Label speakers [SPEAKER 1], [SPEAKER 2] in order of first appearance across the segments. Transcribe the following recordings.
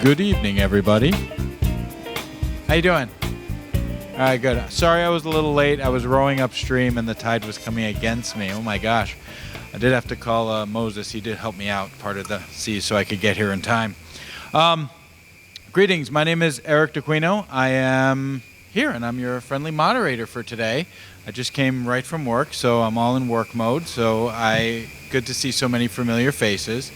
[SPEAKER 1] Good evening, everybody. How you doing? All right, good. Sorry I was a little late. I was rowing upstream and the tide was coming against me. Oh my gosh. I did have to call Moses. He did help me out part of the sea so I could get here in time. Greetings. My name is Eric DeQuino. I am here and I'm your friendly moderator for today. I just came right from work, so I'm all in work mode. So good to see so many familiar faces.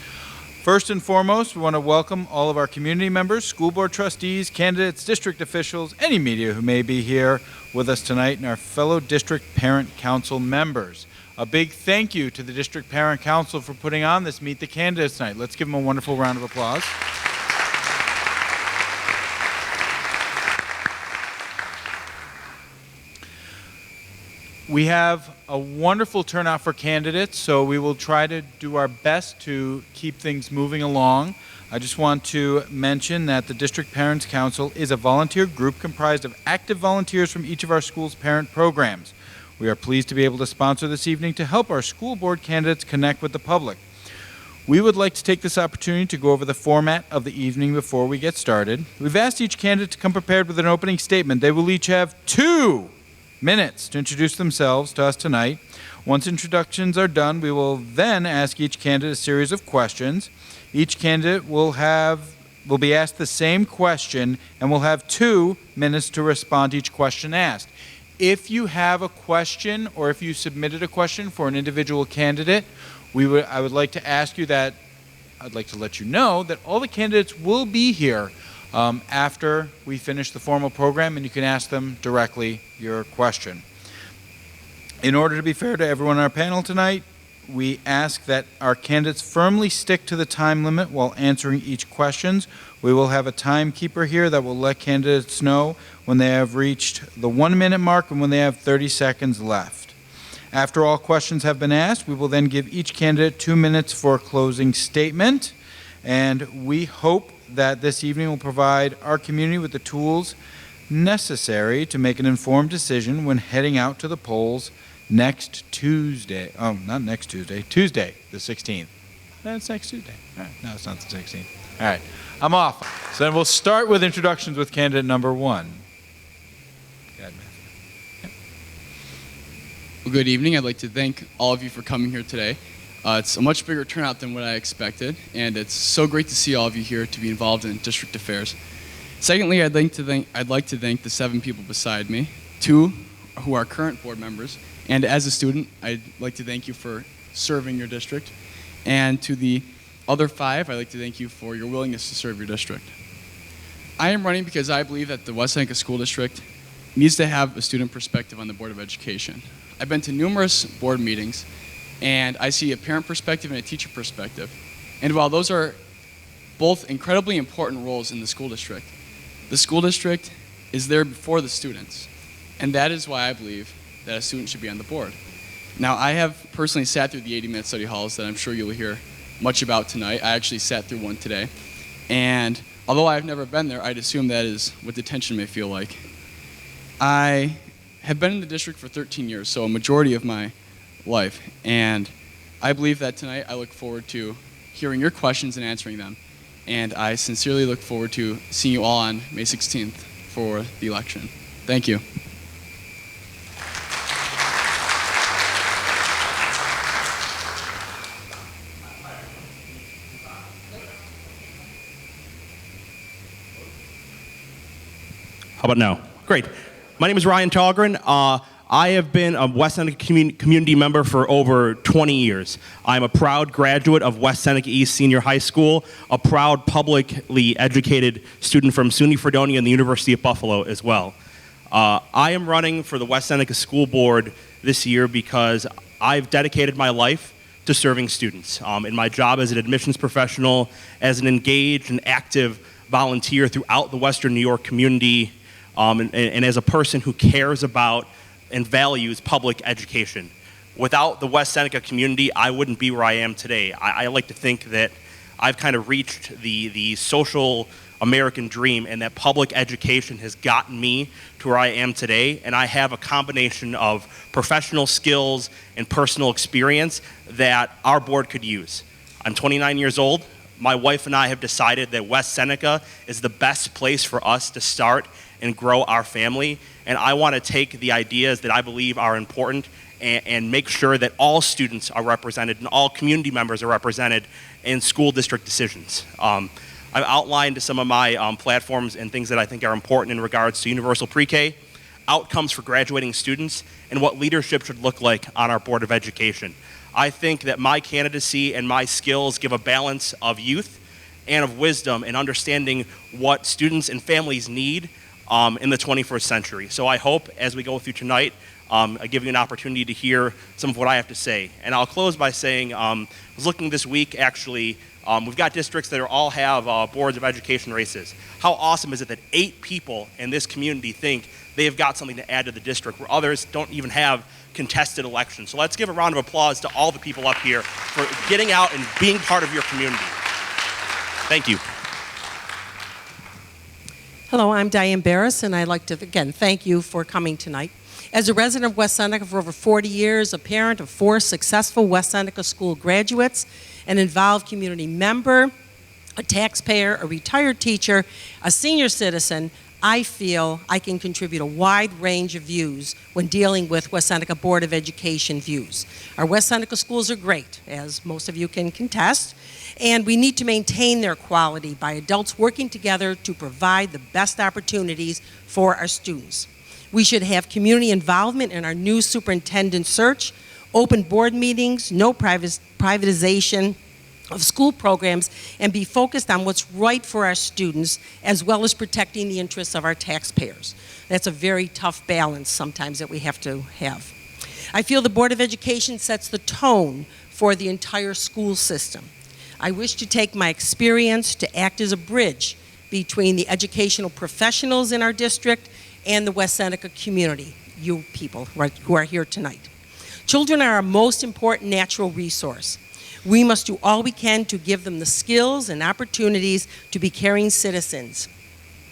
[SPEAKER 1] First and foremost, we want to welcome all of our community members, school board trustees, candidates, district officials, any media who may be here with us tonight, and our fellow district parent council members. A big thank you to the district parent council for putting on this Meet the Candidates night. Let's give them a wonderful round of applause. We have a wonderful turnout for candidates, so we will try to do our best to keep things moving along. I just want to mention that the District Parents Council is a volunteer group comprised of active volunteers from each of our school's parent programs. We are pleased to be able to sponsor this evening to help our school board candidates connect with the public. We would like to take this opportunity to go over the format of the evening before we get started. We've asked each candidate to come prepared with an opening statement. They will each have 2 minutes to introduce themselves to us tonight. Once introductions are done, we will then ask each candidate a series of questions. Each candidate will be asked the same question and will have 2 minutes to respond to each question asked. If you have a question or if you submitted a question for an individual candidate, I would like to ask you that, I'd like to let you know that all the candidates will be here after we finish the formal program, and you can ask them directly your question. In order to be fair to everyone on our panel tonight, we ask that our candidates firmly stick to the time limit while answering each question. We will have a timekeeper here that will let candidates know when they have reached the 1-minute mark and when they have 30 seconds left. After all questions have been asked, we will then give each candidate 2 minutes for a closing statement, and we hope that this evening will provide our community with the tools necessary to make an informed decision when heading out to the polls next Tuesday. Oh, not next Tuesday. Tuesday, the 16th. That's next Tuesday. All right. No, it's not the 16th. All right. I'm off. So then we'll start with introductions with candidate number 1. Go ahead, Matthew. Yep.
[SPEAKER 2] Well, good evening. I'd like to thank all of you for coming here today. It's a much bigger turnout than what I expected, and it's so great to see all of you here to be involved in district affairs. Secondly, I'd like to thank the 7 people beside me, 2 who are current board members, and as a student, I'd like to thank you for serving your district. And to the other 5, I'd like to thank you for your willingness to serve your district. I am running because I believe that the West Seneca School District needs to have a student perspective on the Board of Education. I've been to numerous board meetings, and I see a parent perspective and a teacher perspective. And while those are both incredibly important roles in the school district is there before the students. And that is why I believe that a student should be on the board. Now, I have personally sat through the 80-minute study halls that I'm sure you'll hear much about tonight. I actually sat through one today. And although I've never been there, I'd assume that is what detention may feel like. I have been in the district for 13 years, so a majority of my life, and I believe that tonight I look forward to hearing your questions and answering them, and I sincerely look forward to seeing you all on May 16th for the election. Thank you.
[SPEAKER 3] How about now? Great. My name is Ryan Tallgren. I have been a West Seneca community member for over 20 years. I'm a proud graduate of West Seneca East Senior High School, a proud publicly educated student from SUNY Fredonia and the University of Buffalo as well. I am running for the West Seneca School Board this year because I've dedicated my life to serving students. In my job as an admissions professional, as an engaged and active volunteer throughout the Western New York community, and as a person who cares about and values public education. Without the West Seneca community, I wouldn't be where I am today. I like to think that I've kind of reached the social American dream, and that public education has gotten me to where I am today, and I have a combination of professional skills and personal experience that our board could use. I'm 29 years old. my wife and I have decided that West Seneca is the best place for us to start and grow our family. And I want to take the ideas that I believe are important and make sure that all students are represented and all community members are represented in school district decisions. I've outlined some of my platforms and things that I think are important in regards to universal pre-K, outcomes for graduating students, and what leadership should look like on our Board of Education. I think that my candidacy and my skills give a balance of youth and of wisdom and understanding what students and families need in the 21st century. So I hope as we go through tonight, I give you an opportunity to hear some of what I have to say. And I'll close by saying, I was looking this week, actually, we've got districts that all have boards of education races. How awesome is it that 8 people in this community think they've got something to add to the district where others don't even have contested elections? So let's give a round of applause to all the people up here for getting out and being part of your community. Thank you.
[SPEAKER 4] Hello, I'm Diane Barris, and I'd like to, again, thank you for coming tonight. As a resident of West Seneca for over 40 years, a parent of 4 successful West Seneca school graduates, an involved community member, a taxpayer, a retired teacher, a senior citizen, I feel I can contribute a wide range of views when dealing with West Seneca Board of Education views. Our West Seneca schools are great, as most of you can contest, and we need to maintain their quality by adults working together to provide the best opportunities for our students. We should have community involvement in our new superintendent search, open board meetings, no privatization of school programs, and be focused on what's right for our students, as well as protecting the interests of our taxpayers. That's a very tough balance sometimes that we have to have. I feel the Board of Education sets the tone for the entire school system. I wish to take my experience to act as a bridge between the educational professionals in our district and the West Seneca community, you people who are here tonight. Children are our most important natural resource. We must do all we can to give them the skills and opportunities to be caring citizens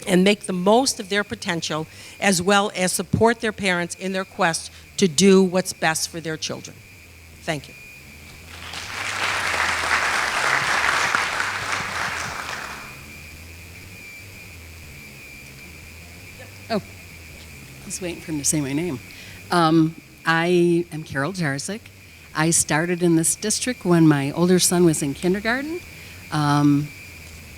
[SPEAKER 4] and make the most of their potential, as well as support their parents in their quest to do what's best for their children. Thank you.
[SPEAKER 5] Oh, I was waiting for him to say my name. I am Carol Jarzik. I started in this district when my older son was in kindergarten.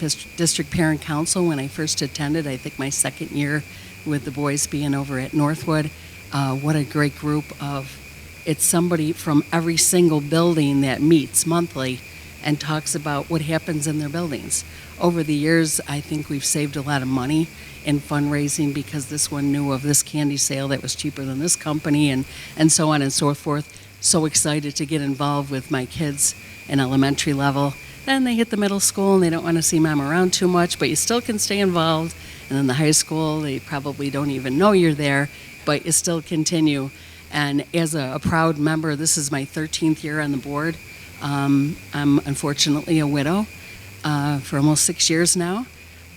[SPEAKER 5] District Parent Council when I first attended, I think my second year with the boys being over at Northwood. What a great group of, it's somebody from every single building that meets monthly and talks about what happens in their buildings. Over the years, I think we've saved a lot of money in fundraising because this one knew of this candy sale that was cheaper than this company and so on and so forth. So excited to get involved with my kids in elementary level. Then they hit the middle school and they don't want to see mom around too much, but you still can stay involved. And then the high school, they probably don't even know you're there, but you still continue. And as a proud member, this is my 13th year on the board. I'm unfortunately a widow for almost 6 years now.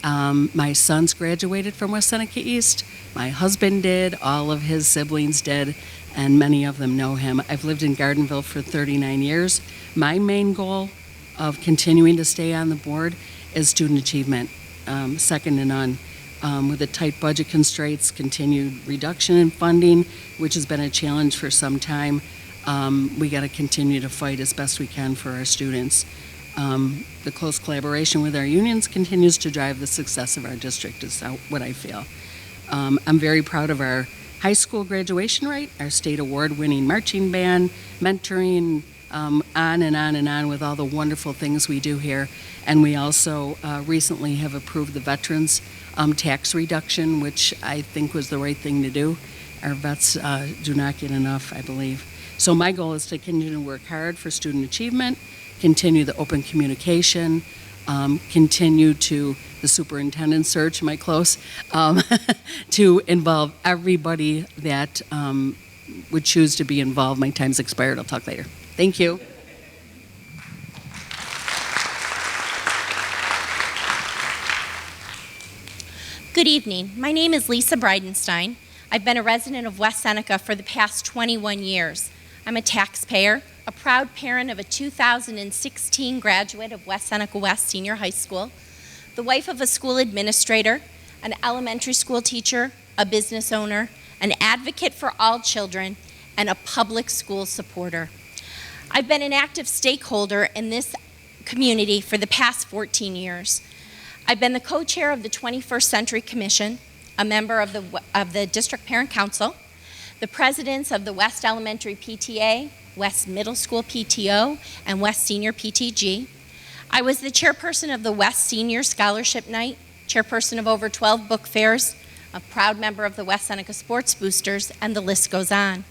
[SPEAKER 5] My sons graduated from West Seneca East. My husband did, all of his siblings did, and many of them know him. I've lived in Gardenville for 39 years. My main goal of continuing to stay on the board is student achievement, second to none. With the tight budget constraints, continued reduction in funding, which has been a challenge for some time, we got to continue to fight as best we can for our students. The close collaboration with our unions continues to drive the success of our district, is what I feel. I'm very proud of our high school graduation rate, our state award-winning marching band, mentoring, on and on and on with all the wonderful things we do here. And we also recently have approved the veterans tax reduction, which I think was the right thing to do. Our vets do not get enough, I believe. So my goal is to continue to work hard for student achievement, continue the open communication, continue to the superintendent search, am I close? To involve everybody that would choose to be involved. My time's expired, I'll talk later. Thank you.
[SPEAKER 6] Good evening. My name is Lisa Bridenstine. I've been a resident of West Seneca for the past 21 years. I'm a taxpayer, a proud parent of a 2016 graduate of West Seneca West Senior High School, the wife of a school administrator, an elementary school teacher, a business owner, an advocate for all children, and a public school supporter. I've been an active stakeholder in this community for the past 14 years. I've been the co-chair of the 21st Century Commission, a member of the District Parent Council, the presidents of the West Elementary PTA, West Middle School PTO, and West Senior PTG. I was the chairperson of the West Senior Scholarship Night, chairperson of over 12 book fairs, a proud member of the West Seneca Sports Boosters, and the list goes on.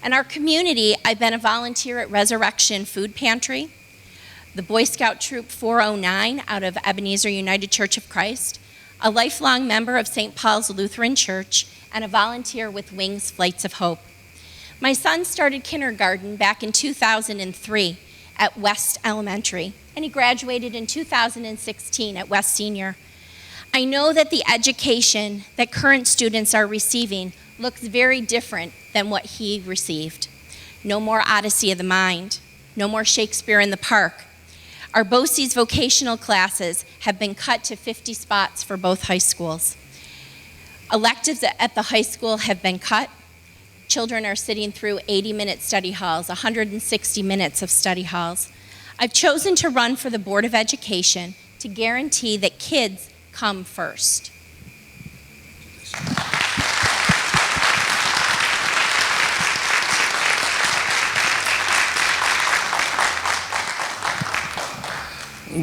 [SPEAKER 6] In our community, I've been a volunteer at Resurrection Food Pantry, the Boy Scout Troop 409 out of Ebenezer United Church of Christ, a lifelong member of St. Paul's Lutheran Church, and a volunteer with Wings Flights of Hope. My son started kindergarten back in 2003 at West Elementary, and he graduated in 2016 at West Senior. I know that the education that current students are receiving looks very different than what he received. No more Odyssey of the Mind, no more Shakespeare in the Park. Our BOCES vocational classes have been cut to 50 spots for both high schools. Electives at the high school have been cut. Children are sitting through 80-minute study halls, 160 minutes of study halls. I've chosen to run for the Board of Education to guarantee that kids come first.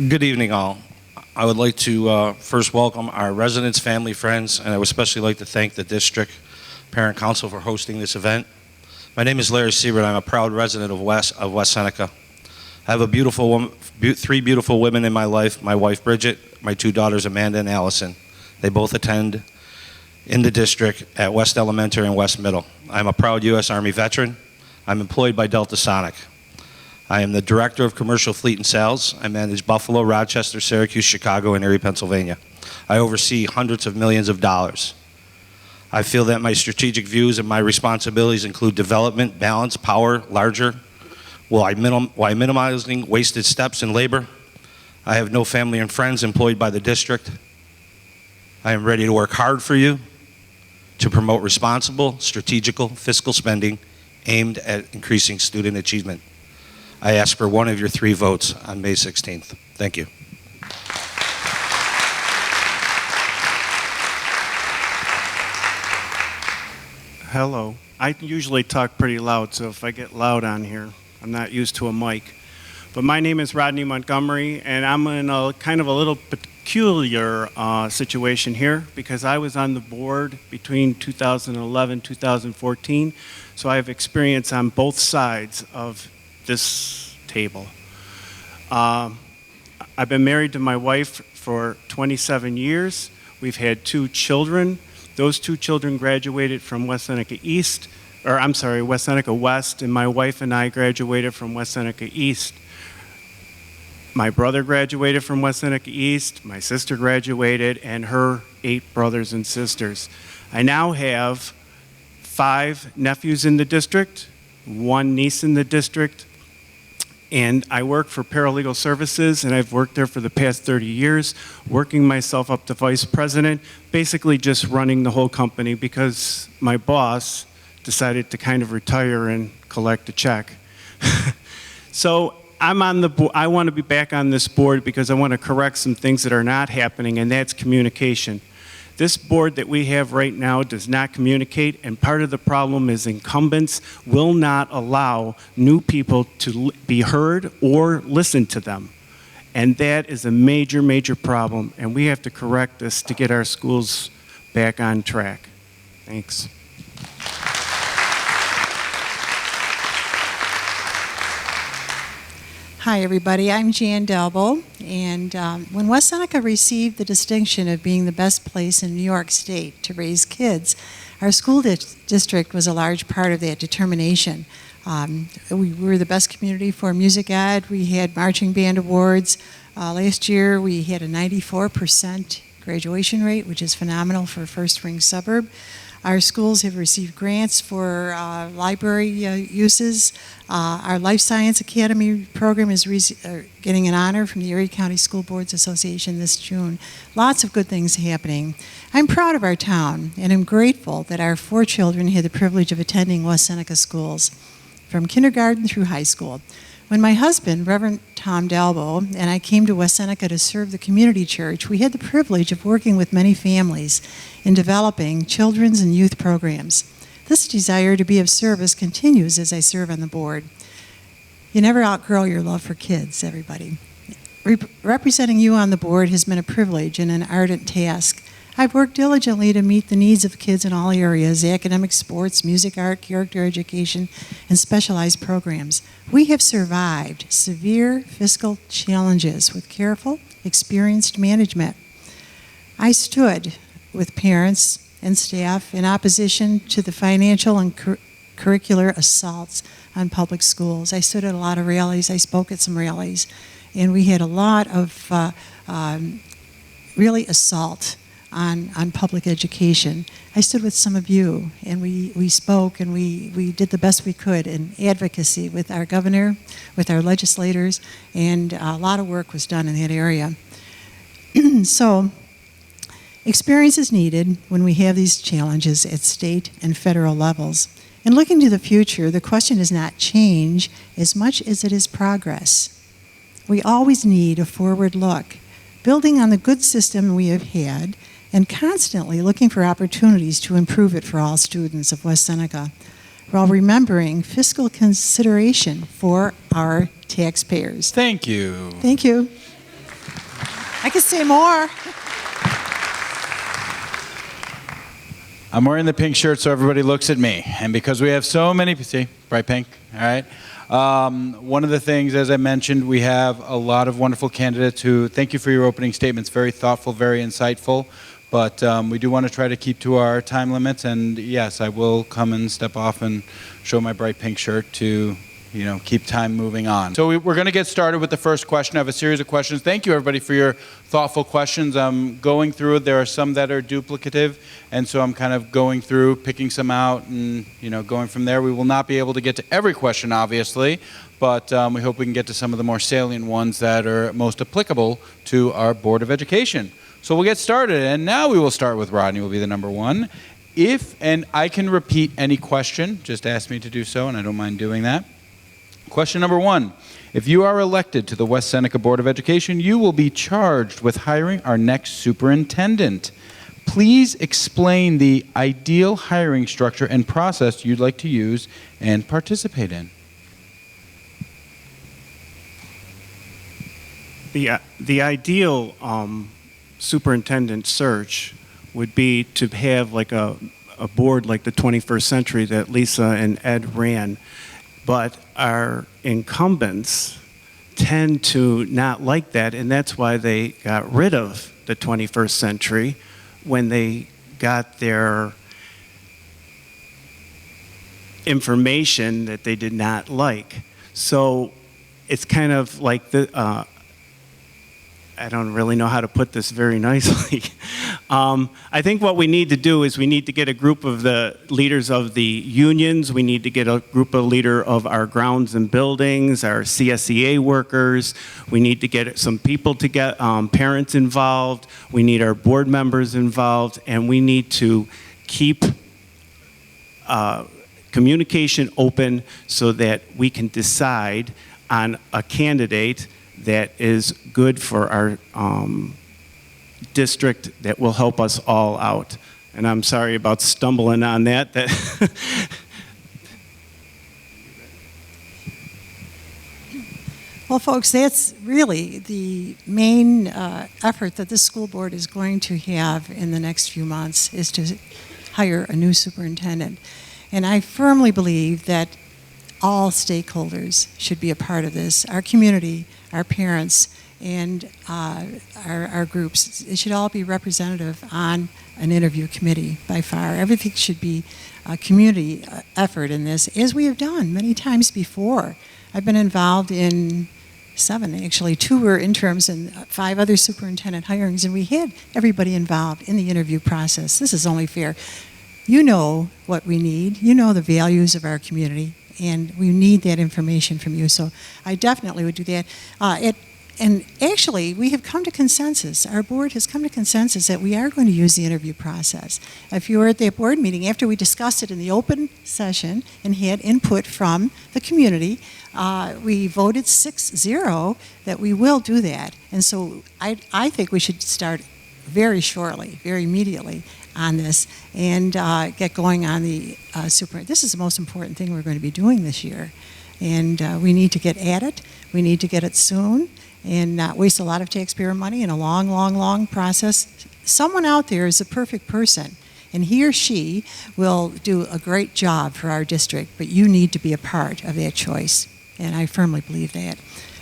[SPEAKER 7] Good evening, all. I would like to first welcome our residents, family, friends, and I would especially like to thank the District Parent Council for hosting this event. My name is Larry Siebert. I'm a proud resident of West Seneca. I have three beautiful women in my life, my wife Bridget, my two daughters Amanda and Allison. They both attend in the district at West Elementary and West Middle. I'm a proud U.S. Army veteran. I'm employed by Delta Sonic. I am the Director of Commercial Fleet and Sales. I manage Buffalo, Rochester, Syracuse, Chicago, and Erie, Pennsylvania. I oversee hundreds of millions of dollars. I feel that my strategic views and my responsibilities include development, balance, power, larger, while minimizing wasted steps and labor. I have no family and friends employed by the district. I am ready to work hard for you to promote responsible, strategical, fiscal spending aimed at increasing student achievement. I ask for one of your 3 votes on May 16th. Thank you.
[SPEAKER 8] Hello. I usually talk pretty loud, so if I get loud on here, I'm not used to a mic. But my name is Rodney Montgomery, and I'm in a kind of a little peculiar situation here because I was on the board between 2011 and 2014, so I have experience on both sides of this table. I've been married to my wife for 27 years. We've had 2 children. Those 2 children graduated from West Seneca West Seneca West, and my wife and I graduated from West Seneca East. My brother graduated from West Seneca East, my sister graduated, and her 8 brothers and sisters. I now have 5 nephews in the district, 1 niece in the district, and I work for Paralegal Services, and I've worked there for the past 30 years, working myself up to vice president, basically just running the whole company because my boss decided to kind of retire and collect a check. So I'm on the I want to be back on this board because I want to correct some things that are not happening, and that's communication. This board that we have right now does not communicate, and part of the problem is incumbents will not allow new people to be heard or listen to them. And that is a major, major problem, and we have to correct this to get our schools back on track. Thanks.
[SPEAKER 9] Hi, everybody. I'm Jan Delbo, and when West Seneca received the distinction of being the best place in New York State to raise kids, our school district was a large part of that determination. We were the best community for music ed. We had marching band awards. Last year, we had a 94% graduation rate, which is phenomenal for a first-ring suburb. Our schools have received grants for library uses. Our Life Science Academy program is getting an honor from the Erie County School Boards Association this June. Lots of good things happening. I'm proud of our town, and I'm grateful that our 4 children had the privilege of attending West Seneca schools from kindergarten through high school. When my husband, Reverend Tom Dalbo, and I came to West Seneca to serve the community church, we had the privilege of working with many families in developing children's and youth programs. This desire to be of service continues as I serve on the board. You never outgrow your love for kids, everybody. Representing you on the board has been a privilege and an ardent task. I've worked diligently to meet the needs of kids in all areas: academic, sports, music, art, character education, and specialized programs. We have survived severe fiscal challenges with careful, experienced management. I stood with parents and staff in opposition to the financial and curricular assaults on public schools. I stood at a lot of rallies. I spoke at some rallies, and we had a lot of really assault on public education. I stood with some of you, and we spoke, and we did the best we could in advocacy with our governor, with our legislators, and a lot of work was done in that area. So, experience is needed when we have these challenges at state and federal levels. And looking to the future, the question is not change as much as it is progress. We always need a forward look, building on the good system we have had, and constantly looking for opportunities to improve it for all students of West Seneca, while remembering fiscal consideration for our taxpayers.
[SPEAKER 1] Thank you.
[SPEAKER 9] Thank you. I could say more.
[SPEAKER 1] I'm wearing the pink shirt so everybody looks at me. And because we have so many, see, bright pink, all right? One of the things, as I mentioned, we have a lot of wonderful candidates who, thank you for your opening statements, very thoughtful, very insightful. But we do want to try to keep to our time limits. And yes, I will come and step off and show my bright pink shirt to, keep time moving on. So we're going to get started with the first question. I have a series of questions. Thank you, everybody, for your thoughtful questions. I'm going through it. There are some that are duplicative, and so I'm kind of going through, picking some out, and going from there. We will not be able to get to every question, obviously, but we hope we can get to some of the more salient ones that are most applicable to our Board of Education. So we'll get started, and now we will start with Rodney, will be the number one. And I can repeat any question, just ask me to do so, and I don't mind doing that. Question number one, if you are elected to the West Seneca Board of Education, you will be charged with hiring our next superintendent. Please explain the ideal hiring structure and process you'd like to use and participate in.
[SPEAKER 8] The ideal superintendent search would be to have like a board like the 21st Century that Lisa and Ed ran. But our incumbents tend to not like that, and that's why they got rid of the 21st Century when they got their information that they did not like. So it's kind of like I don't really know how to put this very nicely. I think what we need to do is we need to get a group of the leaders of the unions. We need to get a group of leader of our grounds and buildings, our CSEA workers. We need to get some people to get parents involved. We need our board members involved, and we need to keep communication open so that we can decide on a candidate that is good for our district, that will help us all out. And I'm sorry about stumbling on that.
[SPEAKER 9] Well, folks, that's really the main effort that this school board is going to have in the next few months, is to hire a new superintendent. And I firmly believe that all stakeholders should be a part of this. Our community, our parents, and our groups. It should all be representative on an interview committee by far. Everything should be a community effort in this, as we have done many times before. I've been involved in 7, actually. 2 were interims and 5 other superintendent hirings, and we had everybody involved in the interview process. This is only fair. You know what we need. You know the values of our community, and we need that information from you. So I definitely would do that. And actually, we have come to consensus. Our board has come to consensus that we are going to use the interview process. If you were at that board meeting, after we discussed it in the open session and had input from the community, we voted 6-0 that we will do that. And so I think we should start very shortly, very immediately on this and get going on the This is the most important thing we're going to be doing this year. And we need to get at it. We need to get it soon and not waste a lot of taxpayer money in a long, long, long process. Someone out there is a perfect person, and he or she will do a great job for our district, but you need to be a part of that choice, and I firmly believe that.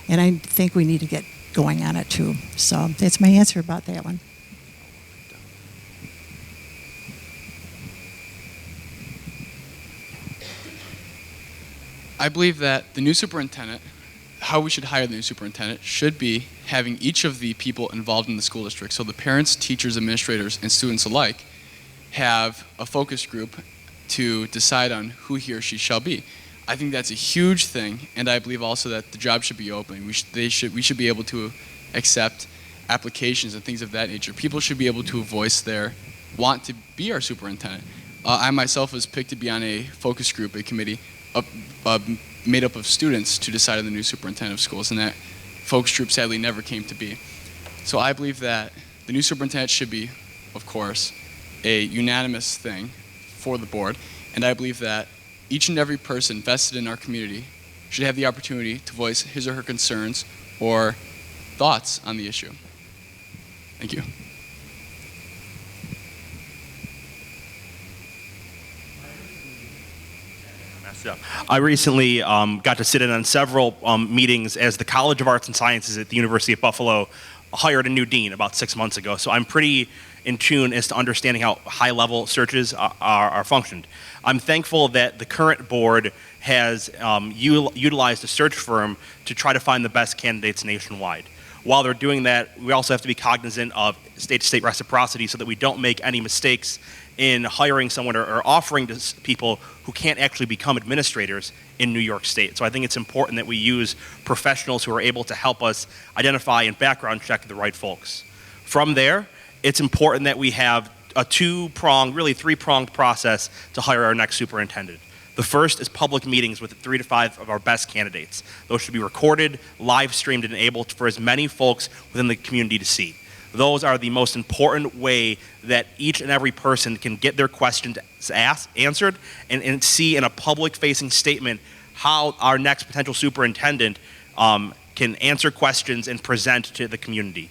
[SPEAKER 9] And I think we need to get going on it, too. So that's my answer about that one.
[SPEAKER 2] I believe that the new superintendent, how we should hire the new superintendent, should be having each of the people involved in the school district, so the parents, teachers, administrators, and students alike, have a focus group to decide on who he or she shall be. I think that's a huge thing, and I believe also that the job should be open. We should be able to accept applications and things of that nature. People should be able to voice their want to be our superintendent. I myself was picked to be on a focus group, a committee, made up of students to decide on the new superintendent of schools, and that focus group sadly never came to be. So I believe that the new superintendent should be, of course, a unanimous thing for the board, and I believe that each and every person vested in our community should have the opportunity to voice his or her concerns or thoughts on the issue. Thank you.
[SPEAKER 3] I recently got to sit in on several meetings as the College of Arts and Sciences at the University of Buffalo hired a new dean about 6 months ago. So I'm pretty in tune as to understanding how high-level searches are functioned. I'm thankful that the current board has utilized a search firm to try to find the best candidates nationwide. While they're doing that, we also have to be cognizant of state-to-state reciprocity so that we don't make any mistakes in hiring someone or offering to people who can't actually become administrators in New York State. So I think it's important that we use professionals who are able to help us identify and background check the right folks. From there, it's important that we have a two-pronged, really three-pronged process to hire our next superintendent. The first is public meetings with 3 to 5 of our best candidates. Those should be recorded, live streamed, and able for as many folks within the community to see. Those are the most important way that each and every person can get their questions answered and see in a public-facing statement how our next potential superintendent can answer questions and present to the community.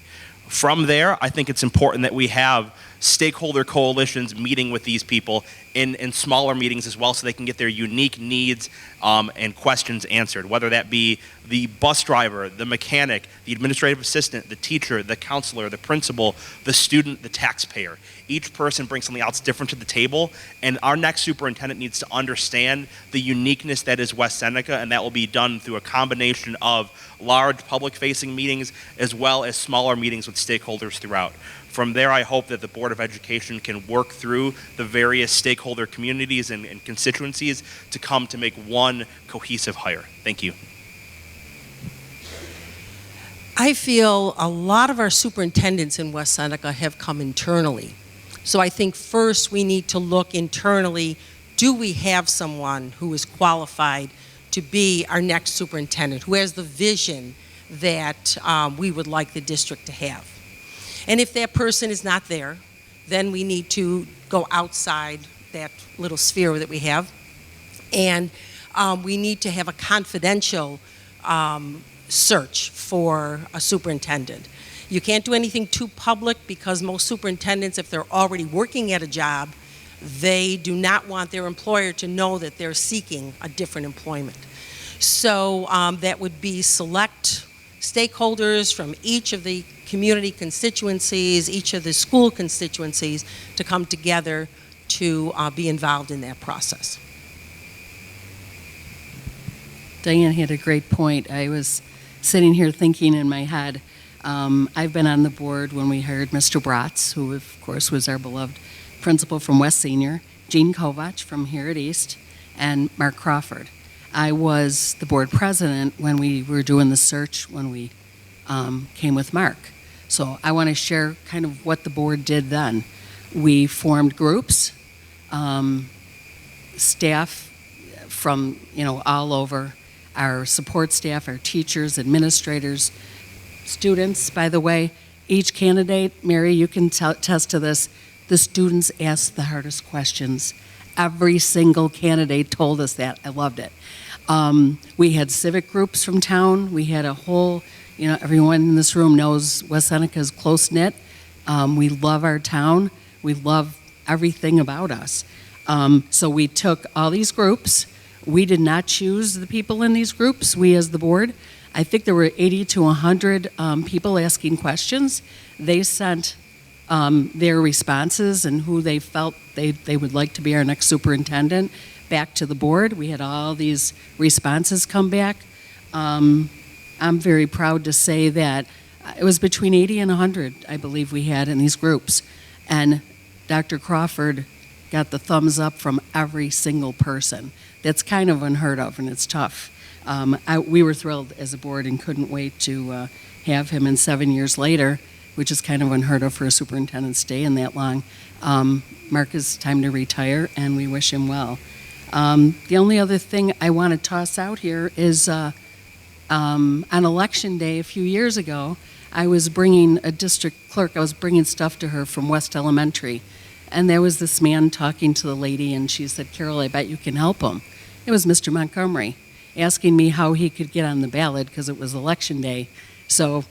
[SPEAKER 3] From there, I think it's important that we have stakeholder coalitions meeting with these people in smaller meetings as well so they can get their unique needs and questions answered, whether that be the bus driver, the mechanic, the administrative assistant, the teacher, the counselor, the principal, the student, the taxpayer. Each person brings something else different to the table, and our next superintendent needs to understand the uniqueness that is West Seneca, and that will be done through a combination of large public-facing meetings as well as smaller meetings with stakeholders throughout. From there, I hope that the Board of Education can work through the various stakeholder communities and constituencies to come to make one cohesive hire. Thank you.
[SPEAKER 4] I feel a lot of our superintendents in West Seneca have come internally. So I think first we need to look internally, do we have someone who is qualified to be our next superintendent, who has the vision that we would like the district to have? And if that person is not there, then we need to go outside that little sphere that we have. And we need to have a confidential search for a superintendent. You can't do anything too public because most superintendents, if they're already working at a job, they do not want their employer to know that they're seeking a different employment. So that would be select stakeholders from each of the community constituencies, each of the school constituencies to come together to be involved in that process.
[SPEAKER 5] Diane had a great point. I was sitting here thinking in my head, I've been on the board when we hired Mr. Bratz, who of course was our beloved principal from West Senior, Jean Kovach from here at East, and Mark Crawford. I was the board president when we were doing the search when we came with Mark. So I want to share kind of what the board did then. We formed groups, staff from all over, our support staff, our teachers, administrators, students. By the way, each candidate, Mary, you can attest to this, the students asked the hardest questions. Every single candidate told us that. I loved it. We had civic groups from town. We had a whole, everyone in this room knows West Seneca is close-knit. We love our town. We love everything about us. So we took all these groups. We did not choose the people in these groups, we as the board. I think there were 80 to 100 people asking questions. They sent their responses and who they felt they would like to be our next superintendent back to the board. We had all these responses come back. I'm very proud to say that it was between 80 and 100, I believe we had in these groups. And Dr. Crawford got the thumbs up from every single person. That's kind of unheard of, and it's tough. We were thrilled as a board and couldn't wait to have him. And 7 years later, which is kind of unheard of for a superintendent to stay in that long, Mark is time to retire, and we wish him well. The only other thing I want to toss out here is on election day a few years ago, I was bringing a district clerk, I was bringing stuff to her from West Elementary. And there was this man talking to the lady, and she said, "Carol, I bet you can help him." It was Mr. Montgomery asking me how he could get on the ballot because it was election day. So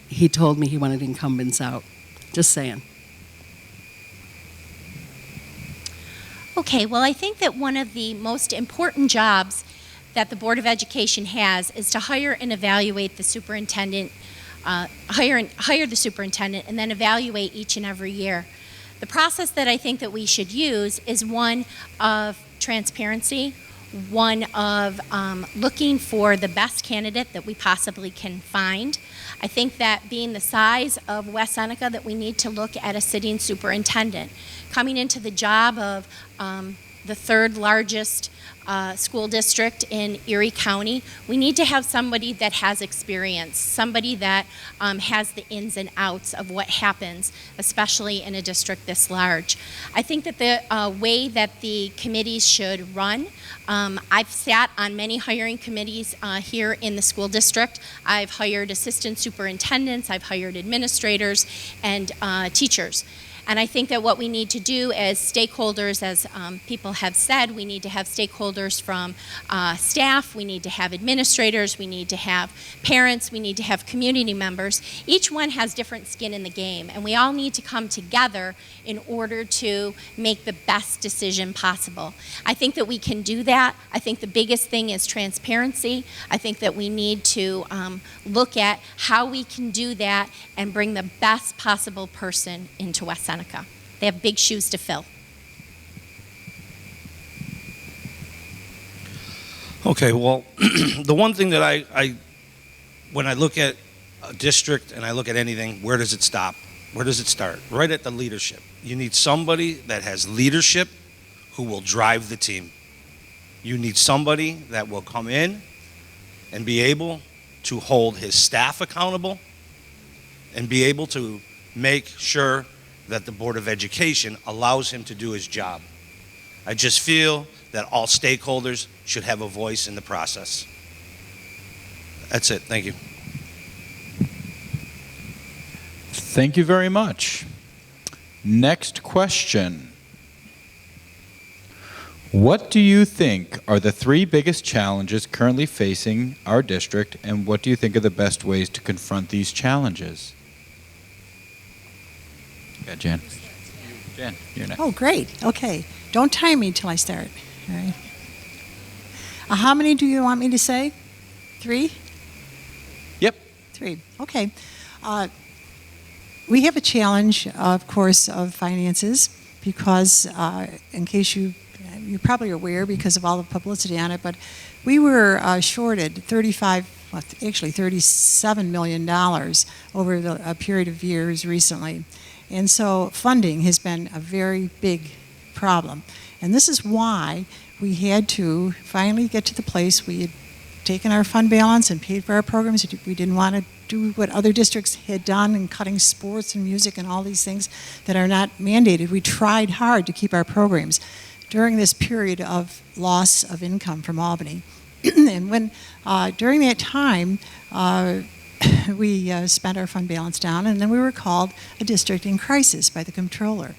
[SPEAKER 5] he told me he wanted incumbents out. Just saying.
[SPEAKER 6] Okay, well, I think that one of the most important jobs that the Board of Education has is to hire and evaluate the superintendent, hire the superintendent, and then evaluate each and every year. The process that I think that we should use is one of transparency, one of looking for the best candidate that we possibly can find. I think that being the size of West Seneca, that we need to look at a sitting superintendent. Coming into the job of the third largest school district in Erie County, we need to have somebody that has experience, somebody that has the ins and outs of what happens, especially in a district this large. I think that the way that the committees should run, I've sat on many hiring committees here in the school district. I've hired assistant superintendents, I've hired administrators and teachers. And I think that what we need to do as stakeholders, as people have said, we need to have stakeholders from staff, we need to have administrators, we need to have parents, we need to have community members. Each one has different skin in the game, and we all need to come together in order to make the best decision possible. I think that we can do that. I think the biggest thing is transparency. I think that we need to look at how we can do that and bring the best possible person into West Seneca. They have big shoes to fill.
[SPEAKER 7] Okay, well, the one thing that I when I look at a district and I look at anything, where does it stop? Where does it start? Right at the leadership. You need somebody that has leadership who will drive the team. You need somebody that will come in and be able to hold his staff accountable and be able to make sure that the Board of Education allows him to do his job. I just feel that all stakeholders should have a voice in the process. That's it. Thank you.
[SPEAKER 1] Thank you very much. Next question. What do you think are the 3 biggest challenges currently facing our district, and what do you think are the best ways to confront these challenges? Yeah, Jan. Jan, you're next.
[SPEAKER 9] Oh, great. Okay. Don't time me till I start. All right. How many do you want me to say? 3?
[SPEAKER 1] Yep.
[SPEAKER 9] 3. Okay. We have a challenge, of course, of finances because, in case you're probably aware because of all the publicity on it, but we were shorted $37 million over a period of years recently. And so funding has been a very big problem. And this is why we had to finally get to the place we had taken our fund balance and paid for our programs. We didn't want to do what other districts had done in cutting sports and music and all these things that are not mandated. We tried hard to keep our programs during this period of loss of income from Albany. And when during that time, we spent our fund balance down, and then we were called a district in crisis by the comptroller.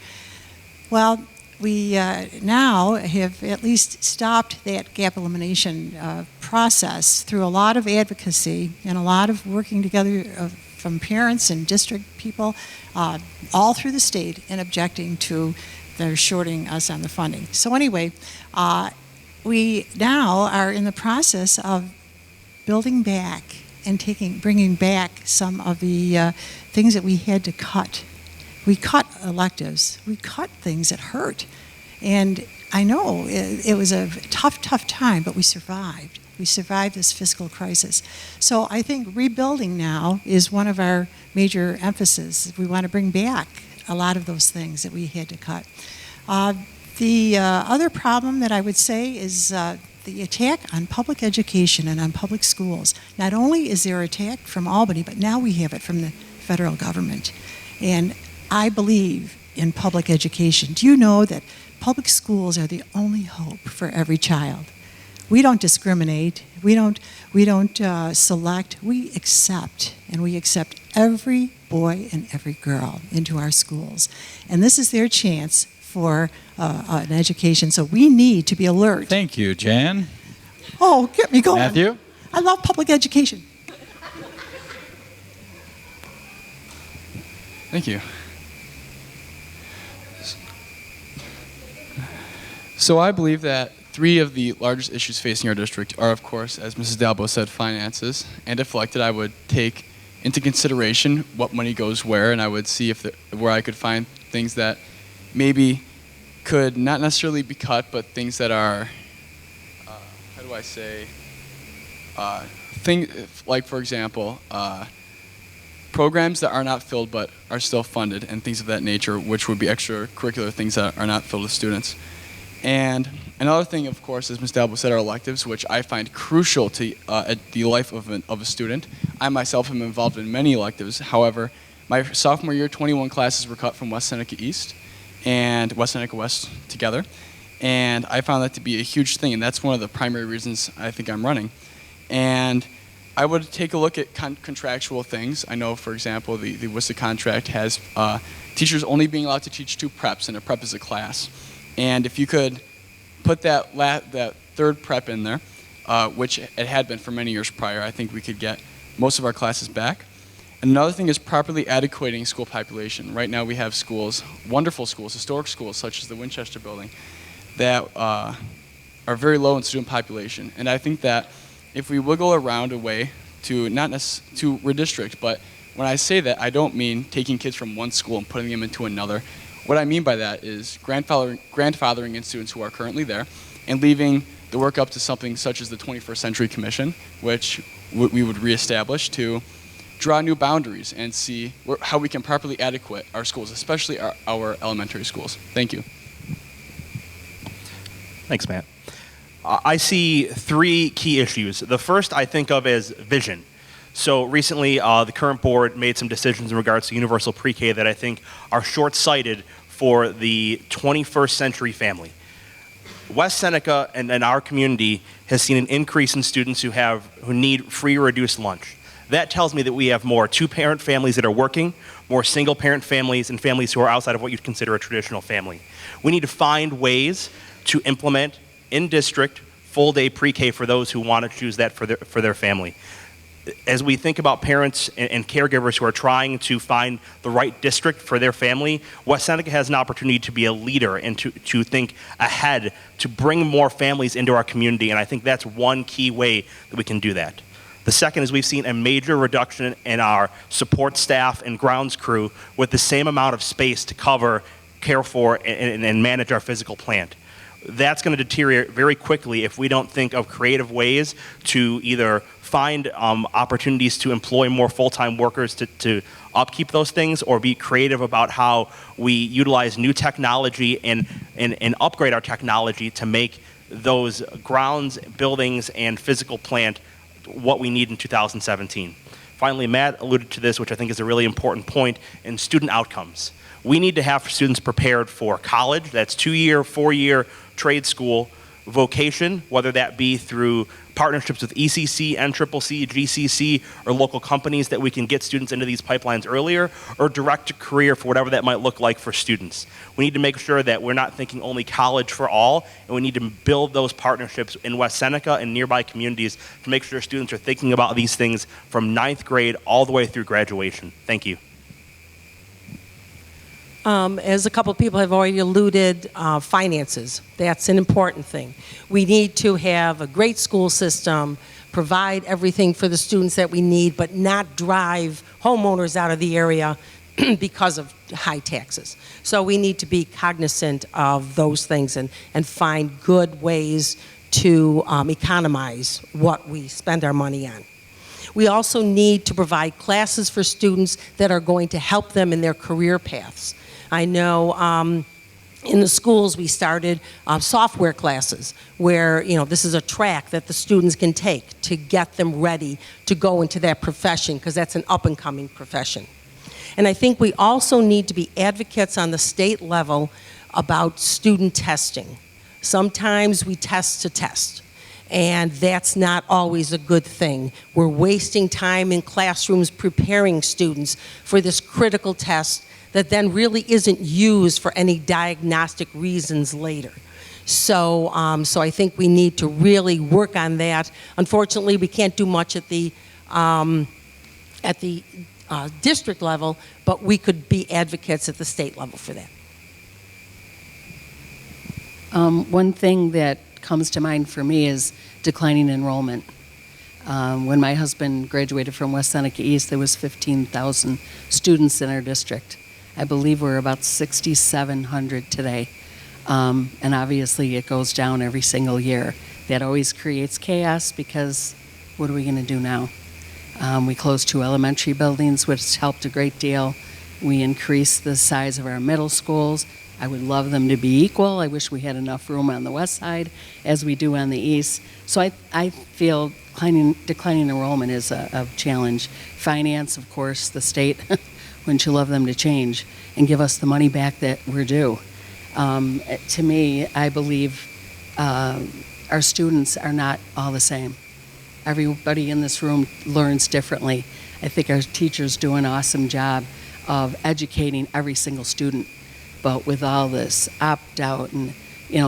[SPEAKER 9] Well, we now have at least stopped that gap elimination process through a lot of advocacy and a lot of working together from parents and district people all through the state in objecting to their shorting us on the funding. So anyway, we now are in the process of building back and bringing back some of the things that we had to cut. We cut electives. We cut things that hurt. And I know it was a tough time, but we survived. We survived this fiscal crisis. So I think rebuilding now is one of our major emphases. We want to bring back a lot of those things that we had to cut. The other problem that I would say is the attack on public education and on public schools. Not only is there an attack from Albany, but now we have it from the federal government. And I believe in public education. Do you know that public schools are the only hope for every child? We don't discriminate. We don't select. We accept, and we accept every boy and every girl into our schools. And this is their chance for an education. So we need to be alert.
[SPEAKER 1] Thank you, Jan.
[SPEAKER 9] Oh, get me going.
[SPEAKER 1] Matthew?
[SPEAKER 9] I love public education.
[SPEAKER 2] Thank you. So I believe that 3 of the largest issues facing our district are, of course, as Mrs. Dalbo said, finances. And if elected, I would take into consideration what money goes where, and I would see where I could find things that maybe could not necessarily be cut, but things that are, how do I say, like, for example, programs that are not filled but are still funded and things of that nature, which would be extracurricular things that are not filled with students. And another thing, of course, as Ms. Dalbo said, are electives, which I find crucial to the life of a student. I myself am involved in many electives. However, my sophomore year, 21 classes were cut from West Seneca East and West Seneca West together. And I found that to be a huge thing, and that's one of the primary reasons I think I'm running. And I would take a look at contractual things. I know, for example, the WISA contract has teachers only being allowed to teach 2 preps, and a prep is a class. And if you could put that third prep in there, which it had been for many years prior, I think we could get most of our classes back. And another thing is properly adequating school population. Right now we have schools, wonderful schools, historic schools, such as the Winchester Building, that are very low in student population. And I think that if we wiggle around a way to to redistrict, but when I say that, I don't mean taking kids from one school and putting them into another. What I mean by that is grandfathering in students who are currently there and leaving the work up to something such as the 21st Century Commission, which we would reestablish to draw new boundaries and see how we can properly adequate our schools, especially our elementary schools. Thank you.
[SPEAKER 3] Thanks, Matt. I see 3 key issues. The first I think of as vision. So recently, the current board made some decisions in regards to universal pre-K that I think are short-sighted for the 21st century family. West Seneca and our community has seen an increase in students who need free or reduced lunch. That tells me that we have more 2-parent families that are working, more single-parent families, and families who are outside of what you'd consider a traditional family. We need to find ways to implement in-district full-day pre-K for those who want to choose that for their family. As we think about parents and caregivers who are trying to find the right district for their family, West Seneca has an opportunity to be a leader and to think ahead, to bring more families into our community, and I think that's one key way that we can do that. The second is we've seen a major reduction in our support staff and grounds crew with the same amount of space to cover, care for, and manage our physical plant. That's going to deteriorate very quickly if we don't think of creative ways to either find opportunities to employ more full-time workers to upkeep those things or be creative about how we utilize new technology and upgrade our technology to make those grounds, buildings, and physical plant what we need in 2017. Finally, Matt alluded to this, which I think is a really important point, in student outcomes. We need to have students prepared for college, that's 2-year, 4-year trade school, vocation, whether that be through partnerships with ECC, NCCC, GCC, or local companies that we can get students into these pipelines earlier, or direct to career for whatever that might look like for students. We need to make sure that we're not thinking only college for all, and we need to build those partnerships in West Seneca and nearby communities to make sure students are thinking about these things from 9th grade all the way through graduation. Thank you.
[SPEAKER 4] As a couple of people have already alluded, finances, that's an important thing. We need to have a great school system, provide everything for the students that we need, but not drive homeowners out of the area because of high taxes. So we need to be cognizant of those things and find good ways to economize what we spend our money on. We also need to provide classes for students that are going to help them in their career paths. I know in the schools we started software classes where, this is a track that the students can take to get them ready to go into that profession, because that's an up-and-coming profession. And I think we also need to be advocates on the state level about student testing. Sometimes we test to test, and that's not always a good thing. We're wasting time in classrooms preparing students for this critical test that then really isn't used for any diagnostic reasons later. So I think we need to really work on that. Unfortunately, we can't do much at the district level, but we could be advocates at the state level for that.
[SPEAKER 5] One thing that comes to mind for me is declining enrollment. When my husband graduated from West Seneca East, there was 15,000 students in our district. I believe we're about 6,700 today. And obviously it goes down every single year. That always creates chaos, because what are we going to do now? We closed 2 elementary buildings, which helped a great deal. We increased the size of our middle schools. I would love them to be equal. I wish we had enough room on the west side as we do on the east. So I feel declining enrollment is a challenge. Finance, of course, the state, wouldn't you love them to change and give us the money back that we're due? To me, I believe our students are not all the same. Everybody in this room learns differently. I think our teachers do an awesome job of educating every single student. But with all this opt-out and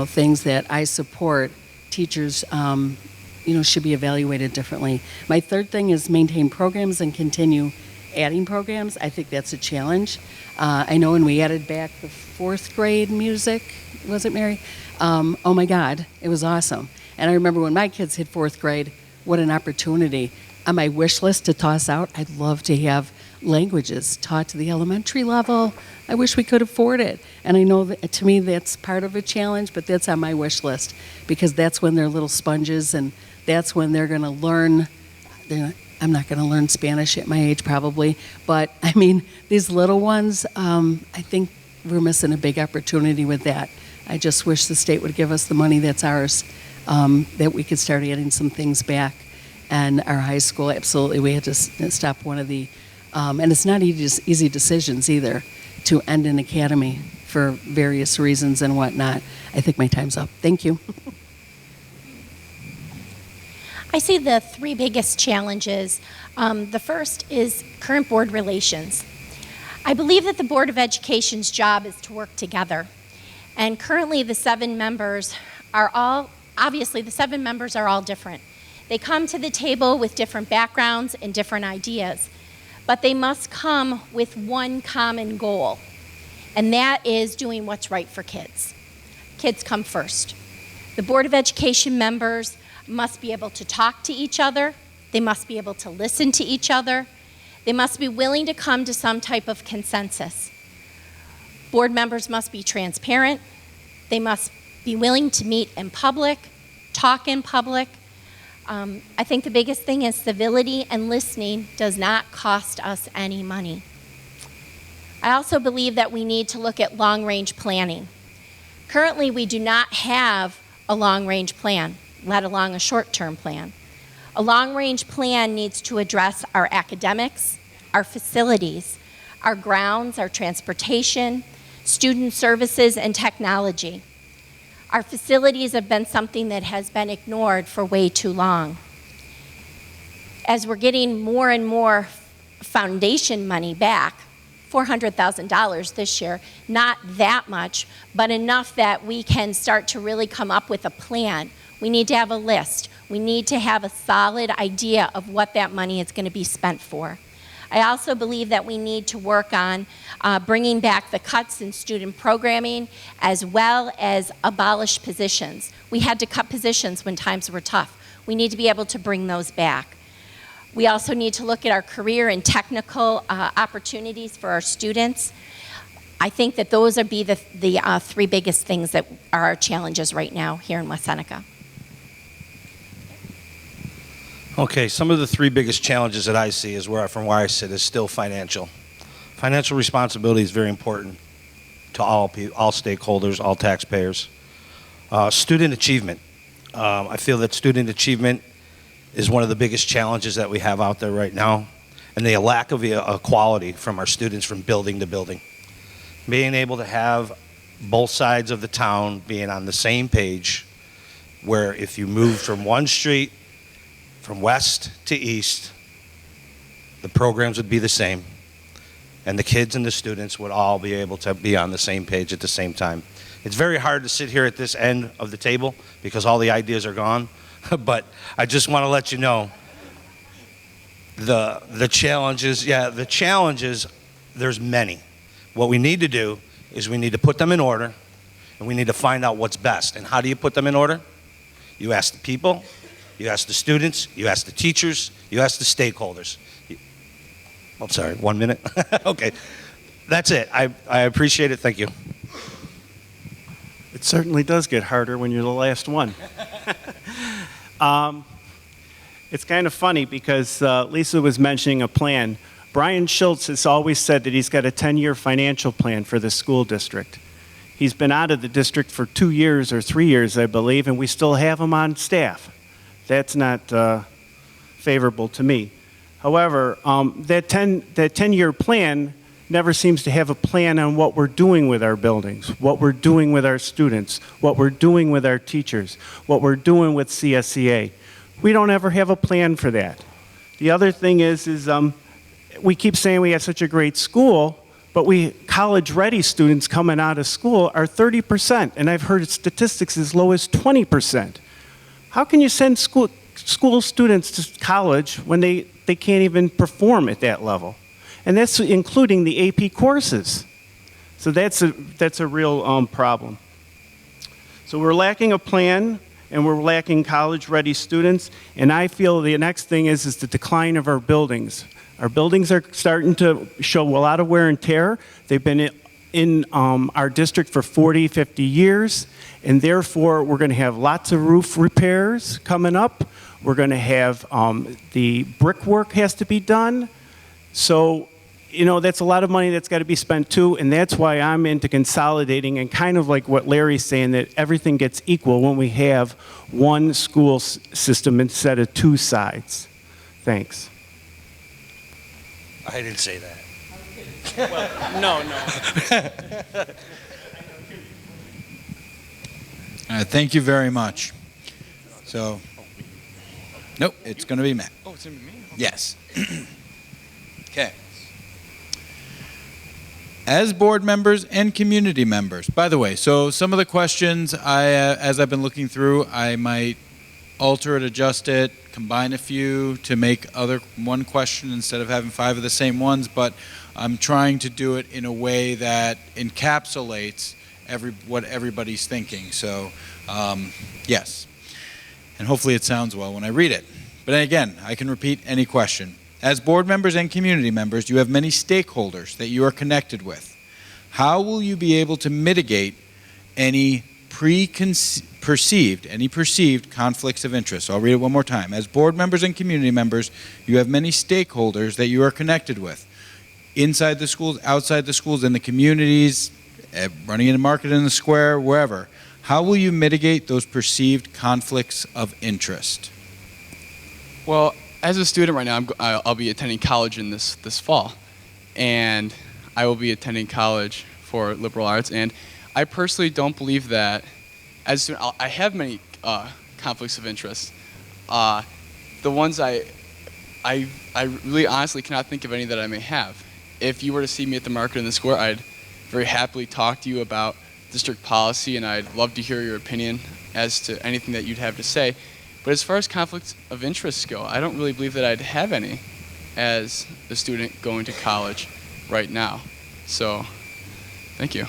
[SPEAKER 5] things that I support, teachers should be evaluated differently. My third thing is maintain programs and continue adding programs. I think that's a challenge. I know when we added back the 4th grade music, was it, Mary? Oh my God, it was awesome. And I remember when my kids hit 4th grade, what an opportunity. On my wish list to toss out, I'd love to have languages taught to the elementary level. I wish we could afford it. And I know that to me that's part of a challenge, but that's on my wish list, because that's when they're little sponges, and that's when they're going to learn. I'm not going to learn Spanish at my age probably, but I mean, these little ones, I think we're missing a big opportunity with that. I just wish the state would give us the money that's ours, that we could start adding some things back. And our high school, absolutely, we had to stop one of the, and it's not easy decisions either, to end an academy for various reasons and whatnot. I think my time's up. Thank you.
[SPEAKER 6] I see the 3 biggest challenges. The first is current board relations. I believe that the Board of Education's job is to work together. And currently the 7 members are all, obviously the 7 members are all different. They come to the table with different backgrounds and different ideas, but they must come with one common goal, and that is doing what's right for kids. Kids come first. The Board of Education members must be able to talk to each other. They must be able to listen to each other. They must be willing to come to some type of consensus. Board members must be transparent. They must be willing to meet in public, talk in public. I think the biggest thing is civility, and listening does not cost us any money. I also believe that we need to look at long-range planning. Currently, we do not have a long-range plan, let alone a short-term plan. A long-range plan needs to address our academics, our facilities, our grounds, our transportation, student services, and technology. Our facilities have been something that has been ignored for way too long. As we're getting more and more foundation money back, $400,000 this year, not that much, but enough that we can start to really come up with a plan. We need to have a list. We need to have a solid idea of what that money is going to be spent for. I also believe that we need to work on bringing back the cuts in student programming as well as abolish positions. We had to cut positions when times were tough. We need to be able to bring those back. We also need to look at our career and technical opportunities for our students. I think that those would be the three biggest things that are our challenges right now here in West Seneca.
[SPEAKER 7] Okay, some of the three biggest challenges that I see from where I sit is still financial. Financial responsibility is very important to all stakeholders, all taxpayers. Student achievement. I feel that student achievement is one of the biggest challenges that we have out there right now, and the lack of equality from our students from building to building. Being able to have both sides of the town being on the same page, where if you moved from one street, from west to east, the programs would be the same, and the kids and the students would all be able to be on the same page at the same time. It's very hard to sit here at this end of the table because all the ideas are gone, but I just want to let you know the challenges, there's many. What we need to do is we need to put them in order, and we need to find out what's best. And how do you put them in order? You ask the people, you ask the students, you ask the teachers, you ask the stakeholders. I'm sorry, 1 minute? Okay, that's it. I appreciate it, thank you.
[SPEAKER 8] It certainly does get harder when you're the last one. It's kind of funny because Lisa was mentioning a plan. Brian Schultz has always said that he's got a 10-year financial plan for the school district. He's been out of the district for 2 years or 3 years, I believe, and we still have him on staff. That's not favorable to me. However, that 10-year plan never seems to have a plan on what we're doing with our buildings, what we're doing with our students, what we're doing with our teachers, what we're doing with CSEA. We don't ever have a plan for that. The other thing is we keep saying we have such a great school, but college-ready students coming out of school are 30%, and I've heard statistics as low as 20%. How can you send school students to college when they can't even perform at that level? And that's including the AP courses. So that's a real problem. So we're lacking a plan, and we're lacking college-ready students, and I feel the next thing is the decline of our buildings. Our buildings are starting to show a lot of wear and tear. They've been in our district for 40, 50 years, and therefore we're going to have lots of roof repairs coming up. We're going to have the brickwork has to be done. So, that's a lot of money that's got to be spent too, and that's why I'm into consolidating and kind of like what Larry's saying, that everything gets equal when we have one school system instead of two sides. Thanks.
[SPEAKER 7] I didn't say that.
[SPEAKER 8] Well, no.
[SPEAKER 1] Thank you very much. So, nope, it's going to be Matt.
[SPEAKER 2] Oh, it's in me?
[SPEAKER 1] Yes. Okay. As board members and community members, by the way, so some of the questions, as I've been looking through, I might alter it, adjust it, combine a few to make one question instead of having 5 of the same ones, but I'm trying to do it in a way that encapsulates what everybody's thinking. So, yes. And hopefully it sounds well when I read it. But again, I can repeat any question. As board members and community members, you have many stakeholders that you are connected with. How will you be able to mitigate any perceived conflicts of interest? I'll read it one more time. As board members and community members, you have many stakeholders that you are connected with. inside the schools, outside the schools, in the communities, running in the market in the square, wherever. How will you mitigate those perceived conflicts of interest?
[SPEAKER 2] Well, as a student right now, I'll be attending college in this fall, and I will be attending college for liberal arts. And I personally don't believe that as a student, I have many conflicts of interest. The ones I really honestly cannot think of any that I may have. If you were to see me at the market in the square, I'd very happily talk to you about district policy, and I'd love to hear your opinion as to anything that you'd have to say. But as far as conflicts of interest go, I don't really believe that I'd have any as a student going to college right now. So, thank you.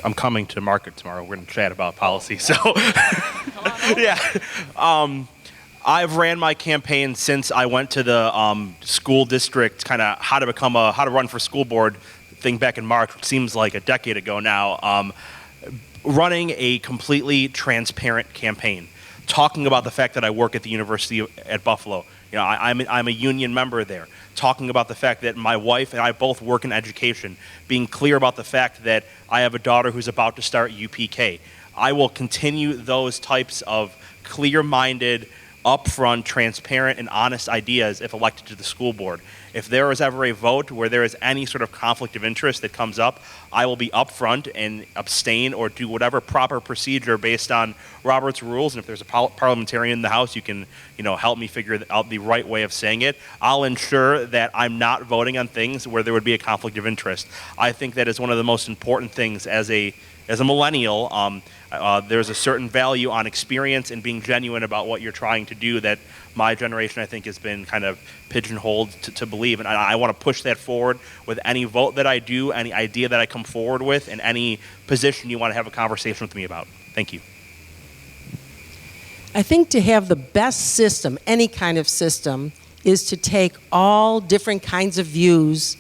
[SPEAKER 3] I'm coming to market tomorrow. We're going to chat about policy. So, yeah. I've ran my campaign since I went to the school district, kind of how to run for school board thing back in March, which seems like a decade ago now. Running a completely transparent campaign, talking about the fact that I work at the University at Buffalo. You know, I'm a union member there. Talking about the fact that my wife and I both work in education. Being clear about the fact that I have a daughter who's about to start UPK. I will continue those types of clear-minded, upfront, transparent, and honest ideas if elected to the school board. If there is ever a vote where there is any sort of conflict of interest that comes up, I will be upfront and abstain or do whatever proper procedure based on Robert's rules. And if there's a parliamentarian in the House, you can, help me figure out the right way of saying it. I'll ensure that I'm not voting on things where there would be a conflict of interest. I think that is one of the most important things as a millennial. There's a certain value on experience and being genuine about what you're trying to do that my generation, I think, has been kind of pigeonholed to believe. And I want to push that forward with any vote that I do, any idea that I come forward with, and any position you want to have a conversation with me about. Thank you.
[SPEAKER 4] I think to have the best system, any kind of system, is to take all different kinds of views,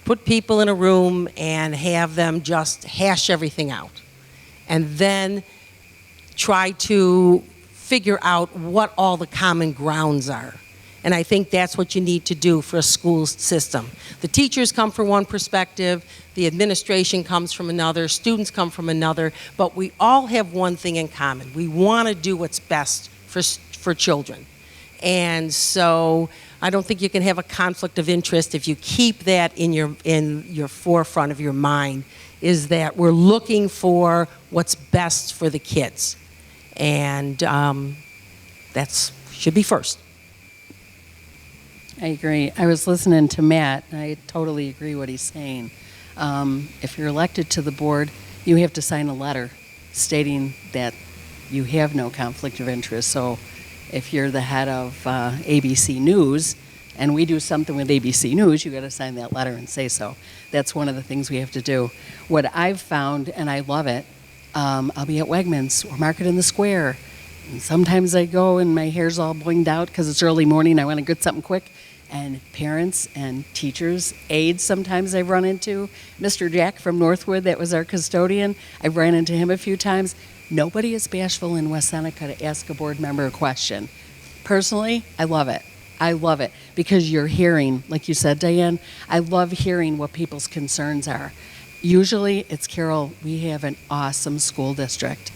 [SPEAKER 4] put people in a room, and have them just hash everything out. And then try to figure out what all the common grounds are. And I think that's what you need to do for a school system. The teachers come from one perspective, the administration comes from another, students come from another, but we all have one thing in common. We want to do what's best for children. And so I don't think you can have a conflict of interest if you keep that in your forefront of your mind, is that we're looking for what's best for the kids. And that should be first.
[SPEAKER 5] I agree. I was listening to Matt, and I totally agree what he's saying. If you're elected to the board, you have to sign a letter stating that you have no conflict of interest. So if you're the head of ABC News, and we do something with ABC News, you got to sign that letter and say so. That's one of the things we have to do. What I've found, and I love it, I'll be at Wegmans or Market in the Square. And sometimes I go and my hair's all blinged out because it's early morning. I want to get something quick. And parents and teachers, aides sometimes I've run into. Mr. Jack from Northwood, that was our custodian, I've ran into him a few times. Nobody is bashful in West Seneca to ask a board member a question. Personally, I love it. I love it because you're hearing, like you said, Diane, I love hearing what people's concerns are. Usually it's, Carol, we have an awesome school district.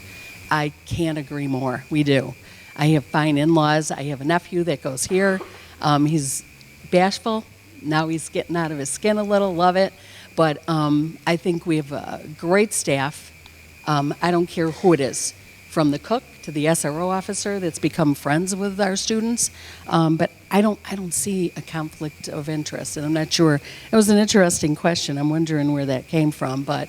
[SPEAKER 5] I can't agree more. We do. I have fine in-laws. I have a nephew that goes here. He's bashful. Now he's getting out of his skin a little. Love it. But I think we have a great staff. I don't care who it is, from the cook to the SRO officer that's become friends with our students. But I don't see a conflict of interest, and I'm not sure. It was an interesting question. I'm wondering where that came from. But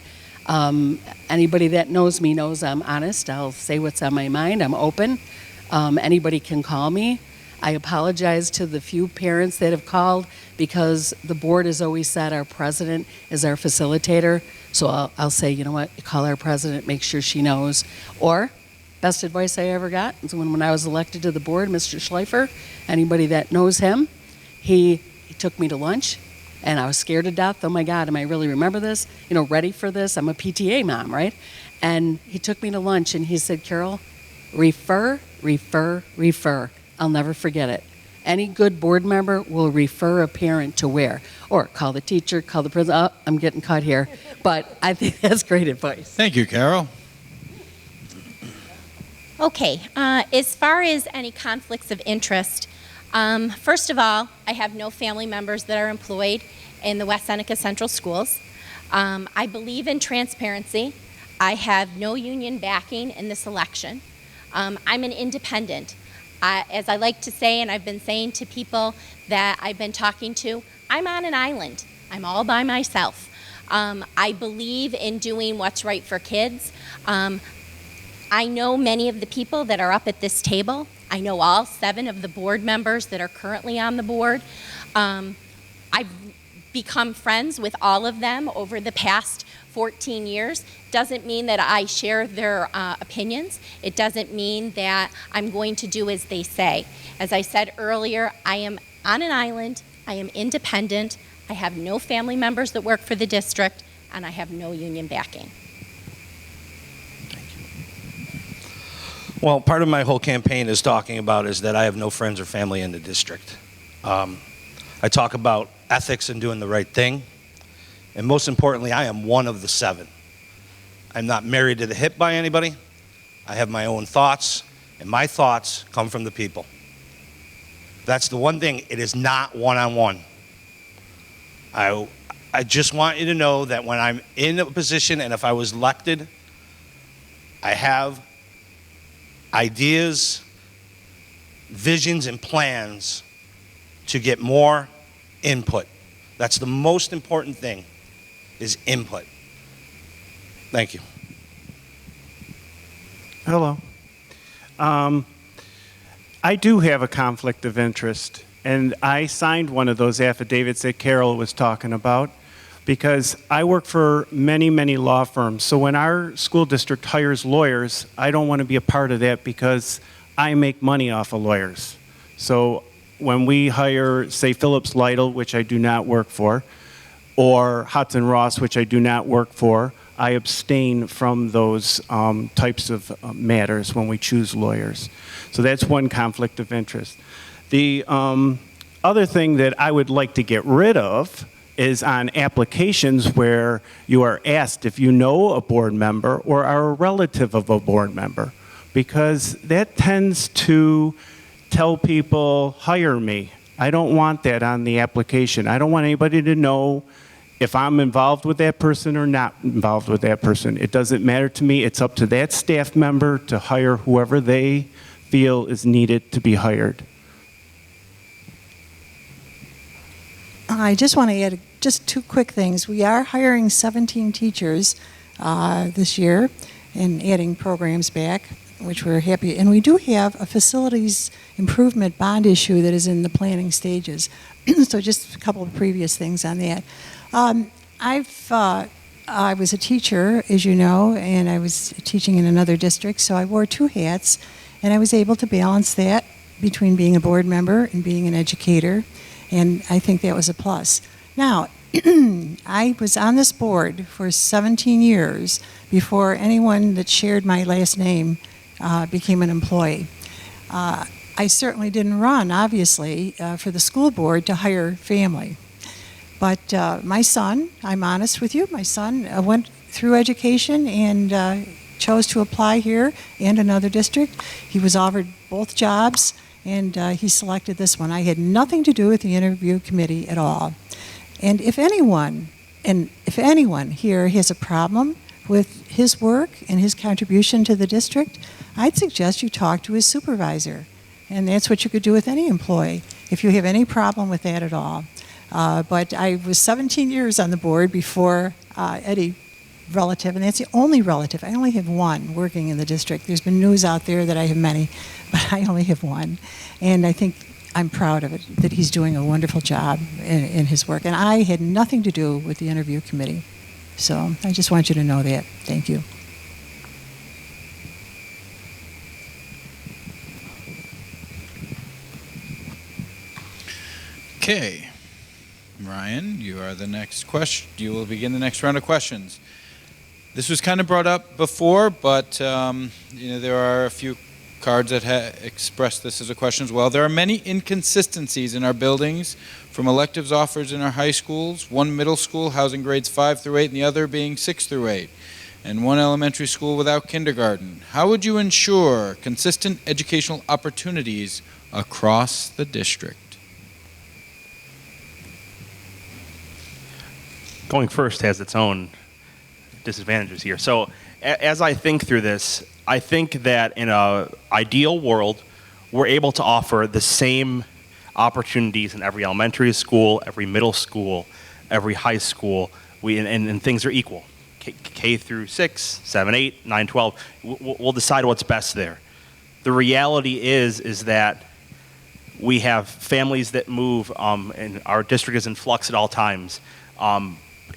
[SPEAKER 5] anybody that knows me knows I'm honest. I'll say what's on my mind. I'm open. Anybody can call me. I apologize to the few parents that have called because the board has always said our president is our facilitator. So I'll say, you know what, call our president, make sure she knows. Or, best advice I ever got is when I was elected to the board, Mr. Schleifer, anybody that knows him, he took me to lunch. And I was scared to death. Oh my God, am I really remember this? Ready for this? I'm a PTA mom, right? And he took me to lunch and he said, Carol, refer, refer, refer. I'll never forget it. Any good board member will refer a parent to where, or call the teacher, call the principal. Oh, I'm getting cut here, but I think that's great advice.
[SPEAKER 1] Thank you, Carol.
[SPEAKER 6] Okay, as far as any conflicts of interest, first of all, I have no family members that are employed in the West Seneca Central Schools. I believe in transparency. I have no union backing in this election. I'm an independent. As I like to say, and I've been saying to people that I've been talking to, I'm on an island. I'm all by myself. I believe in doing what's right for kids. I know many of the people that are up at this table. I know all 7 of the board members that are currently on the board. I've become friends with all of them over the past 14 years. Doesn't mean that I share their opinions. It doesn't mean that I'm going to do as they say. As I said earlier, I am on an island. I am independent. I have no family members that work for the district, and I have no union backing.
[SPEAKER 7] Well, part of my whole campaign is talking about is that I have no friends or family in the district. I talk about ethics and doing the right thing. And most importantly, I am one of the 7. I'm not married to the hip by anybody. I have my own thoughts, and my thoughts come from the people. That's the one thing. It is not one-on-one. I just want you to know that when I'm in a position and if I was elected, I have ideas, visions, and plans to get more input. That's the most important thing, is input. Thank you.
[SPEAKER 8] Hello. I do have a conflict of interest, and I signed one of those affidavits that Carol was talking about because I work for many, many law firms. So when our school district hires lawyers, I don't want to be a part of that because I make money off of lawyers. So when we hire, say, Phillips Lytle, which I do not work for, or Hudson Ross, which I do not work for, I abstain from those types of matters when we choose lawyers. So that's one conflict of interest. The other thing that I would like to get rid of is on applications where you are asked if you know a board member or are a relative of a board member, because that tends to tell people, hire me. I don't want that on the application. I don't want anybody to know if I'm involved with that person or not involved with that person. It doesn't matter to me. It's up to that staff member to hire whoever they feel is needed to be hired.
[SPEAKER 9] I just want to add just 2 quick things. We are hiring 17 teachers this year and adding programs back, which we're happy. And we do have a facilities improvement bond issue that is in the planning stages. So just a couple of previous things on that. I was a teacher, as you know, and I was teaching in another district, so I wore 2 hats, and I was able to balance that between being a board member and being an educator, and I think that was a plus. Now, I was on this board for 17 years before anyone that shared my last name became an employee. I certainly didn't run, obviously, for the school board to hire family. But my son, I'm honest with you, my son went through education and chose to apply here and another district. He was offered both jobs, and he selected this one. I had nothing to do with the interview committee at all. And if anyone here has a problem with his work and his contribution to the district, I'd suggest you talk to his supervisor. And that's what you could do with any employee, if you have any problem with that at all. But I was 17 years on the board before any relative, and that's the only relative. I only have one working in the district. There's been news out there that I have many, but I only have one. And I think I'm proud of it, that he's doing a wonderful job in his work. And I had nothing to do with the interview committee. So I just want you to know that. Thank you.
[SPEAKER 1] Okay. Ryan, you are the next question. You will begin the next round of questions. This was kind of brought up before, but there are a few cards that express this as a question as well. There are many inconsistencies in our buildings, from electives offered in our high schools, one middle school housing grades 5 through 8 and the other being 6 through 8, and one elementary school without kindergarten. How would you ensure consistent educational opportunities across the district?
[SPEAKER 3] Going first has its own disadvantages here. So as I think through this, I think that in an ideal world, we're able to offer the same opportunities in every elementary school, every middle school, every high school, and things are equal. K through 6, 7, 8, 9, 12, we'll decide what's best there. The reality is that we have families that move, and our district is in flux at all times.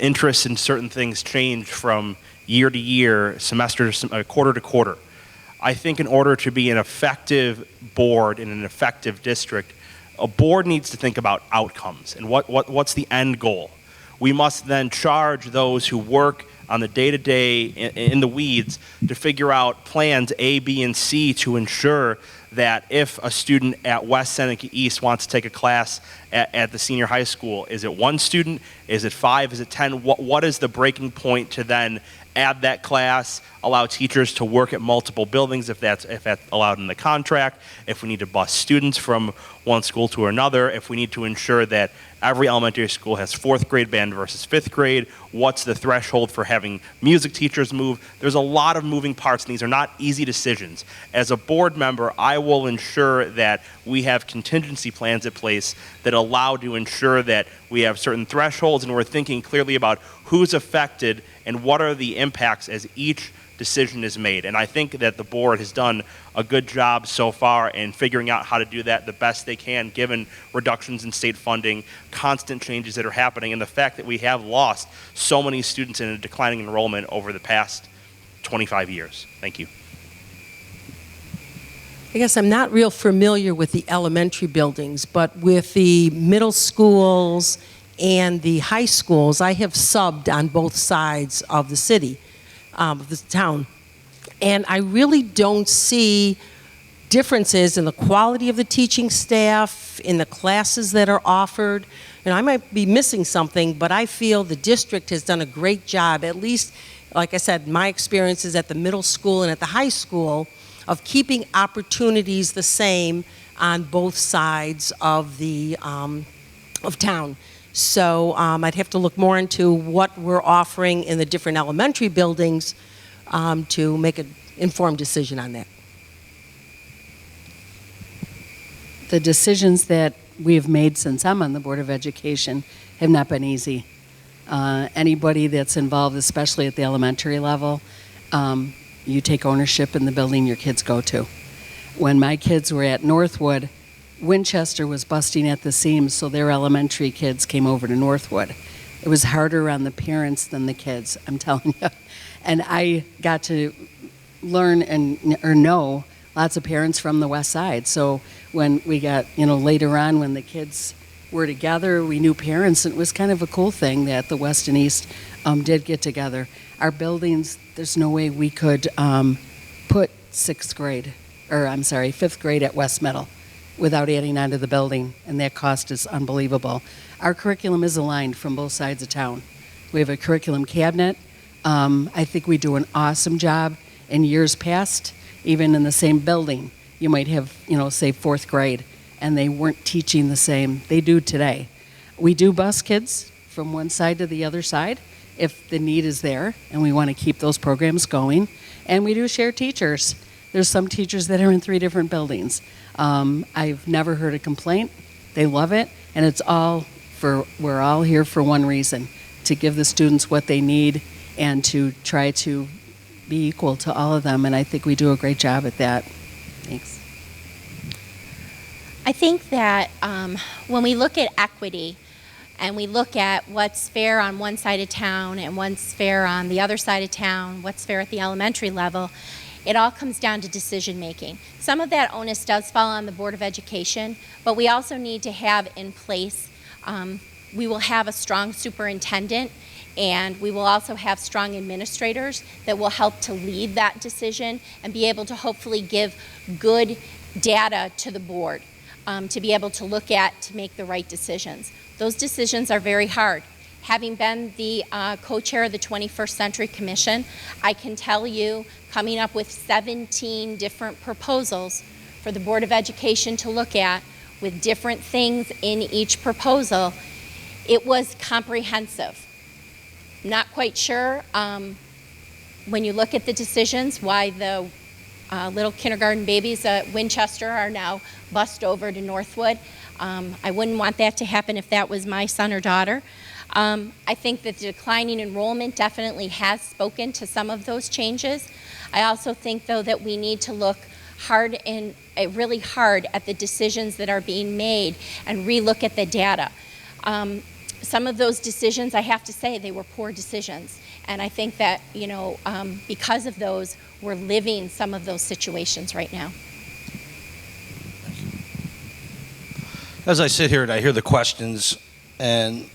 [SPEAKER 3] Interests in certain things change from year to year, semester to quarter to quarter. I think in order to be an effective board in an effective district, a board needs to think about outcomes and what's the end goal. We must then charge those who work on the day-to-day in the weeds to figure out plans A, B, and C to ensure that if a student at West Seneca East wants to take a class at the senior high school, is it 1 student? Is it 5? Is it 10? What is the breaking point to then add that class, allow teachers to work at multiple buildings if that's allowed in the contract, if we need to bus students from one school to another, if we need to ensure that every elementary school has 4th grade band versus 5th grade, what's the threshold for having music teachers move? There's a lot of moving parts, and these are not easy decisions. As a board member, I will ensure that we have contingency plans in place that allow to ensure that we have certain thresholds, and we're thinking clearly about who's affected and what are the impacts as each decision is made. And I think that the board has done a good job so far in figuring out how to do that the best they can, given reductions in state funding, constant changes that are happening, and the fact that we have lost so many students in a declining enrollment over the past 25 years. Thank you.
[SPEAKER 4] I guess I'm not real familiar with the elementary buildings, but with the middle schools and the high schools, I have subbed on both sides of the city, of the town. And I really don't see differences in the quality of the teaching staff, in the classes that are offered. And I might be missing something, but I feel the district has done a great job, at least, like I said, my experiences at the middle school and at the high school, of keeping opportunities the same on both sides of the of town. So I'd have to look more into what we're offering in the different elementary buildings to make an informed decision on that.
[SPEAKER 5] The decisions that we have made since I'm on the Board of Education have not been easy. Anybody that's involved, especially at the elementary level, you take ownership in the building your kids go to. When my kids were at Northwood, Winchester was busting at the seams, so their elementary kids came over to Northwood. It was harder on the parents than the kids, I'm telling you. And I got to learn or know lots of parents from the west side. So when we got, later on when the kids were together, we knew parents, and it was kind of a cool thing that the West and East did get together. Our buildings, there's no way we could put 5th grade at West Middle without adding onto the building, and that cost is unbelievable. Our curriculum is aligned from both sides of town. We have a curriculum cabinet. I think we do an awesome job. In years past, even in the same building, you might have, say 4th grade, and they weren't teaching the same. They do today. We do bus kids from one side to the other side if the need is there, and we want to keep those programs going. And we do share teachers. There's some teachers that are in 3 different buildings. I've never heard a complaint. They love it, and we're all here for one reason, to give the students what they need and to try to be equal to all of them, and I think we do a great job at that. Thanks.
[SPEAKER 6] I think that when we look at equity and we look at what's fair on one side of town and what's fair on the other side of town, what's fair at the elementary level, it all comes down to decision making. Some of that onus does fall on the Board of Education, but we also need to have in place, we will have a strong superintendent, And we will also have strong administrators that will help to lead that decision and be able to hopefully give good data to the board to be able to look at to make the right decisions. Those decisions are very hard. Having been the co-chair of the 21st Century Commission, I can tell you, coming up with 17 different proposals for the Board of Education to look at with different things in each proposal, it was comprehensive. Not quite sure when you look at the decisions why the little kindergarten babies at Winchester are now bused over to Northwood. I wouldn't want that to happen if that was my son or daughter. I think that the declining enrollment definitely has spoken to some of those changes. I also think, though, that we need to look hard and really hard at the decisions that are being made and relook at the data. Some of those decisions, I have to say, they were poor decisions. And I think that, because of those, we're living some of those situations right now.
[SPEAKER 7] As I sit here and I hear the questions, and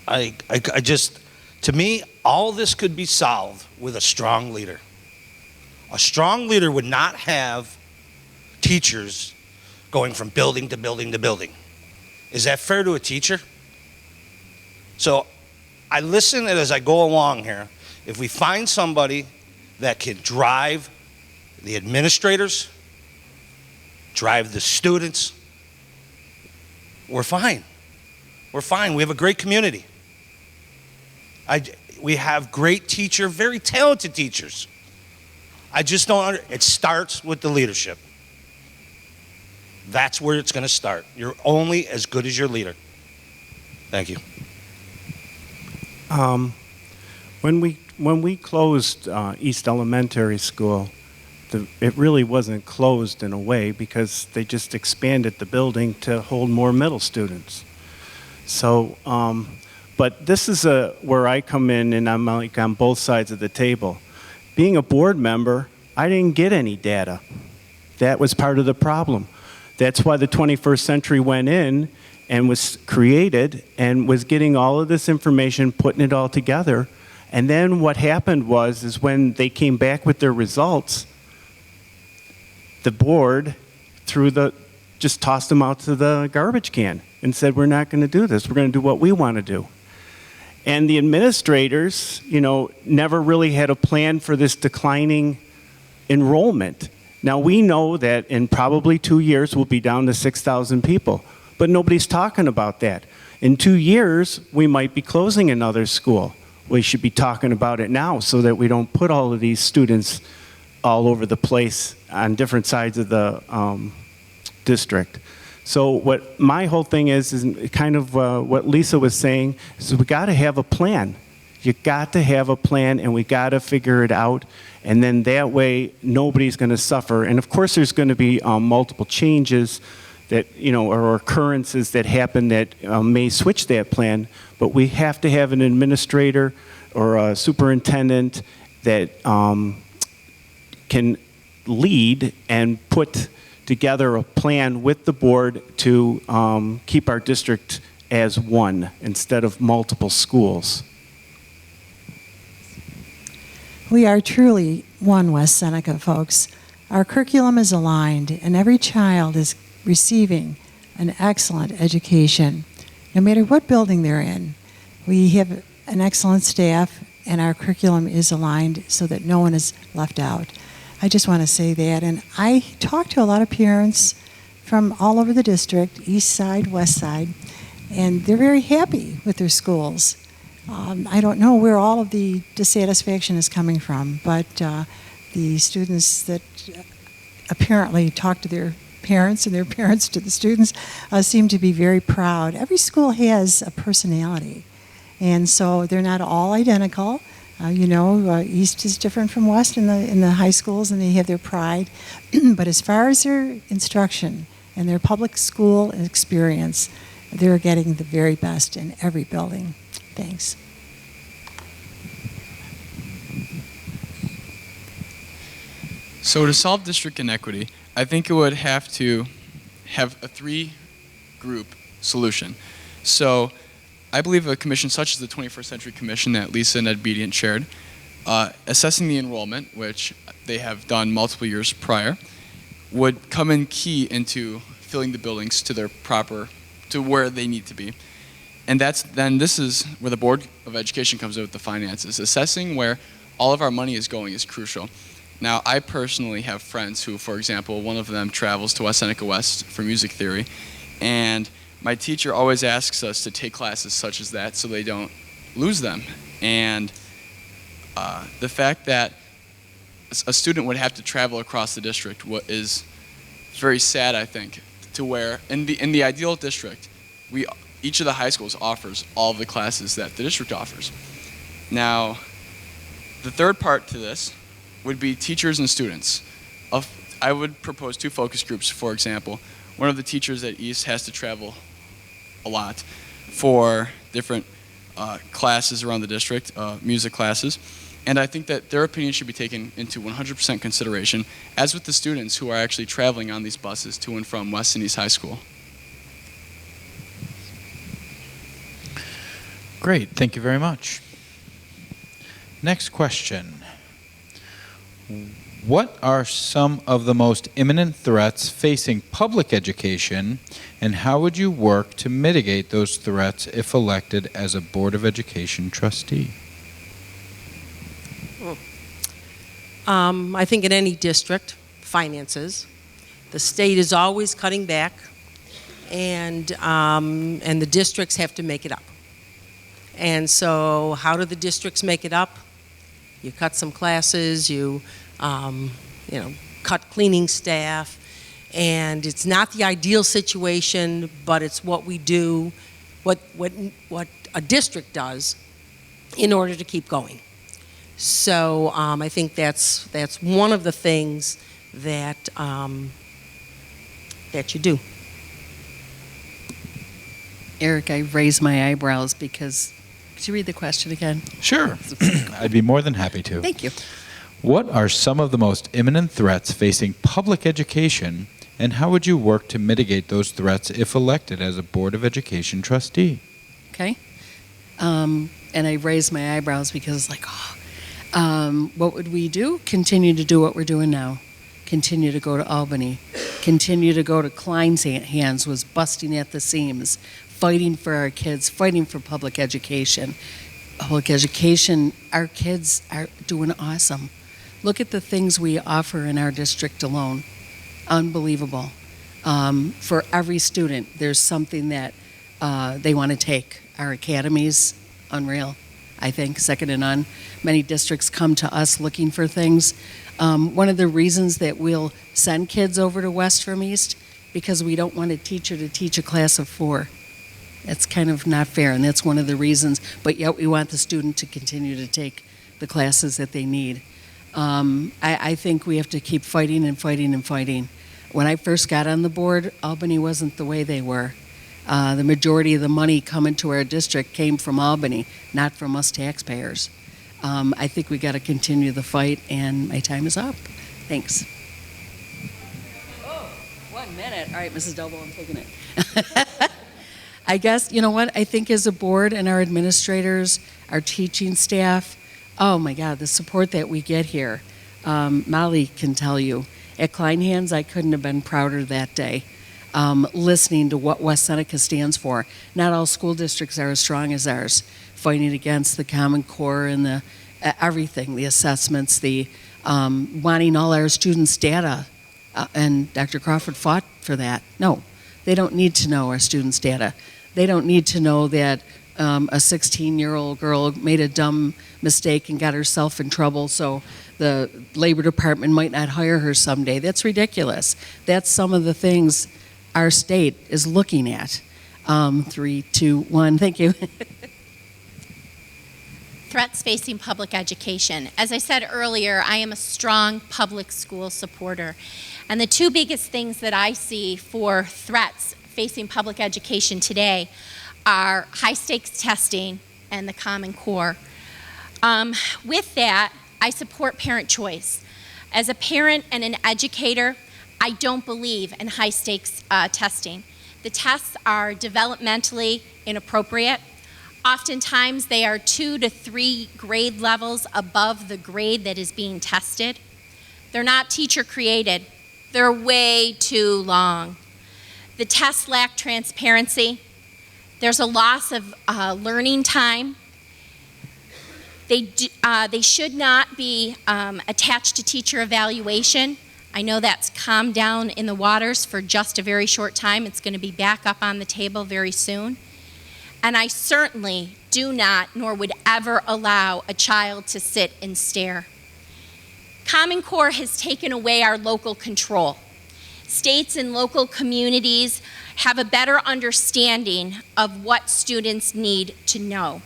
[SPEAKER 7] I just, to me, all this could be solved with a strong leader. A strong leader would not have teachers going from building to building to building. Is that fair to a teacher? So I listen, and as I go along here, if we find somebody that can drive the administrators, drive the students, we're fine. We're fine. We have a great community. We have great teachers, very talented teachers. I just don't it starts with the leadership. That's where it's going to start. You're only as good as your leader. Thank you.
[SPEAKER 8] When we closed East Elementary School, it really wasn't closed in a way because they just expanded the building to hold more middle students. So, but this is where I come in, and I'm like on both sides of the table. Being a board member, I didn't get any data. That was part of the problem. That's why the 21st Century went in and was created and was getting all of this information, putting it all together. And then what happened is when they came back with their results, the board just tossed them out to the garbage can and said, we're not going to do this. We're going to do what we want to do. And the administrators, never really had a plan for this declining enrollment. Now, we know that in probably 2 years, we'll be down to 6,000 people, but nobody's talking about that. In 2 years, we might be closing another school. We should be talking about it now so that we don't put all of these students all over the place on different sides of the district. So what my whole thing is kind of what Lisa was saying, is we got to have a plan. You got to have a plan, and we got to figure it out, and then that way nobody's going to suffer. And of course, there's going to be multiple changes that or occurrences that happen that may switch that plan. But we have to have an administrator or a superintendent that can lead and put together a plan with the board to keep our district as one instead of multiple schools.
[SPEAKER 9] We are truly one West Seneca, folks. Our curriculum is aligned, and every child is receiving an excellent education, no matter what building they're in. We have an excellent staff, and our curriculum is aligned so that no one is left out. I just want to say that. And I talk to a lot of parents from all over the district, east side, west side, and they're very happy with their schools. I don't know where all of the dissatisfaction is coming from, but the students that apparently talk to their parents and their parents to the students seem to be very proud. Every school has a personality, and so they're not all identical. East is different from West in the high schools, and they have their pride. But as far as their instruction and their public school experience, they're getting the very best in every building. Thanks.
[SPEAKER 2] So to solve district inequity, I think it would have to have a 3-group solution. So I believe a commission such as the 21st Century Commission that Lisa and Ed Bedient chaired, assessing the enrollment, which they have done multiple years prior, would come in key into filling the buildings to where they need to be. And this is where the Board of Education comes in with the finances. Assessing where all of our money is going is crucial. Now, I personally have friends who, for example, one of them travels to West Seneca West for music theory, and my teacher always asks us to take classes such as that so they don't lose them. And the fact that a student would have to travel across the district is very sad, I think, to where in the ideal district, each of the high schools offers all of the classes that the district offers. Now, the third part to this would be teachers and students. I would propose 2 focus groups, for example. One of the teachers at East has to travel a lot for different classes around the district, music classes. And I think that their opinion should be taken into 100% consideration, as with the students who are actually traveling on these buses to and from West and East High School.
[SPEAKER 1] Great, thank you very much. Next question. What are some of the most imminent threats facing public education, and how would you work to mitigate those threats if elected as a Board of Education trustee?
[SPEAKER 4] I think in any district, finances. The state is always cutting back, and the districts have to make it up. And so how do the districts make it up? You cut some classes, you cut cleaning staff, and it's not the ideal situation, but it's what we do, what a district does in order to keep going. So I think that's one of the things that you do.
[SPEAKER 5] Eric, I raise my eyebrows because, could you read the question again?
[SPEAKER 1] Sure, I'd be more than happy to.
[SPEAKER 5] Thank you.
[SPEAKER 1] What are some of the most imminent threats facing public education, and how would you work to mitigate those threats if elected as a Board of Education trustee?
[SPEAKER 5] Okay. And I raise my eyebrows because it's like, what would we do? Continue to do what we're doing now. Continue to go to Albany. Continue to go to Klein's hands, was busting at the seams, fighting for our kids, fighting for public education. Public education, our kids are doing awesome. Look at the things we offer in our district alone. Unbelievable. For every student, there's something that they want to take. Our academies, unreal, I think, second to none. Many districts come to us looking for things. One of the reasons that we'll send kids over to West from East, because we don't want a teacher to teach a class of 4. That's kind of not fair, and that's one of the reasons, but yet we want the student to continue to take the classes that they need. I think we have to keep fighting and fighting and fighting. When I first got on the board, Albany wasn't the way they were. The majority of the money coming to our district came from Albany, not from us taxpayers. I think we got to continue the fight, and my time is up. Thanks. Oh, 1 minute. All right, Mrs. Double, I'm taking it. I guess, you know what, I think as a board and our administrators, our teaching staff, oh my God, the support that we get here. Molly can tell you, at Kleinhands, I couldn't have been prouder that day, listening to what West Seneca stands for. Not all school districts are as strong as ours, fighting against the Common Core and the everything, the assessments, the wanting all our students' data, and Dr. Crawford fought for that. No, they don't need to know our students' data. They don't need to know that a 16-year-old girl made a dumb mistake and got herself in trouble, so the Labor Department might not hire her someday. That's ridiculous. That's some of the things our state is looking at. 3, 2, 1, thank you.
[SPEAKER 6] Threats facing public education. As I said earlier, I am a strong public school supporter. And the 2 biggest things that I see for threats facing public education today are high-stakes testing and the Common Core. With that, I support parent choice. As a parent and an educator, I don't believe in high-stakes testing. The tests are developmentally inappropriate. Oftentimes, they are 2 to 3 grade levels above the grade that is being tested. They're not teacher created. They're way too long. The tests lack transparency. There's a loss of learning time. They should not be attached to teacher evaluation. I know that's calmed down in the waters for just a very short time. It's going to be back up on the table very soon. And I certainly do not, nor would ever allow a child to sit and stare. Common Core has taken away our local control. States and local communities have a better understanding of what students need to know.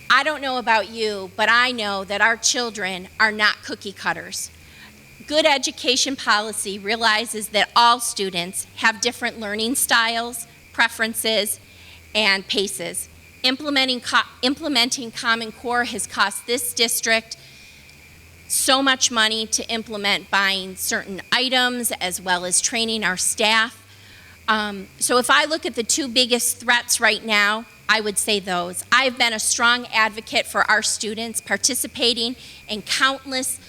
[SPEAKER 6] I don't know about you, but I know that our children are not cookie cutters. Good education policy realizes that all students have different learning styles, preferences, and paces. Implementing Common Core has cost this district so much money to implement buying certain items as well as training our staff. So if I look at the 2 biggest threats right now, I would say those. I've been a strong advocate for our students, participating in countless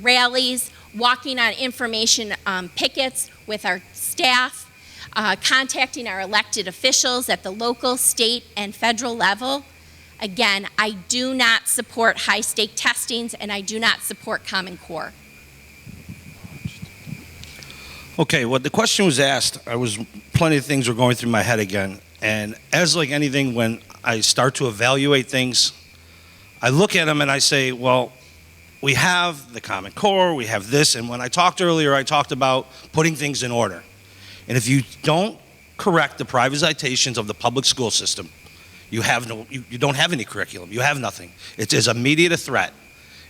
[SPEAKER 6] rallies, walking on information pickets with our staff, contacting our elected officials at the local, state, and federal level. Again, I do not support high-stake testings, and I do not support Common Core.
[SPEAKER 7] Okay, well, the question was asked. Plenty of things were going through my head again. And as like anything, when I start to evaluate things, I look at them and I say, well, we have the Common Core, we have this, and when I talked earlier, I talked about putting things in order. And if you don't correct the privatizations of the public school system, you don't have any curriculum, you have nothing. It is immediate a threat.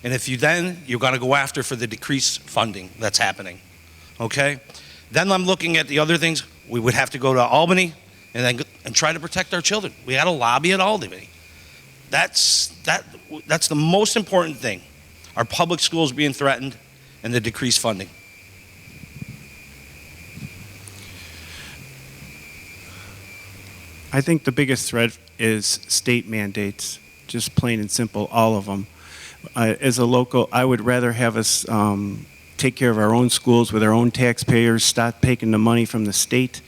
[SPEAKER 7] And if you're going to go after for the decreased funding that's happening, okay? Then I'm looking at the other things. We would have to go to Albany and try to protect our children. We had to lobby at Albany. That's the most important thing. Our public schools being threatened and the decreased funding.
[SPEAKER 8] I think the biggest threat is state mandates, just plain and simple, all of them. As a local, I would rather have us take care of our own schools with our own taxpayers, stop taking the money from the state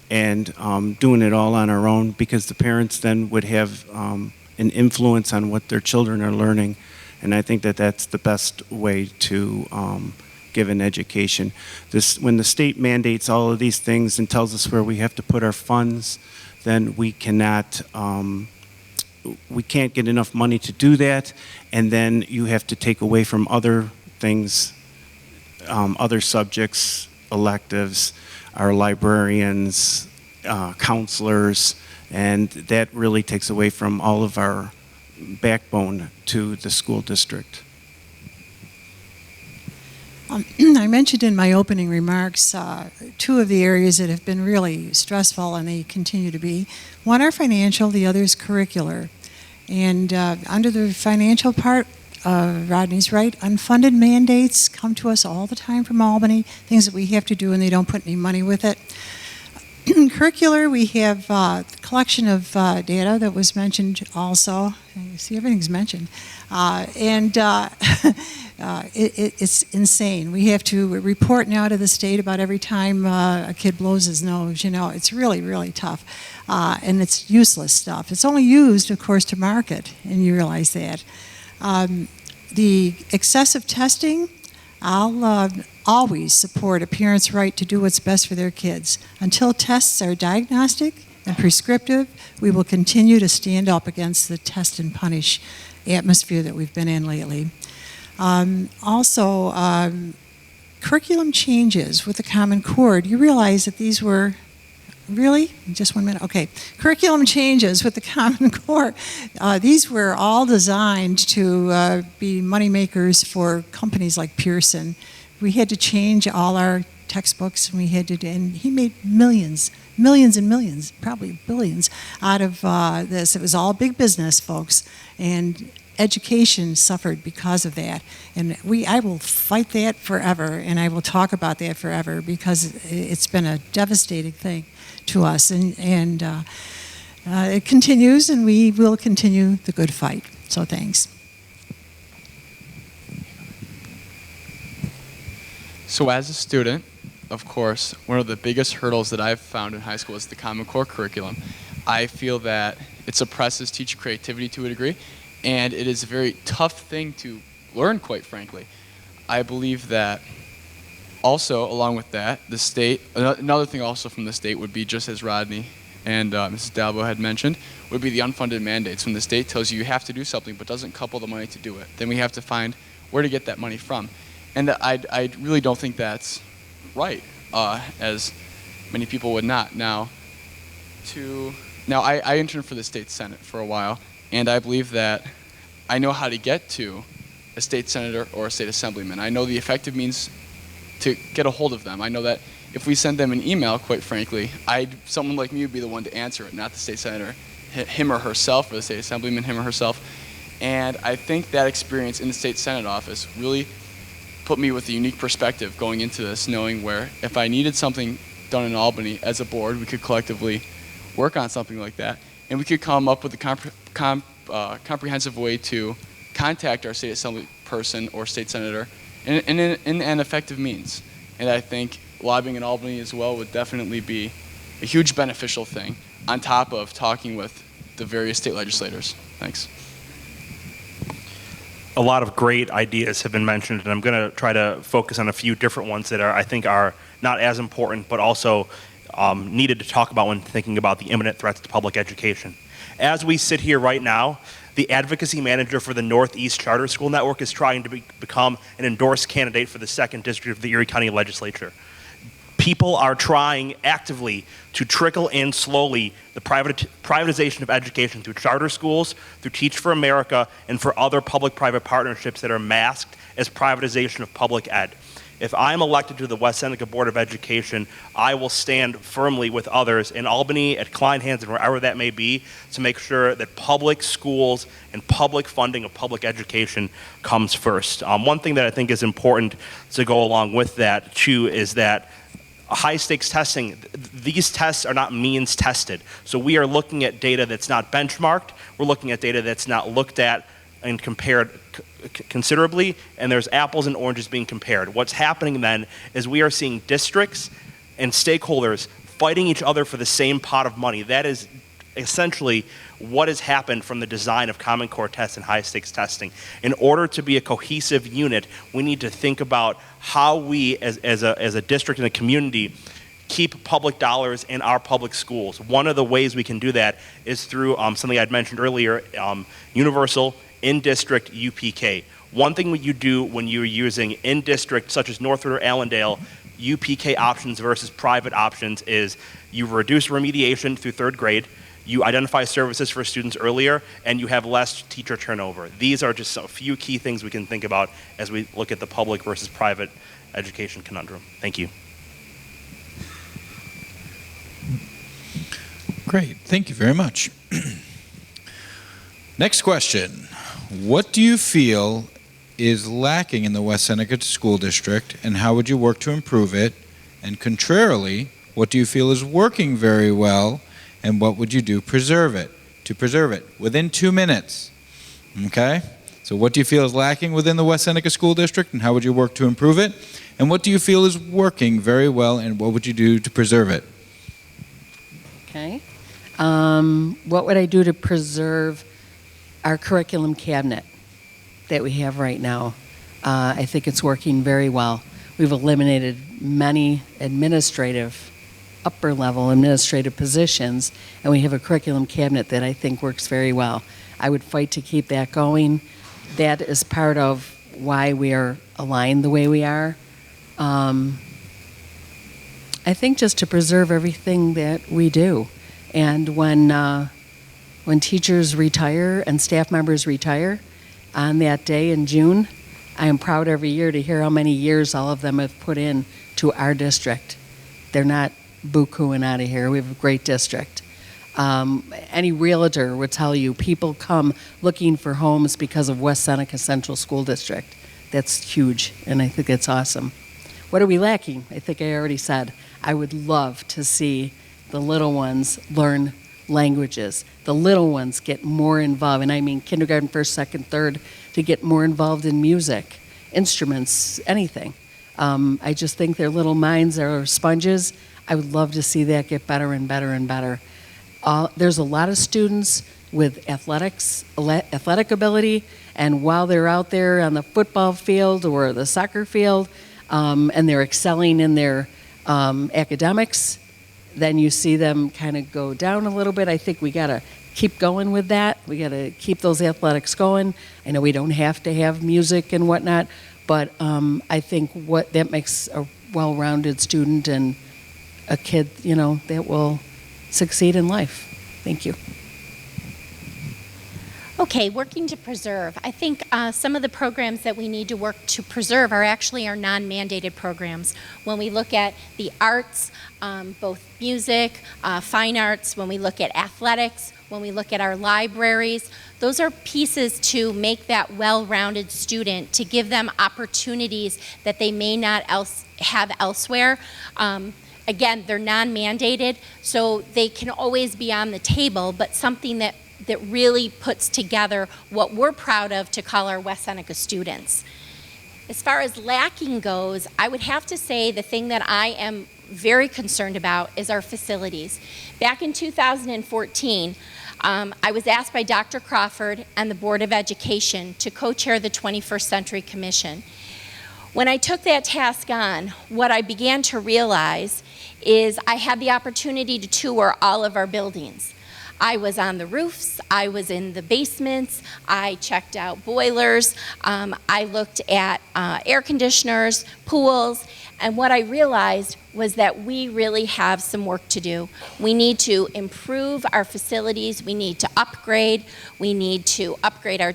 [SPEAKER 8] and doing it all on our own, because the parents then would have an influence on what their children are learning. And I think that that's the best way to give an education. When the state mandates all of these things and tells us where we have to put our funds, then we can't get enough money to do that, and then you have to take away from other things, other subjects, electives, our librarians, counselors, and that really takes away from all of our backbone to the school district.
[SPEAKER 9] I mentioned in my opening remarks 2 of the areas that have been really stressful, and they continue to be. One are financial, the other is curricular. And under the financial part, Rodney's right, unfunded mandates come to us all the time from Albany, things that we have to do and they don't put any money with it. Curricular, we have the collection of data that was mentioned also. You see, everything's mentioned. It's insane. We have to report now to the state about every time a kid blows his nose. You know, it's really, really tough. And it's useless stuff. It's only used, of course, to market, and you realize that. The excessive testing, I'll always support a parent's right to do what's best for their kids. Until tests are diagnostic and prescriptive, we will continue to stand up against the test and punish atmosphere that we've been in lately. Curriculum changes with the Common Core. You realize that these were, really? Just 1 minute? Okay. Curriculum changes with the Common Core. These were all designed to be moneymakers for companies like Pearson. We had to change all our textbooks, and he made millions and millions, probably billions, out of this. It was all big business, folks, and education suffered because of that. And I will fight that forever, and I will talk about that forever, because it's been a devastating thing to us. And it continues, and we will continue the good fight. So thanks.
[SPEAKER 2] So as a student, of course, one of the biggest hurdles that I've found in high school is the Common Core curriculum. I feel that it suppresses teacher creativity to a degree, and it is a very tough thing to learn, quite frankly. I believe that also, along with that, the state, another thing also from the state would be, just as Rodney and Mrs. Dalbo had mentioned, would be the unfunded mandates. When the state tells you you have to do something but doesn't couple the money to do it, then we have to find where to get that money from. And I really don't think that's right, as many people would not. Now, I interned for the state senate for a while, and I believe that I know how to get to a state senator or a state assemblyman. I know the effective means to get a hold of them. I know that if we send them an email, quite frankly, someone like me would be the one to answer it, not the state senator, him or herself, or the state assemblyman, him or herself. And I think that experience in the state senate office really put me with a unique perspective going into this, knowing where if I needed something done in Albany as a board, we could collectively work on something like that, and we could come up with a comprehensive way to contact our state assembly person or state senator in an effective means. And I think lobbying in Albany as well would definitely be a huge beneficial thing, on top of talking with the various state legislators. Thanks.
[SPEAKER 3] A lot of great ideas have been mentioned, and I'm going to try to focus on a few different ones that I think are not as important, but also needed to talk about when thinking about the imminent threats to public education. As we sit here right now, the advocacy manager for the Northeast Charter School Network is trying to become an endorsed candidate for the 2nd District of the Erie County Legislature. People are trying actively to trickle in slowly the privatization of education through charter schools, through Teach for America, and for other public-private partnerships that are masked as privatization of public ed. If I'm elected to the West Seneca Board of Education, I will stand firmly with others in Albany, at Kleinhans, and wherever that may be, to make sure that public schools and public funding of public education comes first. One thing that I think is important to go along with that, too, is that high-stakes testing, these tests are not means tested. So we are looking at data that's not benchmarked. We're looking at data that's not looked at and compared considerably, and there's apples and oranges being compared. What's happening then is we are seeing districts and stakeholders fighting each other for the same pot of money. That is essentially what has happened from the design of Common Core tests and high-stakes testing. In order to be a cohesive unit, we need to think about how we, as a district and a community, keep public dollars in our public schools. One of the ways we can do that is through something I'd mentioned earlier, universal in-district UPK. One thing you do when you're using in-district, such as Northwood or Allendale, UPK options versus private options is you reduce remediation through 3rd grade, you identify services for students earlier, and you have less teacher turnover. These are just a few key things we can think about as we look at the public versus private education conundrum. Thank you.
[SPEAKER 1] Great. Thank you very much. Next question. What do you feel is lacking in the West Seneca School District, and how would you work to improve it? And contrarily, what do you feel is working very well, and what would you do to preserve it within 2 minutes? Okay? So what do you feel is lacking within the West Seneca School District, and how would you work to improve it? And what do you feel is working very well, and what would you do to preserve it?
[SPEAKER 5] Okay. What would I do to preserve our curriculum cabinet that we have right now? I think it's working very well. We've eliminated many upper-level administrative positions, and we have a curriculum cabinet that I think works very well. I would fight to keep that going. That is part of why we are aligned the way we are. I think just to preserve everything that we do. And when teachers retire and staff members retire on that day in June, I am proud every year to hear how many years all of them have put in to our district. They're not boo-cooing out of here. We have a great district. Any realtor would tell you people come looking for homes because of West Seneca Central School District. That's huge, and I think it's awesome. What are we lacking? I think I already said. I would love to see the little ones learn languages. The little ones get more involved, and I mean kindergarten, first, second, third, to get more involved in music, instruments, anything. I just think their little minds are sponges. I would love to see that get better and better and better. There's a lot of students with athletic ability, and while they're out there on the football field or the soccer field, and they're excelling in their academics, then you see them kind of go down a little bit. I think we got to keep going with that. We got to keep those athletics going. I know we don't have to have music and whatnot, but I think what that makes a well-rounded student and a kid, that will succeed in life. Thank you.
[SPEAKER 6] Okay, working to preserve. I think some of the programs that we need to work to preserve are actually our non-mandated programs. When we look at the arts, both music, fine arts, when we look at athletics, when we look at our libraries, those are pieces to make that well-rounded student, to give them opportunities that they may not have elsewhere. Again, they're non-mandated, so they can always be on the table, but something that really puts together what we're proud of to call our West Seneca students. As far as lacking goes, I would have to say the thing that I am very concerned about is our facilities. Back in 2014, I was asked by Dr. Crawford and the Board of Education to co-chair the 21st Century Commission. When I took that task on, what I began to realize is I had the opportunity to tour all of our buildings. I was on the roofs, I was in the basements, I checked out boilers, I looked at air conditioners, pools, and what I realized was that we really have some work to do. We need to improve our facilities, we need to upgrade our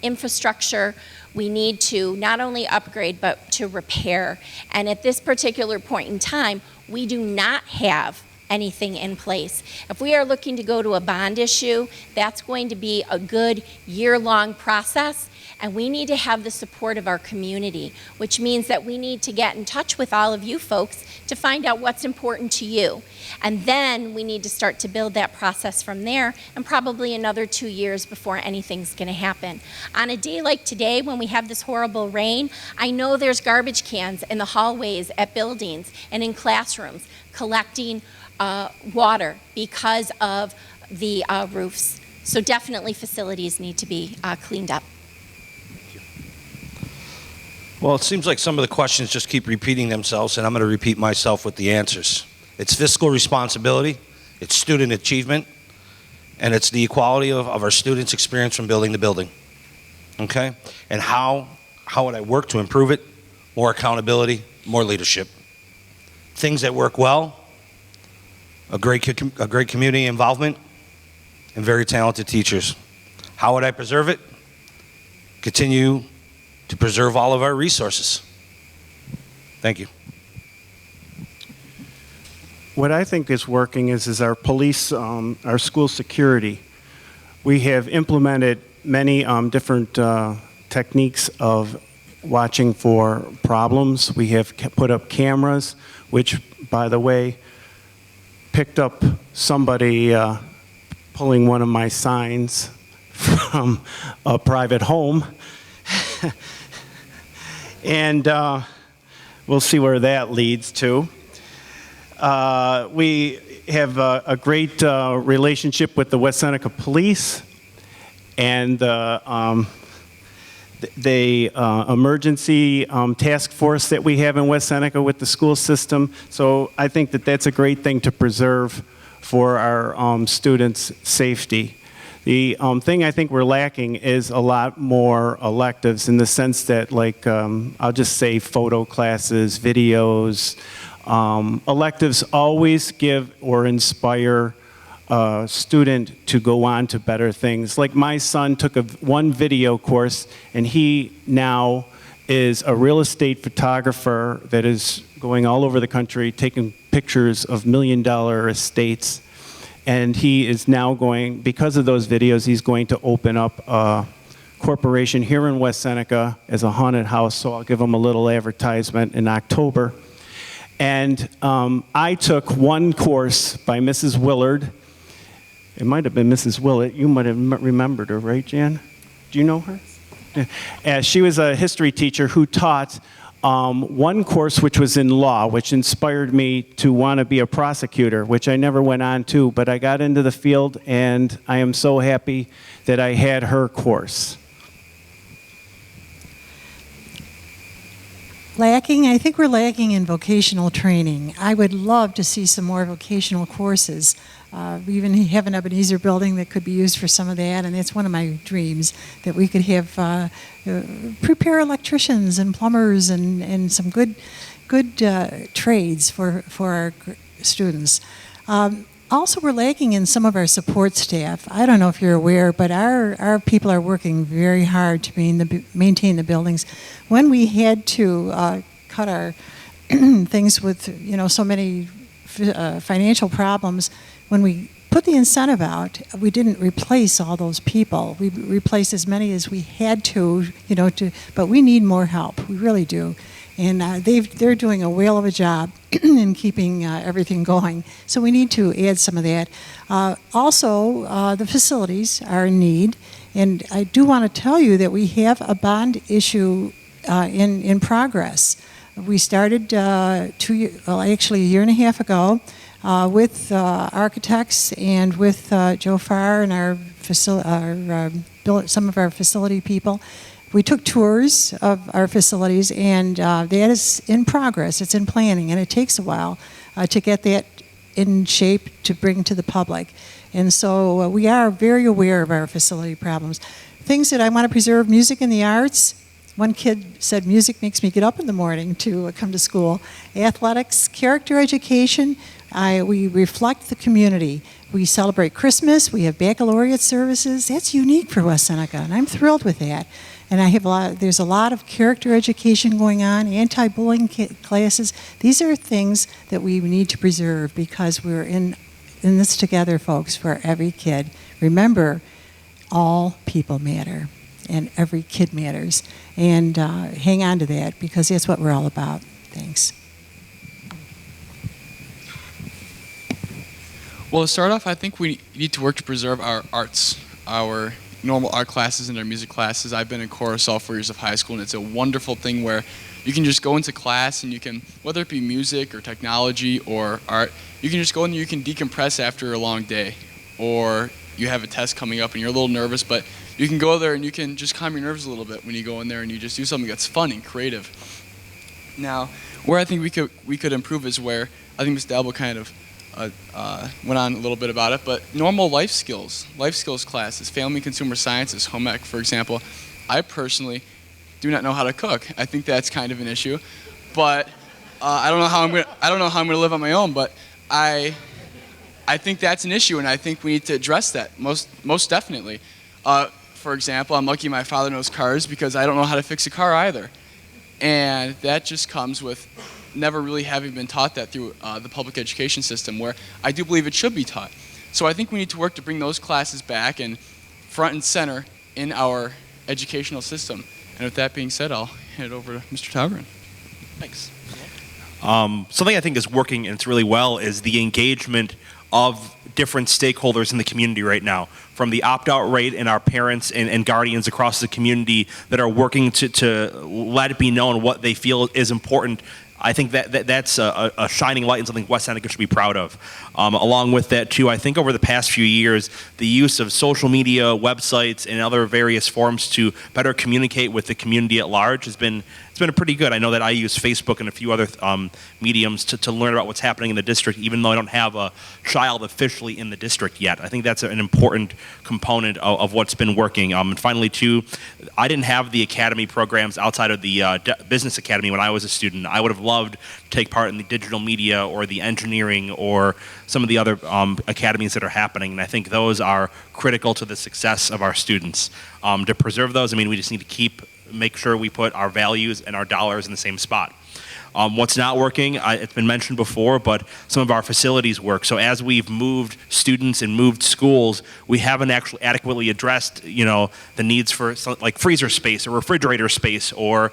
[SPEAKER 6] infrastructure, we need to not only upgrade but to repair. And at this particular point in time, we do not have anything in place. If we are looking to go to a bond issue, that's going to be a good year-long process, and we need to have the support of our community, which means that we need to get in touch with all of you folks to find out what's important to you. And then we need to start to build that process from there, and probably another 2 years before anything's gonna happen. On a day like today, when we have this horrible rain, I know there's garbage cans in the hallways at buildings and in classrooms collecting water because of the roofs. So definitely facilities need to be cleaned up.
[SPEAKER 7] Well, it seems like some of the questions just keep repeating themselves, and I'm going to repeat myself with the answers. It's fiscal responsibility, it's student achievement, and it's the equality of our students' experience from building to building. Okay? And how would I work to improve it? More accountability, more leadership. Things that work well: a great community involvement, and very talented teachers. How would I preserve it? Continue to preserve all of our resources. Thank you.
[SPEAKER 8] What I think is working is our police, our school security. We have implemented many different techniques of watching for problems. We have put up cameras, which, by the way, picked up somebody pulling one of my signs from a private home. And we'll see where that leads to. We have a great relationship with the West Seneca Police and the emergency task force that we have in West Seneca with the school system. So I think that that's a great thing to preserve for our students' safety. The thing I think we're lacking is a lot more electives, in the sense that, like, I'll just say photo classes, videos. Electives always give or inspire a student to go on to better things. Like, my son took one video course, and he now is a real estate photographer that is going all over the country taking pictures of million-dollar estates. And he is now going, because of those videos, he's going to open up a corporation here in West Seneca as a haunted house, so I'll give him a little advertisement in October. And I took one course by Mrs. Willard. It might have been Mrs. Willett. You might have remembered her, right, Jan? Do you know her? She was a history teacher who taught one course which was in law, which inspired me to want to be a prosecutor, which I never went on to, but I got into the field, and I am so happy that I had her course.
[SPEAKER 9] I think we're lacking in vocational training. I would love to see some more vocational courses. We even have an Ebenezer building that could be used for some of that, and that's one of my dreams, that we could have prepare electricians and plumbers and some good trades for our students. Also, we're lacking in some of our support staff. I don't know if you're aware, but our people are working very hard to maintain the buildings. When we had to cut our things with so many financial problems, when we put the incentive out, we didn't replace all those people. We replaced as many as we had to, but we need more help. We really do. And they're doing a whale of a job in keeping everything going. So we need to add some of that. Also, the facilities are in need. And I do want to tell you that we have a bond issue in progress. We started a year and a half ago with architects and with Joe Farr and some of our facility people. We took tours of our facilities, and that is in progress. It's in planning, and it takes a while to get that in shape to bring to the public. And so we are very aware of our facility problems. Things that I want to preserve: music and the arts. One kid said, music makes me get up in the morning to come to school. Athletics, character education. We reflect the community. We celebrate Christmas. We have baccalaureate services. That's unique for West Seneca, and I'm thrilled with that. And there's a lot of character education going on, anti-bullying classes. These are things that we need to preserve because we're in this together, folks, for every kid. Remember, all people matter, and every kid matters. And hang on to that, because that's what we're all about. Thanks.
[SPEAKER 2] Well, to start off, I think we need to work to preserve our arts, our normal art classes and our music classes. I've been in chorus all 4 years of high school, and it's a wonderful thing where you can just go into class and you can, whether it be music or technology or art, you can just go in and you can decompress after a long day. Or you have a test coming up and you're a little nervous, but you can go there and you can just calm your nerves a little bit when you go in there and you just do something that's fun and creative. Now, where I think we could improve is where I think Ms. Dalbo kind of went on a little bit about it, but normal life skills classes, family consumer sciences, home ec, for example. I personally do not know how to cook. I think that's kind of an issue, but I don't know how I'm gonna live on my own. But I think that's an issue, and I think we need to address that most definitely. For example, I'm lucky my father knows cars because I don't know how to fix a car either, and that just comes with never really having been taught that through the public education system, where I do believe it should be taught. So I think we need to work to bring those classes back and front and center in our educational system. And with that being said, I'll hand it over to Mr. Taugren.
[SPEAKER 3] Thanks. Something I think is working, and it's really well, is the engagement of different stakeholders in the community right now, from the opt-out rate and our parents and guardians across the community that are working to let it be known what they feel is important. I think that's a shining light and something West Seneca should be proud of. Along with that, too, I think over the past few years, the use of social media, websites, and other various forms to better communicate with the community at large has been pretty good. I know that I use Facebook and a few other mediums to learn about what's happening in the district, even though I don't have a child officially in the district yet. I think that's an important component of what's been working. And finally, too, I didn't have the academy programs outside of the business academy when I was a student. I would have loved to take part in the digital media or the engineering or some of the other academies that are happening, and I think those are critical to the success of our students. To preserve those, I mean, we just need to make sure we put our values and our dollars in the same spot. What's not working, it's been mentioned before, but some of our facilities work. So as we've moved students and moved schools, we haven't actually adequately addressed, the needs for like freezer space or refrigerator space, or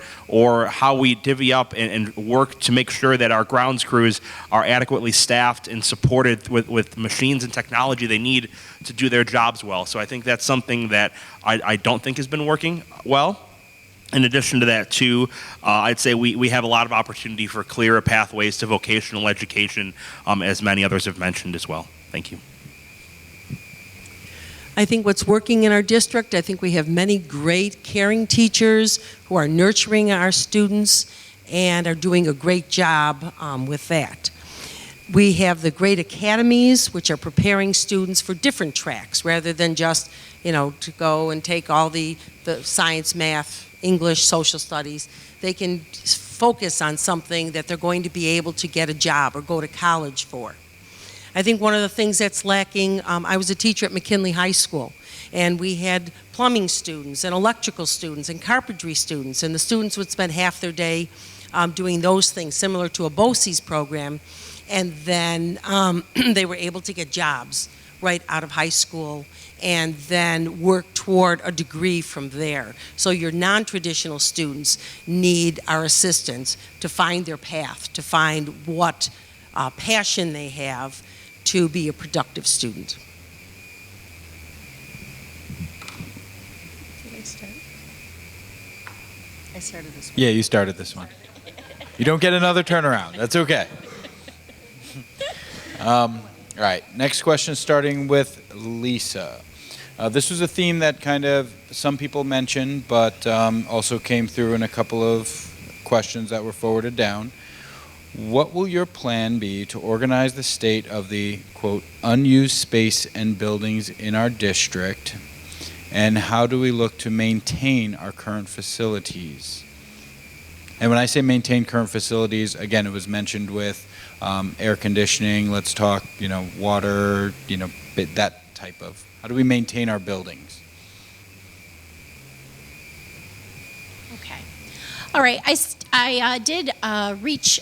[SPEAKER 3] how we divvy up and work to make sure that our grounds crews are adequately staffed and supported with machines and technology they need to do their jobs well. So I think that's something that I don't think has been working well. In addition to that, too, I'd say we have a lot of opportunity for clearer pathways to vocational education, as many others have mentioned as well. Thank you.
[SPEAKER 4] I think what's working in our district, I think we have many great caring teachers who are nurturing our students and are doing a great job with that. We have the great academies, which are preparing students for different tracks rather than just, to go and take all the science, math, English, social studies. They can focus on something that they're going to be able to get a job or go to college for. I think one of the things that's lacking, I was a teacher at McKinley High School, and we had plumbing students and electrical students and carpentry students, and the students would spend half their day doing those things, similar to a BOCES program, and then they were able to get jobs right out of high school and then work toward a degree from there. So your non-traditional students need our assistance to find their path, to find what passion they have to be a productive student.
[SPEAKER 5] Did I start? I started this one.
[SPEAKER 1] Yeah, you started this one. You don't get another turnaround. That's okay. All right, next question starting with Lisa. This was a theme that kind of some people mentioned, but also came through in a couple of questions that were forwarded down. What will your plan be to organize the state of the, quote, unused space and buildings in our district, and how do we look to maintain our current facilities? And when I say maintain current facilities, again, it was mentioned with air conditioning, let's talk, water, that type of, how do we maintain our buildings?
[SPEAKER 6] Okay. All right. I did reach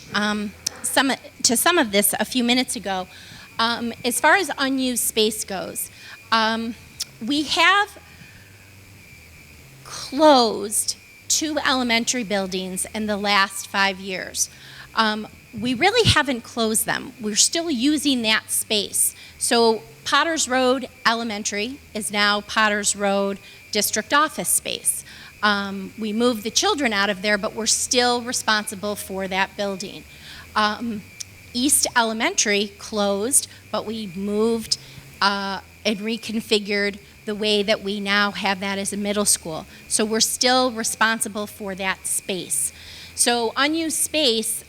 [SPEAKER 6] some of this a few minutes ago. As far as unused space goes, we have closed 2 elementary buildings in the last 5 years. We really haven't closed them. We're still using that space. So Potters Road Elementary is now Potters Road District Office space. We moved the children out of there, but we're still responsible for that building. East Elementary closed, but we moved and reconfigured the way that we now have that as a middle school. So we're still responsible for that space. So unused space,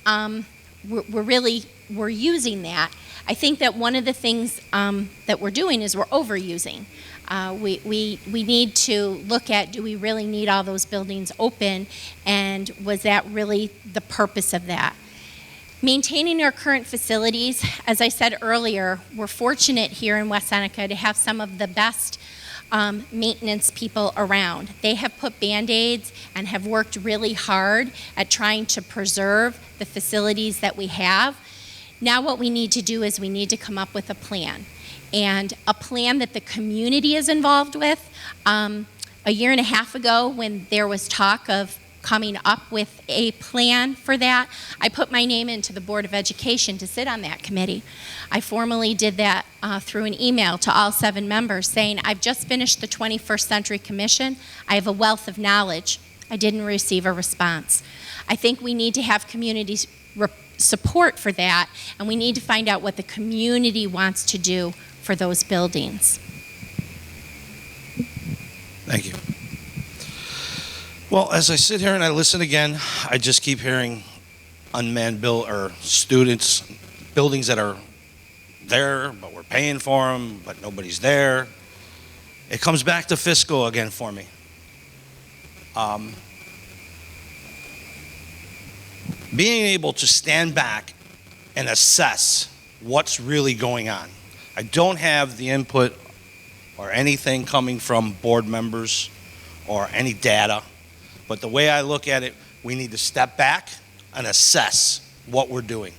[SPEAKER 6] we're using that. I think that one of the things that we're doing is we're overusing. We need to look at, do we really need all those buildings open, and was that really the purpose of that? Maintaining our current facilities, as I said earlier, we're fortunate here in West Seneca to have some of the best maintenance people around. They have put Band-Aids and have worked really hard at trying to preserve the facilities that we have. Now what we need to do is we need to come up with a plan, and a plan that the community is involved with. A year and a half ago, when there was talk of coming up with a plan for that, I put my name into the Board of Education to sit on that committee. I formally did that through an email to all 7 members saying, I've just finished the 21st Century Commission. I have a wealth of knowledge. I didn't receive a response. I think we need to have community support for that, and we need to find out what the community wants to do for those buildings.
[SPEAKER 7] Thank you. Well, as I sit here and I listen again, I just keep hearing unmanned students, buildings that are there, but we're paying for them, but nobody's there. It comes back to fiscal again for me. Being able to stand back and assess what's really going on. I don't have the input or anything coming from board members or any data, but the way I look at it, we need to step back, and assess what we're doing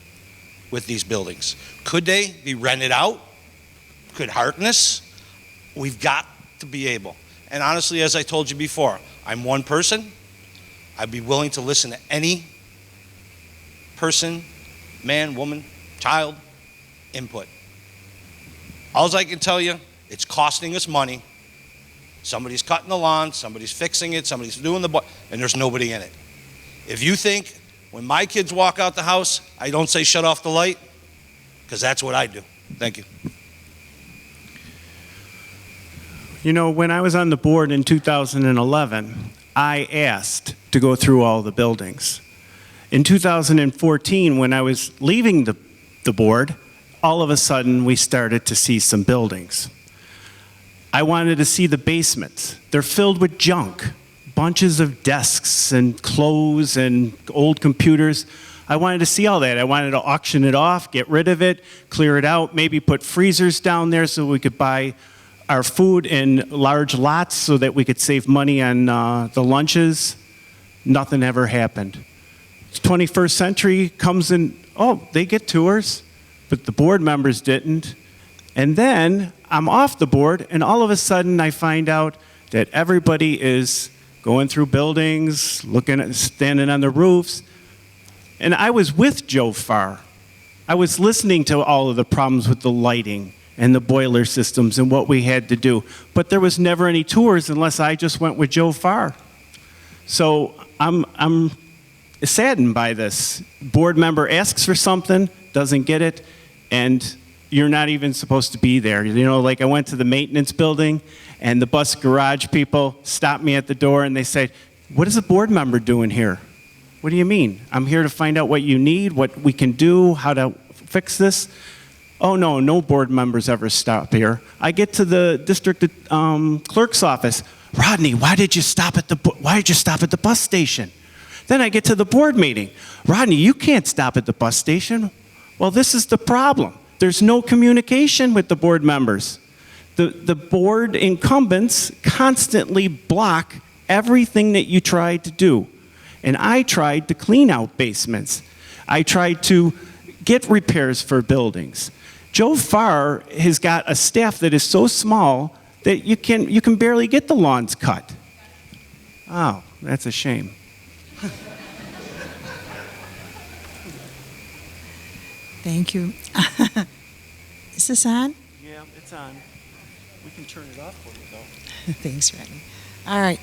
[SPEAKER 7] with these buildings. Could they be rented out? Could Harkness? We've got to be able. And honestly, as I told you before, I'm one person. I'd be willing to listen to any person, man, woman, child, input. All I can tell you, it's costing us money. Somebody's cutting the lawn, somebody's fixing it, somebody's doing and there's nobody in it. If you think when my kids walk out the house, I don't say shut off the light, because that's what I do. Thank you.
[SPEAKER 8] You know, when I was on the board in 2011, I asked to go through all the buildings. In 2014, when I was leaving the board, all of a sudden we started to see some buildings. I wanted to see the basements. They're filled with junk, bunches of desks and clothes and old computers. I wanted to see all that. I wanted to auction it off, get rid of it, clear it out, maybe put freezers down there so we could buy our food in large lots so that we could save money on the lunches. Nothing ever happened. 21st century comes in, oh, they get tours, but the board members didn't. And then I'm off the board, and all of a sudden I find out that everybody is going through buildings, looking at, standing on the roofs. And I was with Joe Farr. I was listening to all of the problems with the lighting and the boiler systems and what we had to do. But there was never any tours unless I just went with Joe Farr. So I'm saddened by this. Board member asks for something, doesn't get it, and you're not even supposed to be there. You know, like I went to the maintenance building and the bus garage people stopped me at the door and they said, "What is a board member doing here?" What do you mean? I'm here to find out what you need, what we can do, how to fix this. Oh no, no board members ever stop here. I get to the district clerk's office. Rodney, why did you stop at the bus station? Then I get to the board meeting. Rodney, you can't stop at the bus station. Well, this is the problem. There's no communication with the board members. The board incumbents constantly block everything that you try to do. And I tried to clean out basements. I tried to get repairs for buildings. Joe Farr has got a staff that is so small that you can barely get the lawns cut. Oh, that's a shame.
[SPEAKER 9] Thank you. Is this on?
[SPEAKER 8] Yeah, it's on. We can turn it off for you, though.
[SPEAKER 9] Thanks, Rodney. All right.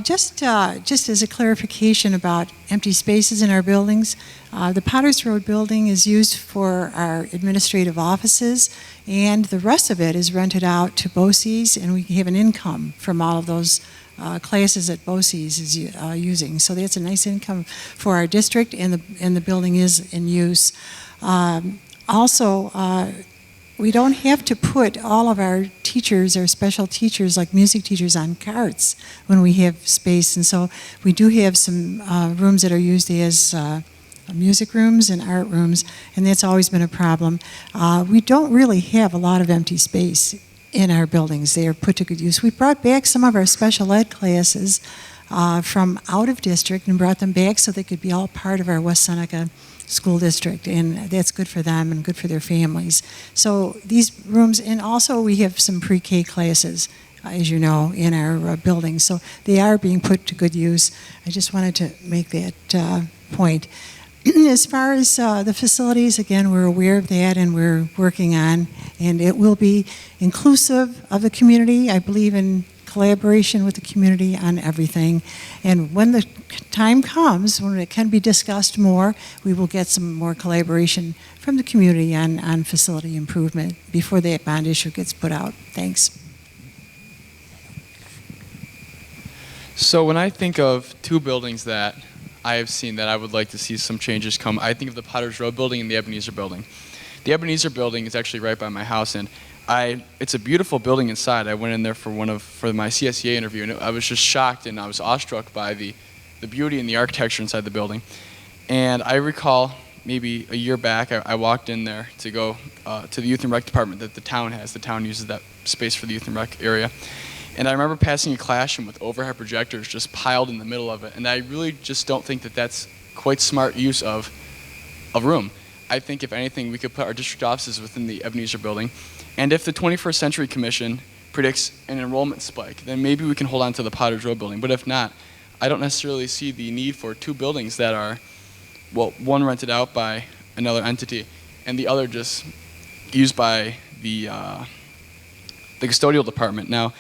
[SPEAKER 9] Just as a clarification about empty spaces in our buildings, the Potters Road building is used for our administrative offices, and the rest of it is rented out to BOCES, and we have an income from all of those classes that BOCES is using. So that's a nice income for our district, and the building is in use. Also, we don't have to put all of our teachers, our special teachers like music teachers, on carts when we have space. And so we do have some rooms that are used as music rooms and art rooms, and that's always been a problem. We don't really have a lot of empty space in our buildings. They are put to good use. We brought back some of our special ed classes from out of district and brought them back so they could be all part of our West Seneca School District, and that's good for them and good for their families. So these rooms, and also we have some pre-K classes, as you know, in our buildings. So they are being put to good use. I just wanted to make that point. As far as the facilities, again, we're aware of that and we're working on, and it will be inclusive of the community. I believe in collaboration with the community on everything. And when the time comes, when it can be discussed more, we will get some more collaboration from the community on facility improvement before that bond issue gets put out. Thanks.
[SPEAKER 2] So when I think of two buildings that I have seen that I would like to see some changes come, I think of the Potters Road building and the Ebenezer building. The Ebenezer building is actually right by my house, and it's a beautiful building inside. I went in there for my CSEA interview, and I was just shocked and I was awestruck by the beauty and the architecture inside the building. And I recall maybe a year back, I walked in there to go to the youth and rec department that the town has. The town uses that space for the youth and rec area. And I remember passing a classroom with overhead projectors just piled in the middle of it. And I really just don't think that that's quite smart use of room. I think if anything, we could put our district offices within the Ebenezer building. And if the 21st Century Commission predicts an enrollment spike, then maybe we can hold on to the Potter's Road building. But if not, I don't necessarily see the need for two buildings that are, well, one rented out by another entity and the other just used by the custodial department. Now,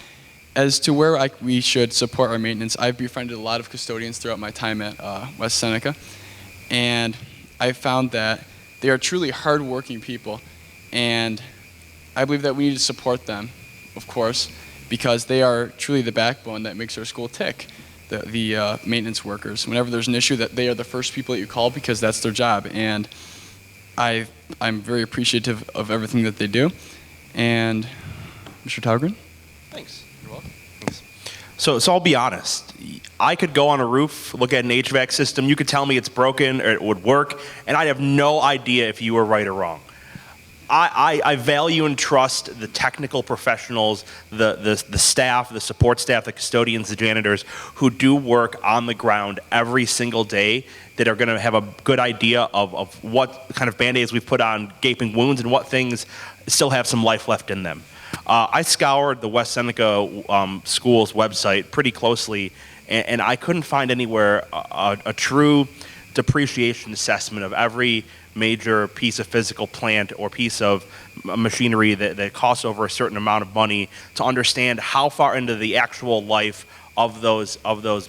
[SPEAKER 2] as to where we should support our maintenance, I've befriended a lot of custodians throughout my time at West Seneca, and I've found that they are truly hardworking people, and I believe that we need to support them, of course, because they are truly the backbone that makes our school tick. The maintenance workers, whenever there's an issue, that they are the first people that you call because that's their job, and I'm very appreciative of everything that they do. And Mr. Taugren?
[SPEAKER 3] Thanks. You're welcome. Thanks. So I'll be honest. I could go on a roof, look at an HVAC system, you could tell me it's broken or it would work, and I'd have no idea if you were right or wrong. I value and trust the technical professionals, the staff, the support staff, the custodians, the janitors, who do work on the ground every single day, that are going to have a good idea of what kind of Band-Aids we've put on gaping wounds and what things still have some life left in them. I scoured the West Seneca school's website pretty closely, and I couldn't find anywhere a true depreciation assessment of every major piece of physical plant or piece of machinery that costs over a certain amount of money, to understand how far into the actual life of those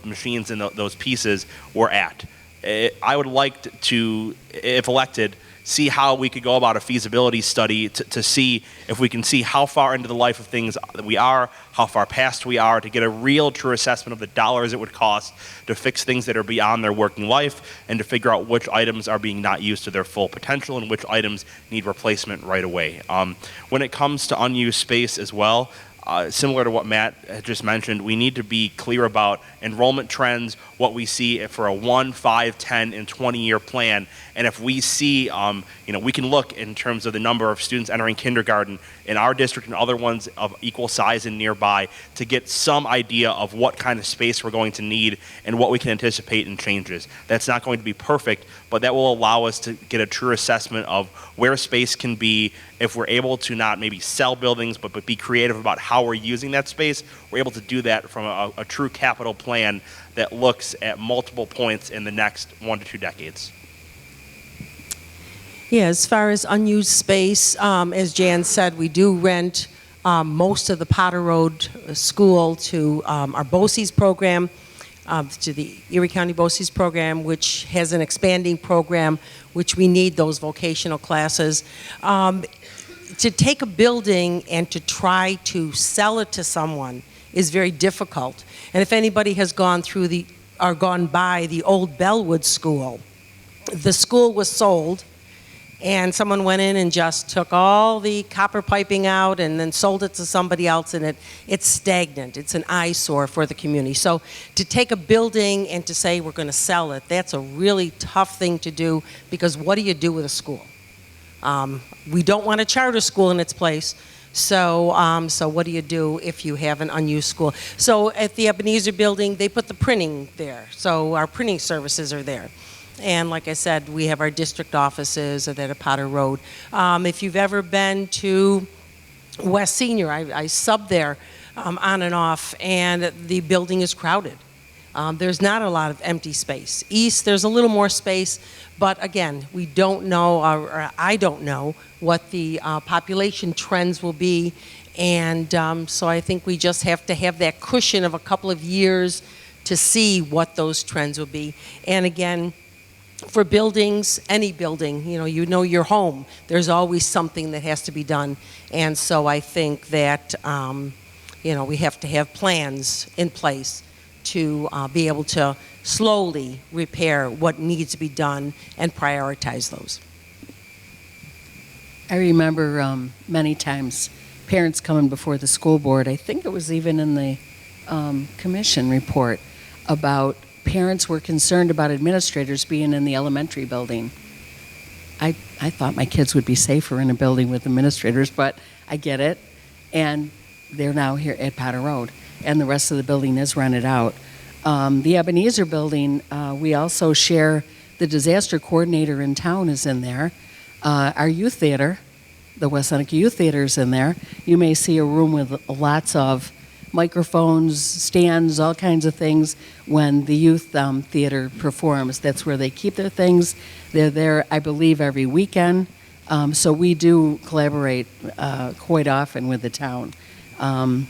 [SPEAKER 3] machines and those pieces we're at. I would like to, if elected, see how we could go about a feasibility study to see if we can see how far into the life of things that we are, how far past we are, to get a real true assessment of the dollars it would cost to fix things that are beyond their working life, and to figure out which items are being not used to their full potential and which items need replacement right away. When it comes to unused space as well, similar to what Matt had just mentioned, we need to be clear about enrollment trends, what we see for a 1, 5, 10, and 20-year plan. And if we see, we can look in terms of the number of students entering kindergarten in our district and other ones of equal size and nearby, to get some idea of what kind of space we're going to need and what we can anticipate in changes. That's not going to be perfect, but that will allow us to get a true assessment of where space can be. If we're able to not maybe sell buildings, but be creative about how we're using that space, we're able to do that from a true capital plan that looks at multiple points in the next 1 to 2 decades.
[SPEAKER 4] Yeah, as far as unused space, as Jan said, we do rent most of the Potter Road School to our BOCES program, to the Erie County BOCES program, which has an expanding program, which we need those vocational classes. To take a building and to try to sell it to someone is very difficult. And if anybody has gone by the old Bellwood School, the school was sold, and someone went in and just took all the copper piping out and then sold it to somebody else, and it's stagnant. It's an eyesore for the community. So to take a building and to say we're going to sell it, that's a really tough thing to do, because what do you do with a school? We don't want a charter school in its place. So what do you do if you have an unused school? So at the Ebenezer building, they put the printing there. So our printing services are there. And like I said, we have our district offices that are Potter Road. If you've ever been to West Senior, I sub there on and off, and the building is crowded. There's not a lot of empty space. East, there's a little more space, but again, we don't know, or I don't know, what the population trends will be, and so I think we just have to have that cushion of a couple of years to see what those trends will be. And again, for buildings, any building, you know your home, there's always something that has to be done, and so I think that we have to have plans in place to be able to slowly repair what needs to be done and prioritize those.
[SPEAKER 5] I remember many times parents coming before the school board, I think it was even in the commission report, about parents were concerned about administrators being in the elementary building. I thought my kids would be safer in a building with administrators, but I get it. And they're now here at Potter Road, and the rest of the building is rented out. The Ebenezer building, we also share The disaster coordinator in town is in there. Our youth theater, the West Seneca Youth Theater, is in there. You may see a room with lots of microphones, stands, all kinds of things when the youth theater performs. That's where they keep their things. They're there, I believe, every weekend. So we do collaborate quite often with the town. I'm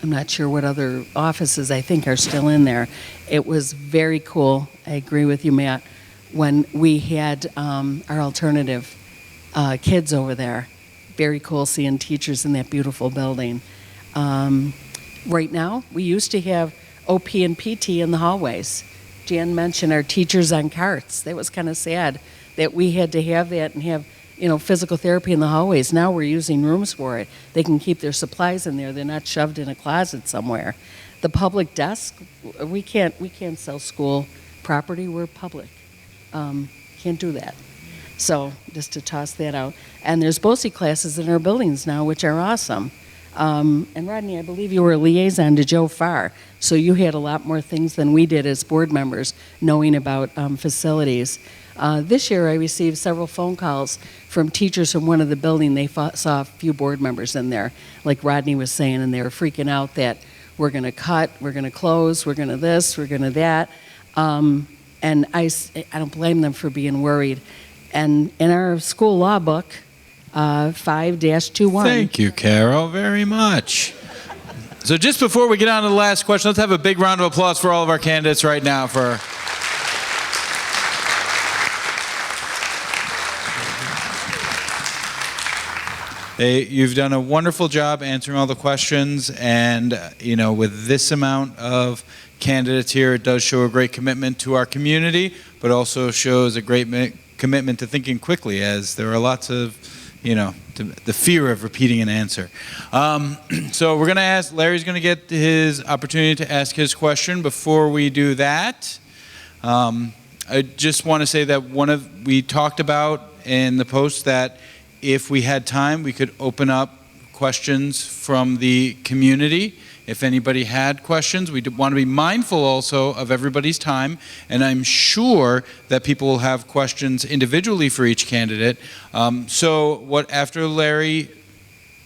[SPEAKER 5] not sure what other offices I think are still in there. It was very cool. I agree with you, Matt, when we had our alternative kids over there. Very cool seeing teachers in that beautiful building. Right now, we used to have OP and PT in the hallways. Jan mentioned our teachers on carts. That was kind of sad that we had to have that and have, physical therapy in the hallways. Now we're using rooms for it. They can keep their supplies in there. They're not shoved in a closet somewhere. The public desk, we can't sell school property. We're public. Can't do that. So just to toss that out. And there's BOCE classes in our buildings now, which are awesome. And Rodney, I believe you were a liaison to Joe Farr, so you had a lot more things than we did as board members knowing about facilities. This year I received several phone calls from teachers from one of the buildings. They saw a few board members in there, like Rodney was saying, and they were freaking out that we're going to cut, we're going to close, we're going to this, we're going to that. And I don't blame them for being worried. And in our school law book, 5-21.
[SPEAKER 1] Thank you, Carol, very much. So just before we get on to the last question, let's have a big round of applause for all of our candidates right now for... You've done a wonderful job answering all the questions, and with this amount of candidates here, it does show a great commitment to our community, but also shows a great commitment to thinking quickly, as there are lots of, the fear of repeating an answer. So we're going to ask, Larry's going to get his opportunity to ask his question. Before we do that, I just want to say that we talked about in the post that if we had time, we could open up questions from the community. If anybody had questions, we want to be mindful also of everybody's time, and I'm sure that people will have questions individually for each candidate. So after Larry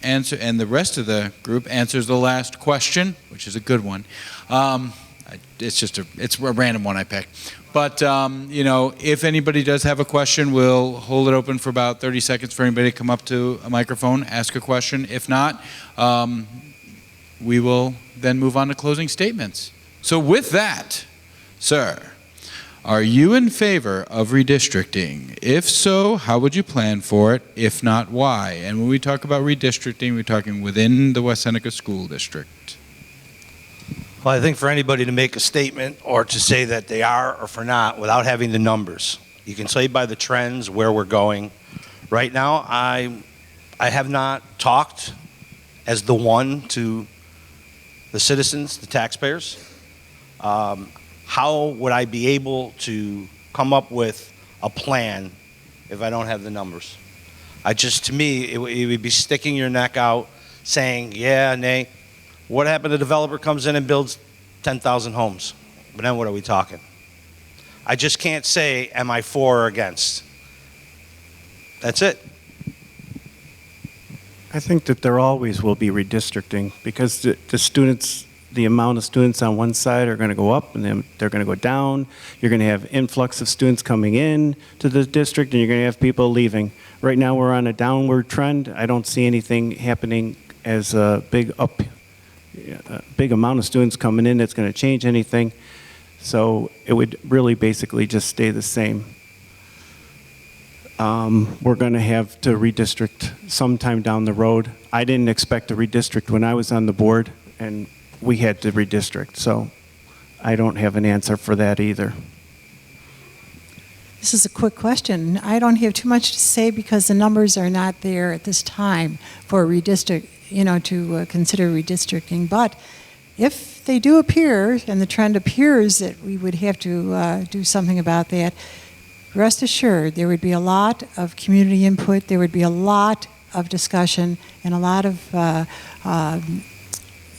[SPEAKER 1] answer and the rest of the group answers the last question, which is a good one, it's a random one I picked. But, if anybody does have a question, we'll hold it open for about 30 seconds for anybody to come up to a microphone, ask a question. If not, we will then move on to closing statements. So with that, sir, are you in favor of redistricting? If so, how would you plan for it? If not, why? And when we talk about redistricting, we're talking within the West Seneca School District.
[SPEAKER 7] Well, I think for anybody to make a statement or to say that they are or for not without having the numbers, you can say by the trends where we're going. Right now, I have not talked as the one to the citizens, the taxpayers. How would I be able to come up with a plan if I don't have the numbers? To me, it would be sticking your neck out, saying, yeah, nay. What happened? The developer comes in and builds 10,000 homes. But then what are we talking? I just can't say, am I for or against? That's it.
[SPEAKER 8] I think that there always will be redistricting because the students, the amount of students on one side are going to go up and then they're going to go down. You're going to have influx of students coming in to the district and you're going to have people leaving. Right now we're on a downward trend. I don't see anything happening as a big amount of students coming in that's going to change anything. So it would really basically just stay the same. We're going to have to redistrict sometime down the road. I didn't expect to redistrict when I was on the board, and we had to redistrict. So I don't have an answer for that either.
[SPEAKER 9] This is a quick question. I don't have too much to say because the numbers are not there at this time for redistrict, to consider redistricting. But if they do appear, and the trend appears that we would have to do something about that, rest assured there would be a lot of community input, there would be a lot of discussion, and a lot of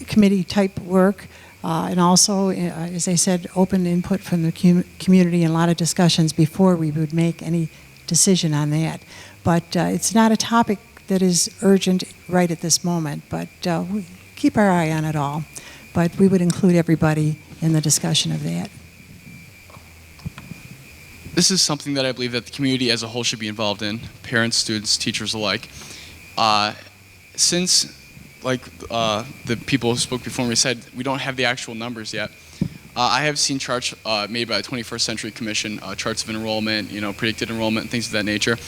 [SPEAKER 9] committee type work And also, as I said, open input from the community and a lot of discussions before we would make any decision on that. But it's not a topic that is urgent right at this moment, but we keep our eye on it all. But we would include everybody in the discussion of that.
[SPEAKER 2] This is something that I believe that the community as a whole should be involved in, parents, students, teachers alike. Since, like the people who spoke before me said, we don't have the actual numbers yet. I have seen charts made by the 21st Century Commission, charts of enrollment, predicted enrollment, and things of that nature.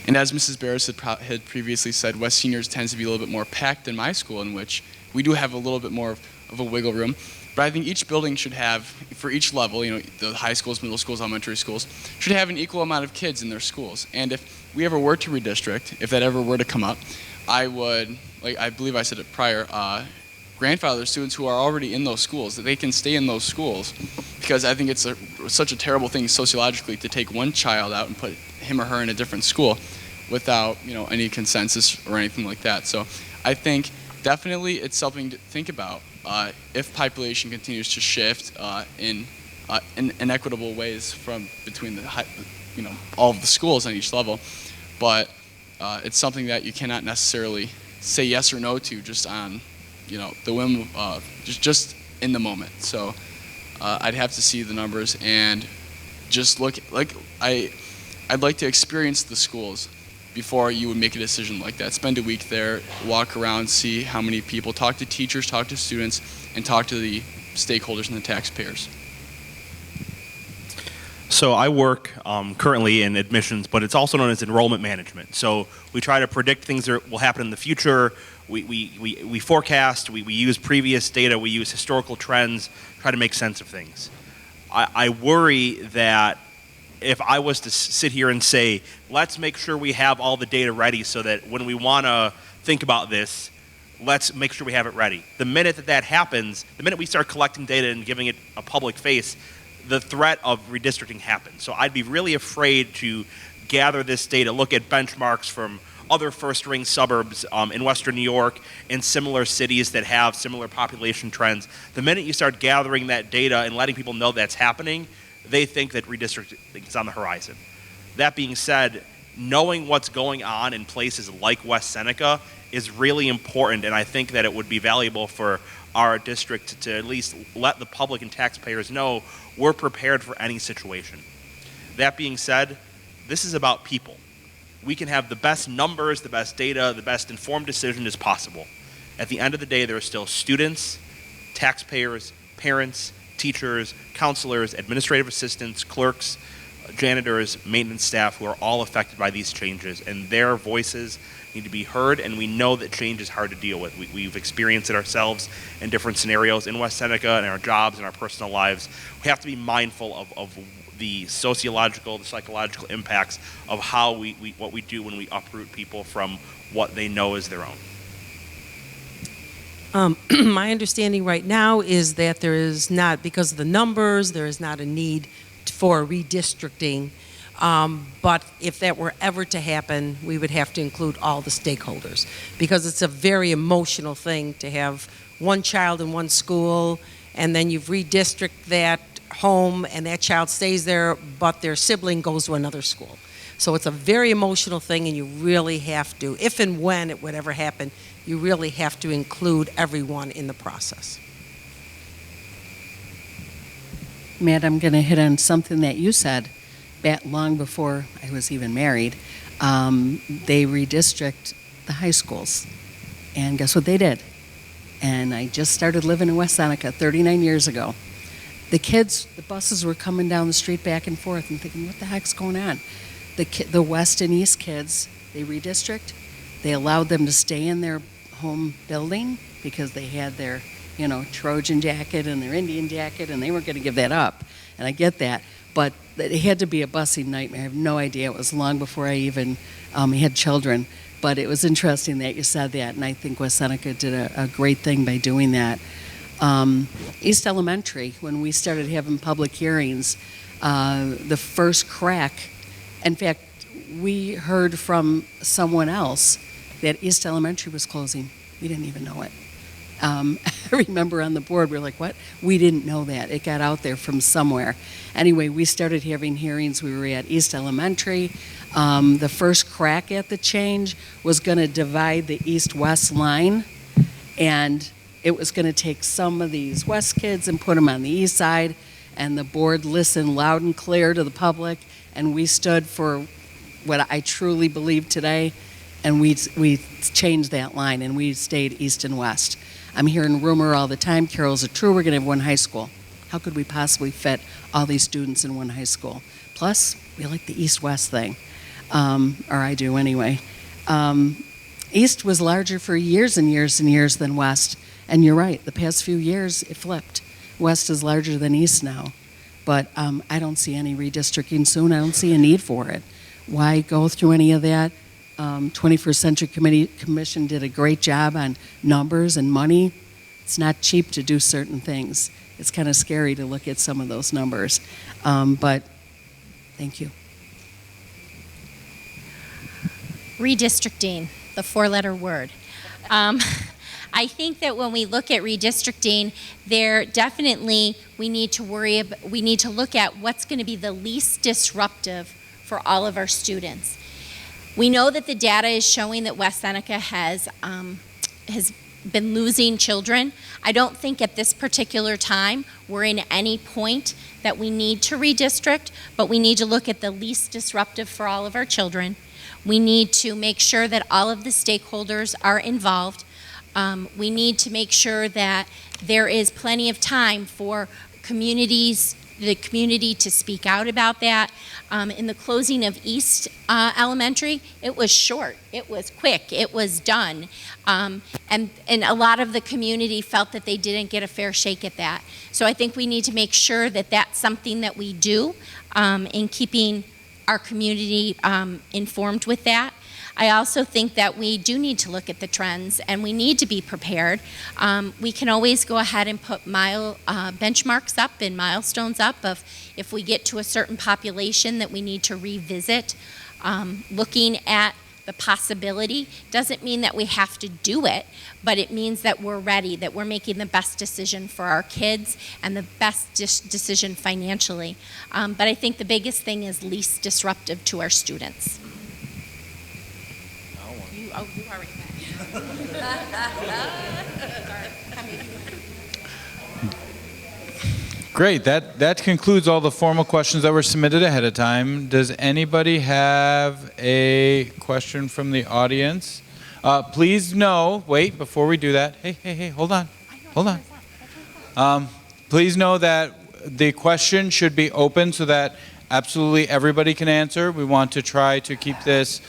[SPEAKER 2] And as Mrs. Barris had previously said, West Seniors tends to be a little bit more packed than my school, in which we do have a little bit more of a wiggle room. But I think each building should have, for each level, the high schools, middle schools, elementary schools, should have an equal amount of kids in their schools. And if we ever were to redistrict, if that ever were to come up, I would, like I believe I said it prior, grandfather students who are already in those schools, that they can stay in those schools, because I think it's such a terrible thing sociologically to take one child out and put him or her in a different school without any consensus or anything like that. So I think definitely it's something to think about if population continues to shift in inequitable ways from between all of the schools on each level. But it's something that you cannot necessarily say yes or no to just on the whim of just in the moment. So I'd have to see the numbers and just look I'd like to experience the schools before you would make a decision like that. Spend a week there, walk around, see how many people, talk to teachers, talk to students, and talk to the stakeholders and the taxpayers.
[SPEAKER 3] So I work currently in admissions, but it's also known as enrollment management. So we try to predict things that will happen in the future. We forecast, we use previous data, we use historical trends, try to make sense of things. I worry that if I was to sit here and say, let's make sure we have all the data ready so that when we want to think about this, let's make sure we have it ready. The minute that happens, the minute we start collecting data and giving it a public face, the threat of redistricting happens. So I'd be really afraid to gather this data, look at benchmarks from other first-ring suburbs in Western New York and similar cities that have similar population trends. The minute you start gathering that data and letting people know that's happening, they think that redistricting is on the horizon. That being said, knowing what's going on in places like West Seneca is really important, and I think that it would be valuable for our district to at least let the public and taxpayers know we're prepared for any situation. That being said, this is about people. We can have the best numbers, the best data, the best informed decision as possible. At the end of the day, there are still students, taxpayers, parents, teachers, counselors, administrative assistants, clerks, janitors, maintenance staff who are all affected by these changes, and their voices need to be heard, and we know that change is hard to deal with. We've experienced it ourselves in different scenarios in West Seneca, in our jobs, in our personal lives. We have to be mindful of the sociological, the psychological impacts of how what we do when we uproot people from what they know is their own.
[SPEAKER 4] My understanding right now is that there is not, because of the numbers, there is not a need for redistricting. But if that were ever to happen, we would have to include all the stakeholders, because it's a very emotional thing to have one child in one school, and then you redistrict that home, and that child stays there, but their sibling goes to another school. So it's a very emotional thing, and you really have to, if and when it would ever happen, you really have to include everyone in the process.
[SPEAKER 5] Matt, I'm going to hit on something that you said back long before I was even married. They redistrict the high schools. And guess what they did? And I just started living in West Seneca 39 years ago. The kids, the buses were coming down the street back and forth and thinking, what the heck's going on? The West and East kids, they redistrict. They allowed them to stay in their home building because they had their, Trojan jacket and their Indian jacket, and they weren't going to give that up. And I get that. But it had to be a busing nightmare. I have no idea. It was long before I even had children. But it was interesting that you said that, and I think West Seneca did a great thing by doing that. East Elementary, when we started having public hearings, the first crack, in fact, we heard from someone else that East Elementary was closing. We didn't even know it. Every member on the board were like, what? We didn't know that. It got out there from somewhere. Anyway, we started having hearings. We were at East Elementary. The first crack at the change was going to divide the east-west line, and it was going to take some of these west kids and put them on the east side, and the board listened loud and clear to the public, and we stood for what I truly believe today, and we changed that line, and we stayed east and west. I'm hearing rumor all the time, Carol, is it true we're going to have one high school? How could we possibly fit all these students in one high school? Plus, we like the east-west thing, or I do anyway. East was larger for years and years and years than West, and you're right, the past few years it flipped. West is larger than East now, but I don't see any redistricting soon. I don't see a need for it. Why go through any of that? 21st Century Commission did a great job on numbers and money. It's not cheap to do certain things. It's kind of scary to look at some of those numbers, but thank you.
[SPEAKER 6] Redistricting, the four-letter word. I think that when we look at redistricting, there definitely we need to look at what's going to be the least disruptive for all of our students. We know that the data is showing that West Seneca has been losing children. I don't think at this particular time we're in any point that we need to redistrict, but we need to look at the least disruptive for all of our children. We need to make sure that all of the stakeholders are involved. We need to make sure that there is plenty of time for the community to speak out about that. In the closing of East Elementary, it was short, it was quick, it was done. And a lot of the community felt that they didn't get a fair shake at that. So I think we need to make sure that that's something that we do in keeping our community informed with that. I also think that we do need to look at the trends and we need to be prepared. We can always go ahead and put benchmarks up and milestones up of if we get to a certain population that we need to revisit. Looking at the possibility doesn't mean that we have to do it, but it means that we're ready, that we're making the best decision for our kids and the best decision financially. But I think the biggest thing is least disruptive to our students. You already
[SPEAKER 1] Great. That concludes all the formal questions that were submitted ahead of time. Does anybody have a question from the audience? Please wait, before we do that. Hey, hold on. Please know that the question should be open so that absolutely everybody can answer. We want to try to keep this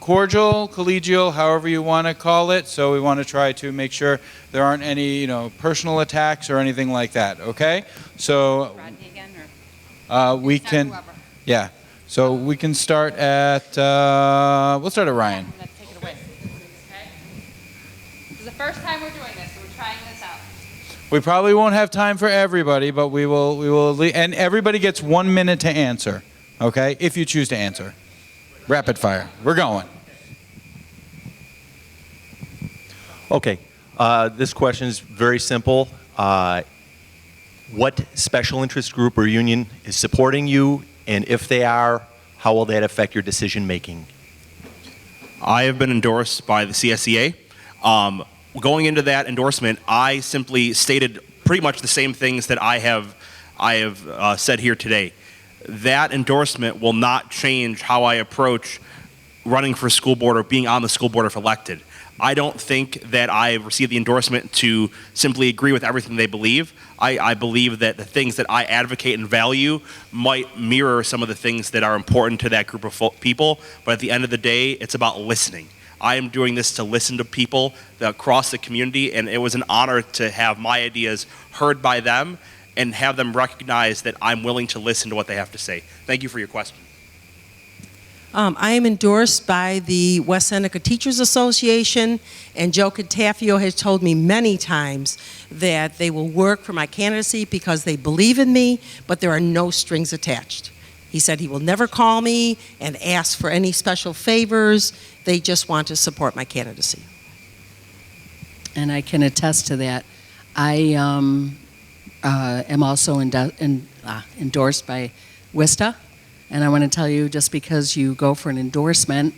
[SPEAKER 1] cordial, collegial, however you want to call it. So we want to try to make sure there aren't any, personal attacks or anything like that. Okay? So
[SPEAKER 10] Rodney again, or
[SPEAKER 1] we can, yeah. So we can start at we'll start at Ryan.
[SPEAKER 10] I'm going to take it away. Okay? This is the first time we're doing this, so we're trying this out.
[SPEAKER 1] We probably won't have time for everybody, but we will, and everybody gets 1 minute to answer, okay? If you choose to answer. Rapid fire. We're going.
[SPEAKER 11] Okay. This question is very simple. What special interest group or union is supporting you, and if they are, how will that affect your decision making?
[SPEAKER 3] I have been endorsed by the CSEA. Going into that endorsement, I simply stated pretty much the same things that I have said here today. That endorsement will not change how I approach running for school board or being on the school board if elected. I don't think that I've received the endorsement to simply agree with everything they believe. I believe that the things that I advocate and value might mirror some of the things that are important to that group of people, but at the end of the day, it's about listening. I am doing this to listen to people across the community, and it was an honor to have my ideas heard by them and have them recognize that I'm willing to listen to what they have to say. Thank you for your question.
[SPEAKER 4] I am endorsed by the West Seneca Teachers Association, and Joe Catafio has told me many times that they will work for my candidacy because they believe in me, but there are no strings attached. He said he will never call me and ask for any special favors. They just want to support my candidacy.
[SPEAKER 5] and I can attest to that. I am also endorsed by WISTA, and I want to tell you, just because you go for an endorsement,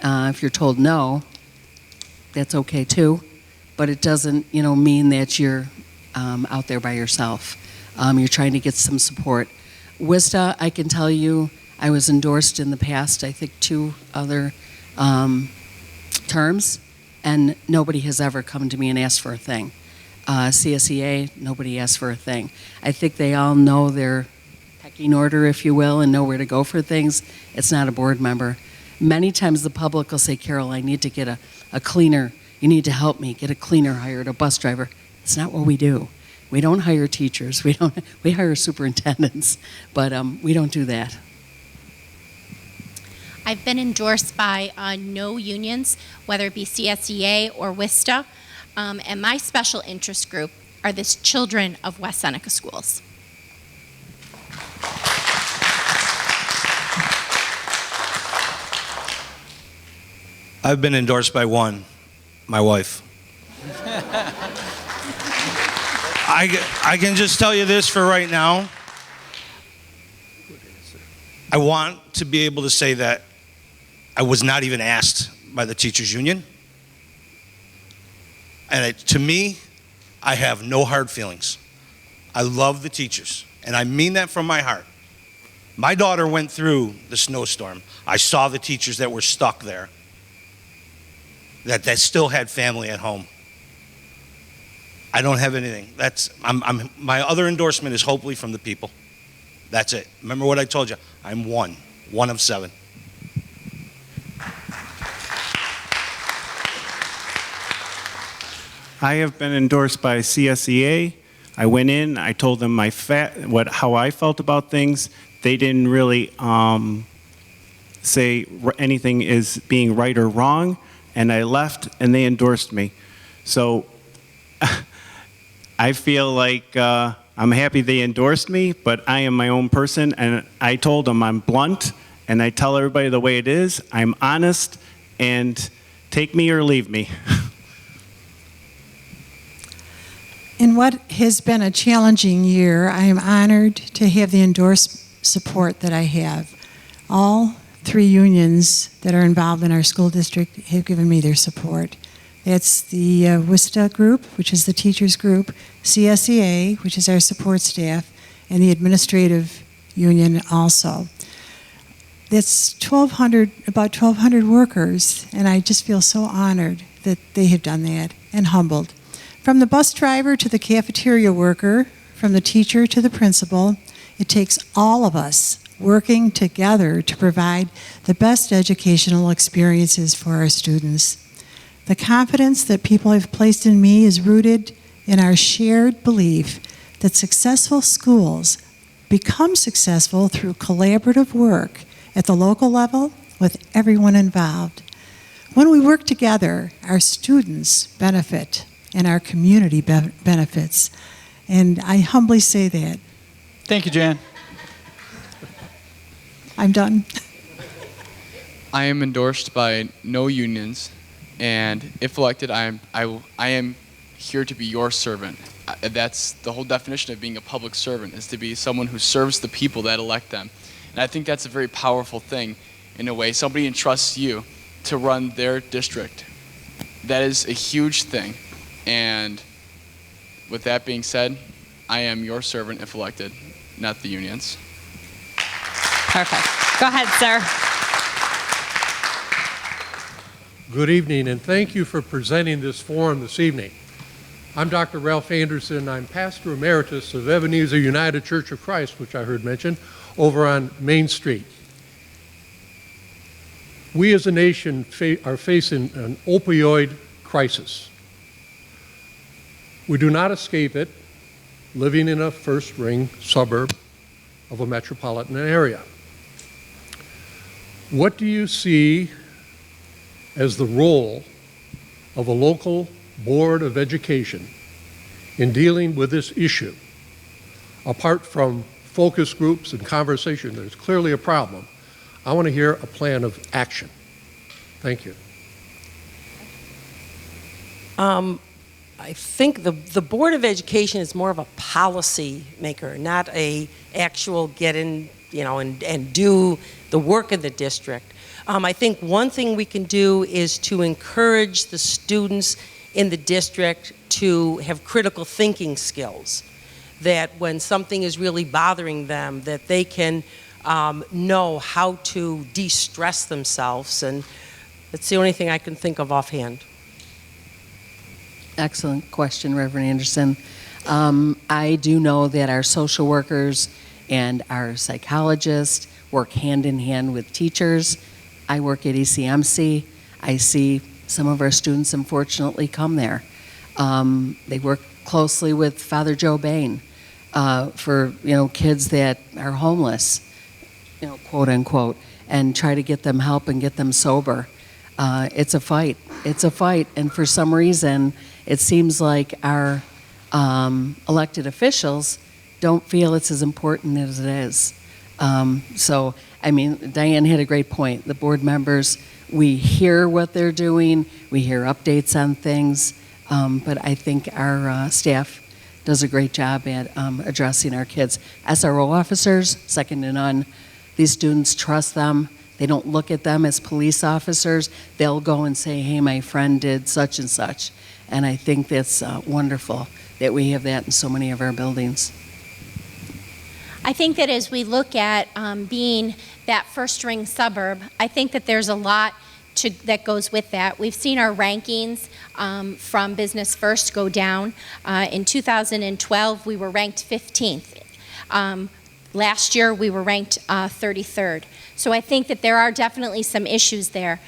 [SPEAKER 5] if you're told no, that's okay too, but it doesn't, mean that you're out there by yourself. You're trying to get some support. WISTA, I can tell you, I was endorsed in the past, I think 2 other terms, and nobody has ever come to me and asked for a thing. CSEA, nobody asked for a thing. I think they all know their pecking order, if you will, and know where to go for things. It's not a board member. Many times the public will say, Carol, I need to get a cleaner. You need to help me get a cleaner hired, a bus driver. It's not what we do. We don't hire teachers. We hire superintendents, but we don't do that.
[SPEAKER 6] I've been endorsed by no unions, whether it be CSEA or WISTA, and my special interest group are the children of West Seneca schools.
[SPEAKER 7] I've been endorsed by one, my wife. I can just tell you this for right now. I want to be able to say that I was not even asked by the teachers union. And to me, I have no hard feelings. I love the teachers, and I mean that from my heart. My daughter went through the snowstorm. I saw the teachers that were stuck there, that still had family at home. I don't have anything. My other endorsement is hopefully from the people. That's it. Remember what I told you. I'm one of 7.
[SPEAKER 8] I have been endorsed by CSEA. I went in, I told them how I felt about things. They didn't really say anything is being right or wrong, and I left, and they endorsed me. So I feel like I'm happy they endorsed me, but I am my own person, and I told them I'm blunt, and I tell everybody the way it is. I'm honest, and take me or leave me.
[SPEAKER 9] In what has been a challenging year, I am honored to have the endorsed support that I have. All 3 unions that are involved in our school district have given me their support. That's the WISTA group, which is the teachers group, CSEA, which is our support staff, and the administrative union also. That's about 1,200 workers, and I just feel so honored that they have done that, and humbled. From the bus driver to the cafeteria worker, from the teacher to the principal, it takes all of us working together to provide the best educational experiences for our students. The confidence that people have placed in me is rooted in our shared belief that successful schools become successful through collaborative work at the local level with everyone involved. When we work together, our students benefit and our community benefits. And I humbly say that.
[SPEAKER 1] Thank you, Jan.
[SPEAKER 9] I'm done.
[SPEAKER 2] I am endorsed by no unions, and if elected, I am here to be your servant. That's the whole definition of being a public servant, is to be someone who serves the people that elect them. And I think that's a very powerful thing in a way. Somebody entrusts you to run their district. That is a huge thing. And with that being said, I am your servant if elected, not the unions.
[SPEAKER 10] Perfect. Go ahead, sir.
[SPEAKER 12] Good evening, and thank you for presenting this forum this evening. I'm Dr. Ralph Anderson. I'm pastor emeritus of Ebenezer United Church of Christ, which I heard mentioned, over on Main Street. We as a nation are facing an opioid crisis. We do not escape it living in a first-ring suburb of a metropolitan area. What do you see as the role of a local board of education in dealing with this issue? Apart from focus groups and conversation, there's clearly a problem. I want to hear a plan of action. Thank you.
[SPEAKER 4] I think the Board of Education is more of a policy maker, not a actual get in, and do the work of the district. I think one thing we can do is to encourage the students in the district to have critical thinking skills, that when something is really bothering them, that they can know how to de-stress themselves, and that's the only thing I can think of offhand.
[SPEAKER 5] Excellent question, Reverend Anderson. I do know that our social workers and our psychologists work hand in hand with teachers. I work at ECMC. I see some of our students, unfortunately, come there. They work closely with Father Joe Bain for kids that are homeless, quote unquote, and try to get them help and get them sober. It's a fight. It's a fight, and for some reason, it seems like our elected officials don't feel it's as important as it is. So, Diane had a great point. The board members, we hear what they're doing, we hear updates on things, but I think our staff does a great job at addressing our kids. SRO officers, second to none. These students trust them. They don't look at them as police officers. They'll go and say, hey, my friend did such and such. And I think that's wonderful that we have that in so many of our buildings.
[SPEAKER 6] I think that as we look at being that first-ring suburb, I think that there's a lot that goes with that. We've seen our rankings from Business First go down. In 2012, we were ranked 15th. Last year, we were ranked 33rd. So I think that there are definitely some issues there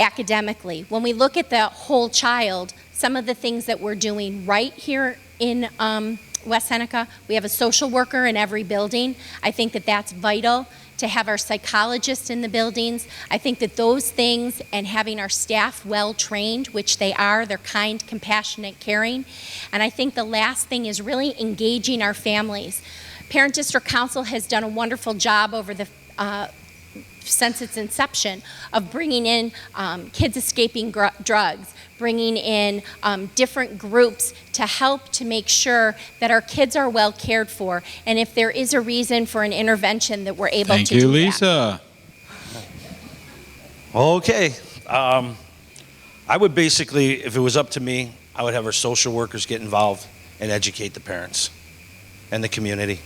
[SPEAKER 6] academically. When we look at the whole child, some of the things that we're doing right here in West Seneca, we have a social worker in every building. I think that that's vital to have our psychologists in the buildings. I think that those things and having our staff well trained, which they are, they're kind, compassionate, caring. And I think the last thing is really engaging our families. Parent District Council has done a wonderful job over the since its inception of bringing in kids escaping drugs, bringing in different groups to help to make sure that our kids are well cared for, and if there is a reason for an intervention that we're able to do that.
[SPEAKER 1] Thank you, Lisa.
[SPEAKER 7] Okay. I would basically, if it was up to me, I would have our social workers get involved and educate the parents and the community.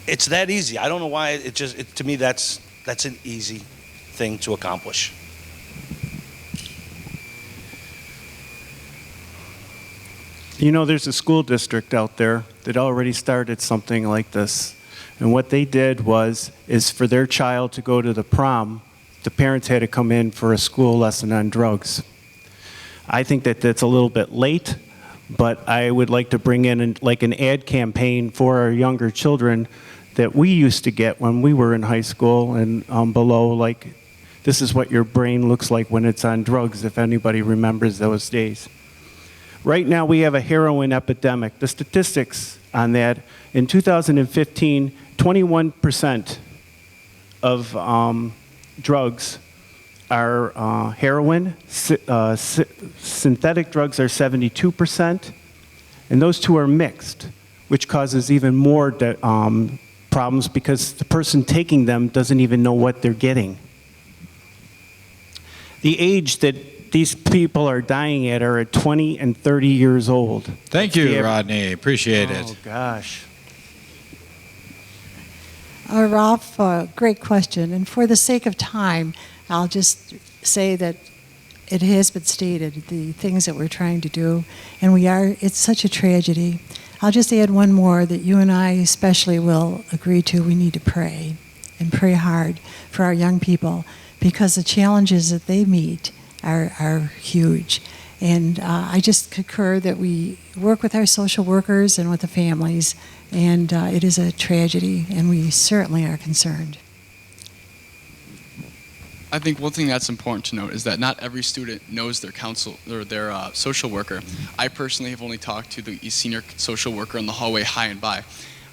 [SPEAKER 7] It's that easy. I don't know why. To me, that's an easy thing to accomplish.
[SPEAKER 8] There's a school district out there that already started something like this. And what they did is for their child to go to the prom, the parents had to come in for a school lesson on drugs. I think that that's a little bit late, but I would like to bring in an ad campaign for our younger children that we used to get when we were in high school and below, like, this is what your brain looks like when it's on drugs, if anybody remembers those days. Right now we have a heroin epidemic. The statistics on that, in 2015, 21% of drugs are heroin, synthetic drugs are 72%, and those two are mixed, which causes even more problems because the person taking them doesn't even know what they're getting. The age that these people are dying at are at 20 and 30 years old.
[SPEAKER 1] Thank you, Rodney. Appreciate it.
[SPEAKER 8] Oh, gosh.
[SPEAKER 9] Ralph, great question. And for the sake of time, I'll just say that it has been stated, the things that we're trying to do, and it's such a tragedy. I'll just add one more that you and I especially will agree to. We need to pray, and pray hard for our young people, because the challenges that they meet are huge. And I just concur that we work with our social workers and with the families, and it is a tragedy, and we certainly are concerned.
[SPEAKER 2] I think one thing that's important to note is that not every student knows their counsel or their social worker. I personally have only talked to the East Senior social worker in the hallway high and by.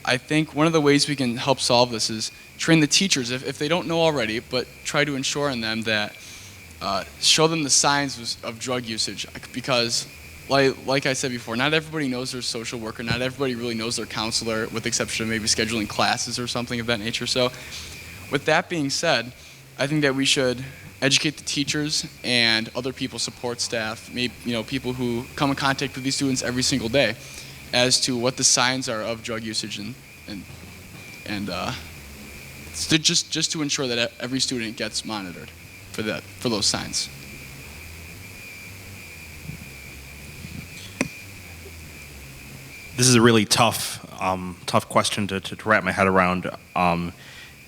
[SPEAKER 2] I think one of the ways we can help solve this is train the teachers, if they don't know already, but try to ensure in them that show them the signs of drug usage, because like I said before, not everybody knows their social worker, not everybody really knows their counselor, with the exception of maybe scheduling classes or something of that nature. So with that being said, I think that we should educate the teachers and other people, support staff, maybe, people who come in contact with these students every single day, as to what the signs are of drug usage, and just to ensure that every student gets monitored for those signs.
[SPEAKER 3] This is a really tough question to wrap my head around.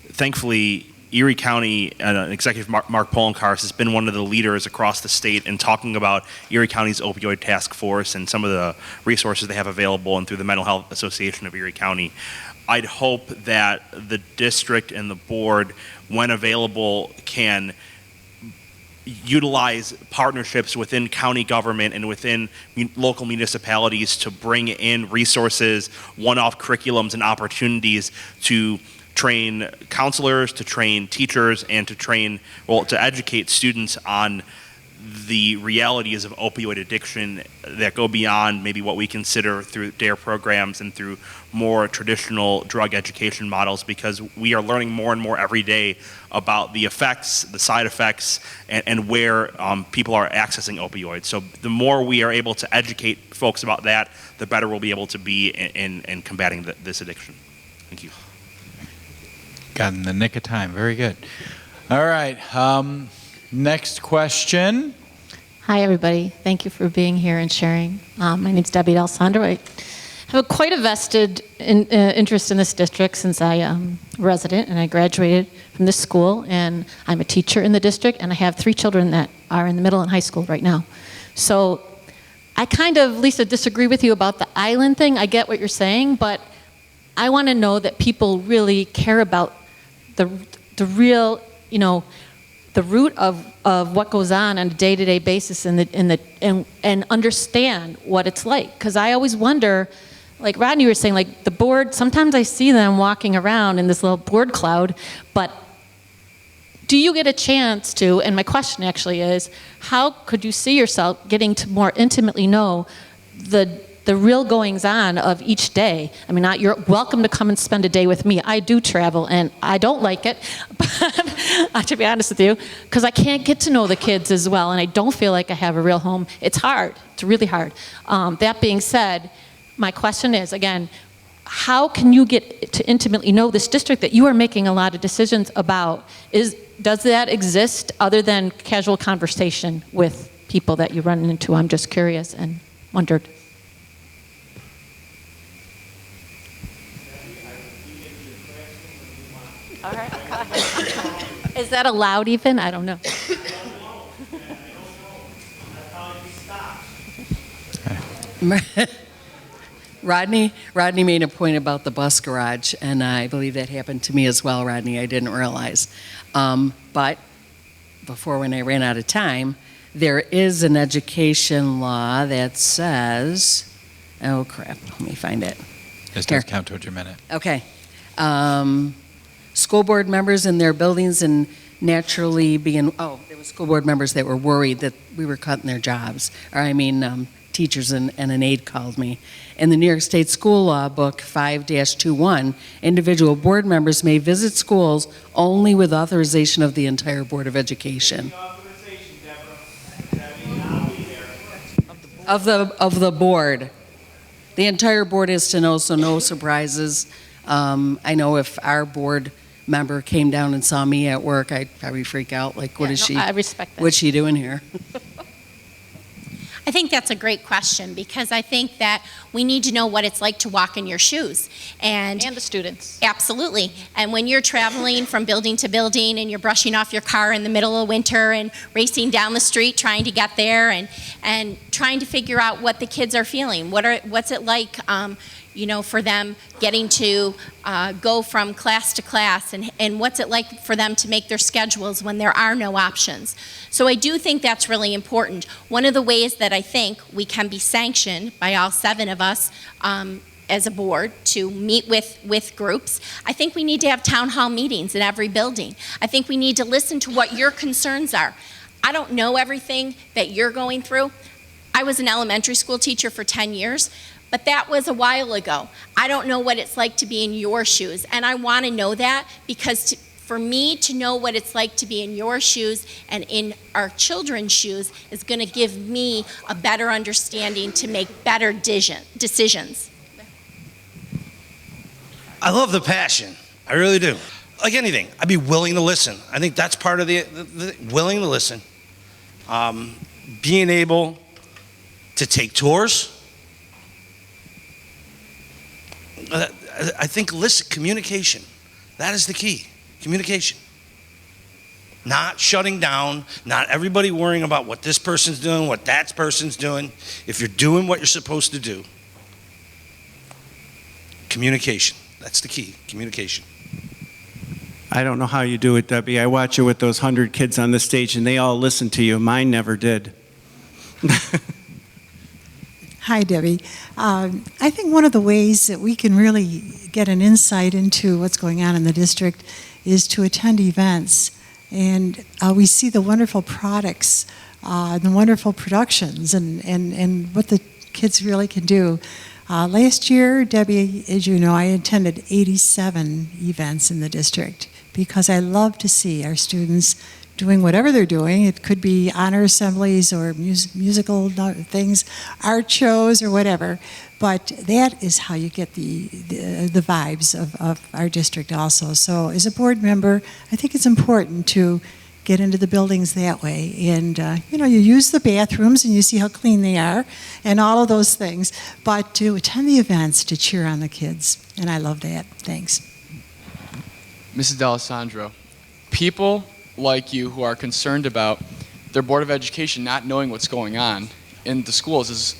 [SPEAKER 3] Thankfully, Erie County Executive Mark Poloncarz has been one of the leaders across the state in talking about Erie County's opioid task force and some of the resources they have available, and through the Mental Health Association of Erie County. I'd hope that the district and the board, when available, can utilize partnerships within county government and within local municipalities to bring in resources, one-off curriculums, and opportunities to train counselors, to train teachers, and to educate students on the realities of opioid addiction that go beyond maybe what we consider through DARE programs and through more traditional drug education models, because we are learning more and more every day about the effects, the side effects, and where people are accessing opioids. So the more we are able to educate folks about that, the better we'll be able to be in combating this addiction. Thank you.
[SPEAKER 1] Got in the nick of time. Very good. All right. Next question.
[SPEAKER 13] Hi, everybody. Thank you for being here and sharing. My name's Debbie D'Alessandro. I have quite a vested interest in this district since I am a resident, and I graduated from this school, and I'm a teacher in the district, and I have 3 children that are in the middle and high school right now. So I kind of, Lisa, disagree with you about the island thing. I get what you're saying, but I want to know that people really care about the real, the root of what goes on a day-to-day basis and understand what it's like. Because I always wonder, like Rodney was saying, like the board, sometimes I see them walking around in this little board cloud, but do you get a chance to, and my question actually is, how could you see yourself getting to more intimately know the real goings-on of each day? I mean, you're welcome to come and spend a day with me. I do travel, and I don't like it, but to be honest with you, because I can't get to know the kids as well, and I don't feel like I have a real home. It's hard. It's really hard. That being said, my question is, again, how can you get to intimately know this district that you are making a lot of decisions about? Does that exist other than casual conversation with people that you run into? I'm just curious and wondered. All right. Is that allowed even? I don't know.
[SPEAKER 5] Rodney made a point about the bus garage, and I believe that happened to me as well, Rodney. I didn't realize. But before, when I ran out of time, there is an education law that says, oh crap, let me find it.
[SPEAKER 1] This does count towards your minute.
[SPEAKER 5] Okay. School board members in their buildings and naturally being, there were school board members that were worried that we were cutting their jobs. Teachers and an aide called me. In the New York State School Law Book 5-21, individual board members may visit schools only with authorization of the entire Board of Education. Of the board. The entire board is to know, so no surprises. I know if our board member came down and saw me at work, I'd probably freak out, like,
[SPEAKER 13] I respect that.
[SPEAKER 5] What's she doing here?
[SPEAKER 6] I think that's a great question, because I think that we need to know what it's like to walk in your shoes. And
[SPEAKER 13] the students.
[SPEAKER 6] Absolutely. And when you're traveling from building to building and you're brushing off your car in the middle of winter and racing down the street trying to get there and trying to figure out what the kids are feeling, what's it like for them getting to go from class to class, and what's it like for them to make their schedules when there are no options. So I do think that's really important. One of the ways that I think we can be sanctioned by all 7 of us as a board to meet with groups, I think we need to have town hall meetings in every building. I think we need to listen to what your concerns are. I don't know everything that you're going through. I was an elementary school teacher for 10 years, but that was a while ago. I don't know what it's like to be in your shoes, and I want to know that because for me to know what it's like to be in your shoes and in our children's shoes is going to give me a better understanding to make better decisions.
[SPEAKER 7] I love the passion. I really do. Like anything, I'd be willing to listen. I think that's part of the willing to listen. Being able to take tours. I think communication. That is the key. Communication. Not shutting down, not everybody worrying about what this person's doing, what that person's doing. If you're doing what you're supposed to do, communication. That's the key, communication.
[SPEAKER 8] I don't know how you do it, Debbie. I watch you with those 100 kids on the stage, and they all listen to you. Mine never did.
[SPEAKER 9] Hi, Debbie. I think one of the ways that we can really get an insight into what's going on in the district is to attend events. And we see the wonderful products, the wonderful productions, and what the kids really can do. Last year, Debbie, as you know, I attended 87 events in the district because I love to see our students doing whatever they're doing. It could be honor assemblies or musical things, art shows or whatever. But that is how you get the vibes of our district also. So as a board member, I think it's important to get into the buildings that way. And, you use the bathrooms and you see how clean they are and all of those things. But to attend the events, to cheer on the kids. And I love that. Thanks.
[SPEAKER 2] Mrs. D'Alessandro, people like you who are concerned about their Board of Education not knowing what's going on in the schools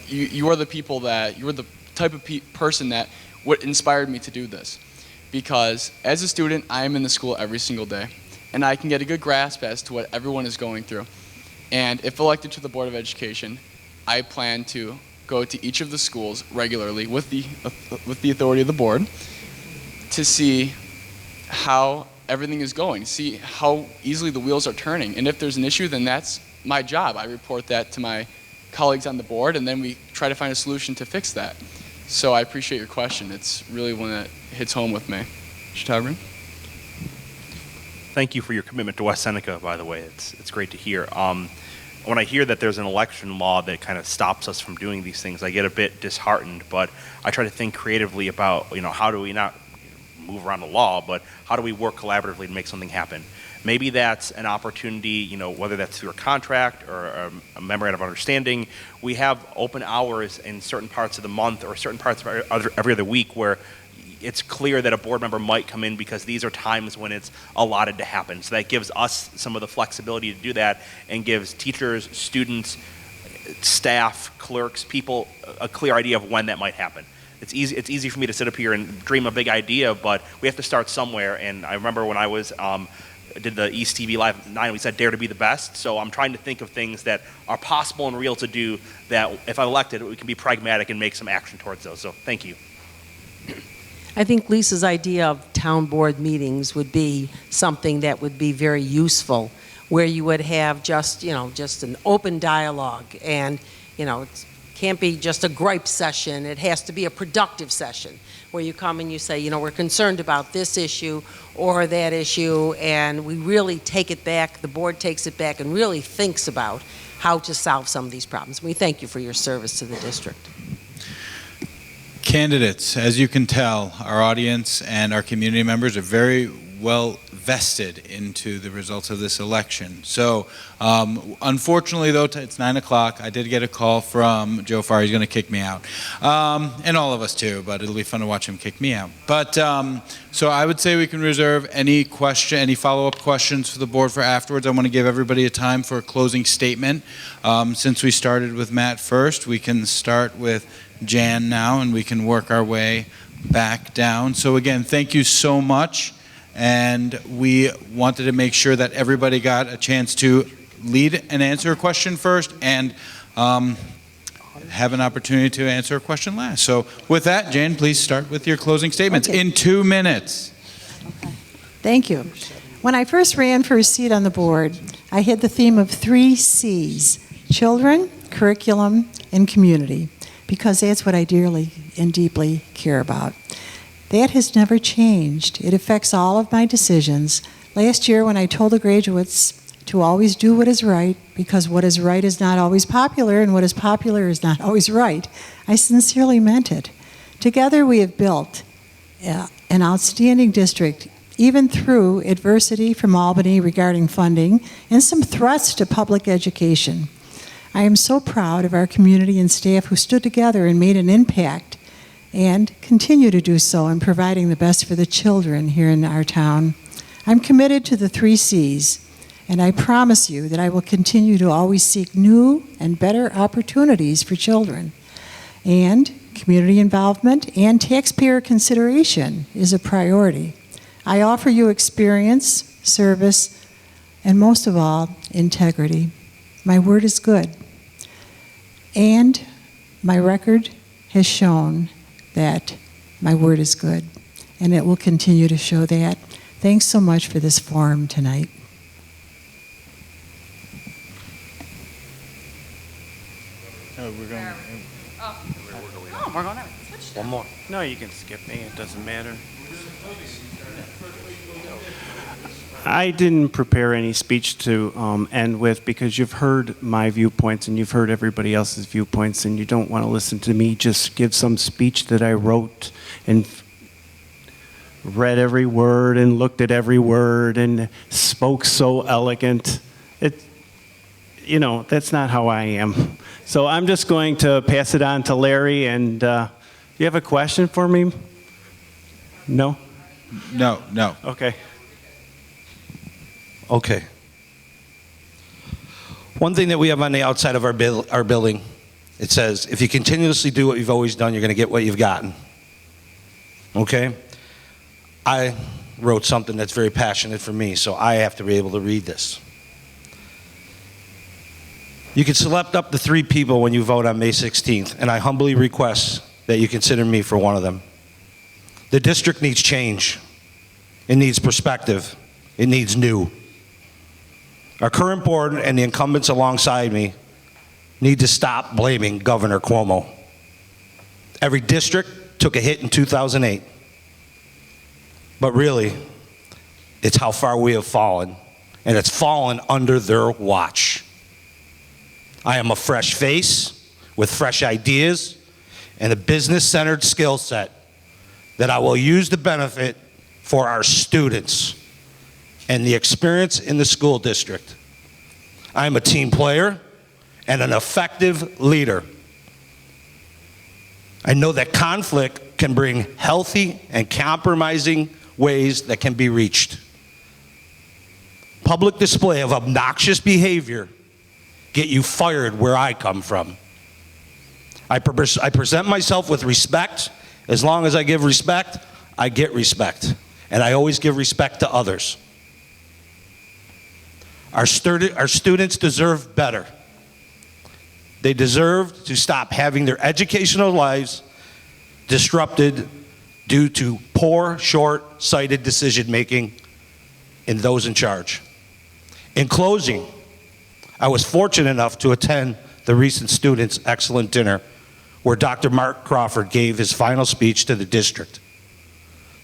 [SPEAKER 2] you are the people that, you are the type of person that what inspired me to do this. Because as a student, I am in the school every single day, and I can get a good grasp as to what everyone is going through. And if elected to the Board of Education, I plan to go to each of the schools regularly with the authority of the board to see how everything is going, see how easily the wheels are turning. And if there's an issue, then that's my job. I report that to my colleagues on the board, and then we try to find a solution to fix that. So I appreciate your question. It's really one that hits home with me. Mr. Tauberin?
[SPEAKER 3] Thank you for your commitment to West Seneca, by the way. It's great to hear. When I hear that there's an election law that kind of stops us from doing these things, I get a bit disheartened, but I try to think creatively about, how do we not move around the law, but how do we work collaboratively to make something happen? Maybe that's an opportunity, whether that's through a contract or a memorandum of understanding. We have open hours in certain parts of the month or certain parts of every other week where it's clear that a board member might come in because these are times when it's allotted to happen. So that gives us some of the flexibility to do that and gives teachers, students, staff, clerks, people a clear idea of when that might happen. It's easy for me to sit up here and dream a big idea, but we have to start somewhere. And I remember when I was did the East TV Live 9, we said dare to be the best. So I'm trying to think of things that are possible and real to do that if I'm elected, we can be pragmatic and make some action towards those. So thank you.
[SPEAKER 4] I think Lisa's idea of town board meetings would be something that would be very useful, where you would have just an open dialogue, and, it can't be just a gripe session. It has to be a productive session where you come and you say, we're concerned about this issue or that issue, and we really take it back, the board takes it back and really thinks about how to solve some of these problems. We thank you for your service to the district.
[SPEAKER 1] Candidates, as you can tell, our audience and our community members are very well vested into the results of this election. So, unfortunately, though, it's 9 o'clock. I did get a call from Joe Farr. He's going to kick me out. And all of us, too, but it'll be fun to watch him kick me out. But, so I would say we can reserve any follow-up questions for the board for afterwards. I want to give everybody a time for a closing statement. Since we started with Matt first, we can start with Jan now, and we can work our way back down. So again, thank you so much, and we wanted to make sure that everybody got a chance to lead and answer a question first, and have an opportunity to answer a question last. So with that, Jan, please start with your closing statements in 2 minutes.
[SPEAKER 9] Okay. Thank you. When I first ran for a seat on the board, I had the theme of 3 C's: children, curriculum, and community, because that's what I dearly and deeply care about. That has never changed. It affects all of my decisions. Last year, when I told the graduates to always do what is right, because what is right is not always popular, and what is popular is not always right, I sincerely meant it. Together, we have built an outstanding district, even through adversity from Albany regarding funding and some threats to public education. I am so proud of our community and staff who stood together and made an impact and continue to do so in providing the best for the children here in our town. I'm committed to the 3 C's, and I promise you that I will continue to always seek new and better opportunities for children. And community involvement and taxpayer consideration is a priority. I offer you experience, service, and most of all, integrity. My word is good. And my record has shown that my word is good, and it will continue to show that. Thanks so much for this forum tonight.
[SPEAKER 10] We're going
[SPEAKER 7] One more.
[SPEAKER 8] No, you can skip me. It doesn't matter. I didn't prepare any speech to end with, because you've heard my viewpoints and you've heard everybody else's viewpoints, and you don't want to listen to me just give some speech that I wrote and read every word and looked at every word and spoke so elegant. That's not how I am. So I'm just going to pass it on to Larry. And you have a question for me? No?
[SPEAKER 1] No.
[SPEAKER 8] Okay.
[SPEAKER 7] Okay. One thing that we have on the outside of our building, it says, if you continuously do what you've always done, you're going to get what you've gotten. Okay? I wrote something that's very passionate for me, so I have to be able to read this. You can select up to 3 people when you vote on May 16th, and I humbly request that you consider me for one of them. The district needs change. It needs perspective. It needs new. Our current board and the incumbents alongside me need to stop blaming Governor Cuomo. Every district took a hit in 2008. But really, it's how far we have fallen, and it's fallen under their watch. I am a fresh face with fresh ideas and a business-centered skill set that I will use to benefit for our students and the experience in the school district. I am a team player and an effective leader. I know that conflict can bring healthy and compromising ways that can be reached. Public display of obnoxious behavior get you fired where I come from. I present myself with respect. As long as I give respect, I get respect. And I always give respect to others. Our students deserve better. They deserve to stop having their educational lives disrupted due to poor, short-sighted decision-making in those in charge. In closing, I was fortunate enough to attend the recent Students' Excellent Dinner, where Dr. Mark Crawford gave his final speech to the district.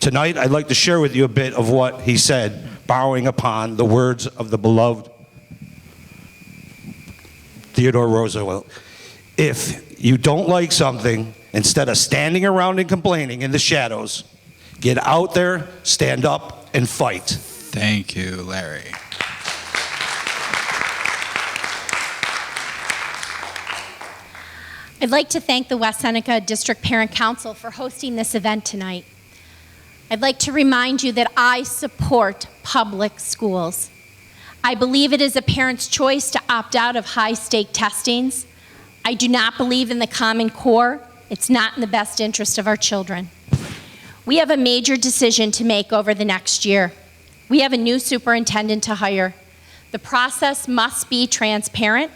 [SPEAKER 7] Tonight, I'd like to share with you a bit of what he said, borrowing upon the words of the beloved Theodore Roosevelt. If you don't like something, instead of standing around and complaining in the shadows, get out there, stand up, and fight.
[SPEAKER 1] Thank you, Larry.
[SPEAKER 6] I'd like to thank the West Seneca District Parent Council for hosting this event tonight. I'd like to remind you that I support public schools. I believe it is a parent's choice to opt out of high-stake testings. I do not believe in the Common Core. It's not in the best interest of our children. We have a major decision to make over the next year. We have a new superintendent to hire. The process must be transparent.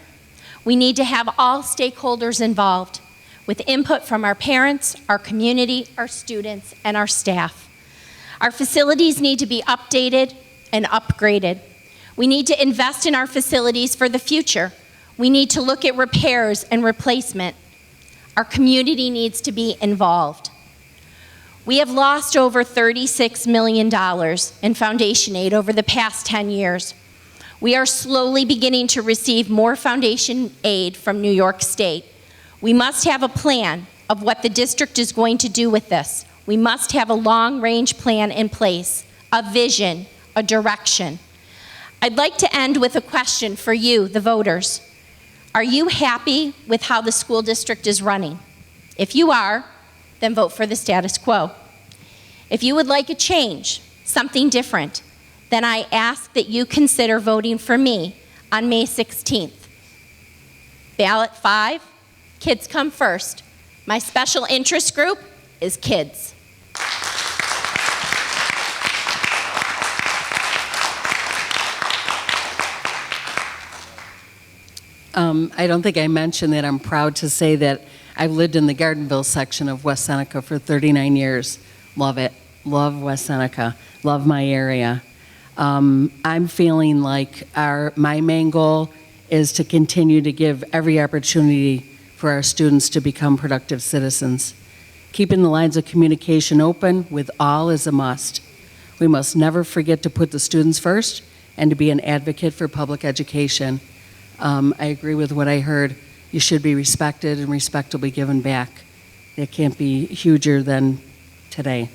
[SPEAKER 6] We need to have all stakeholders involved, with input from our parents, our community, our students, and our staff. Our facilities need to be updated and upgraded. We need to invest in our facilities for the future. We need to look at repairs and replacement. Our community needs to be involved. We have lost over $36 million in foundation aid over the past 10 years. We are slowly beginning to receive more foundation aid from New York State. We must have a plan of what the district is going to do with this. We must have a long-range plan in place, a vision, a direction. I'd like to end with a question for you, the voters. Are you happy with how the school district is running? If you are, then vote for the status quo. If you would like a change, something different, then I ask that you consider voting for me on May 16th. Ballot 5, kids come first. My special interest group is kids.
[SPEAKER 5] I don't think I mentioned that I'm proud to say that I've lived in the Gardenville section of West Seneca for 39 years. Love it. Love West Seneca. Love my area. I'm feeling like my main goal is to continue to give every opportunity for our students to become productive citizens. Keeping the lines of communication open with all is a must. We must never forget to put the students first and to be an advocate for public education. I agree with what I heard. You should be respected and respect will be given back. It can't be huger than today.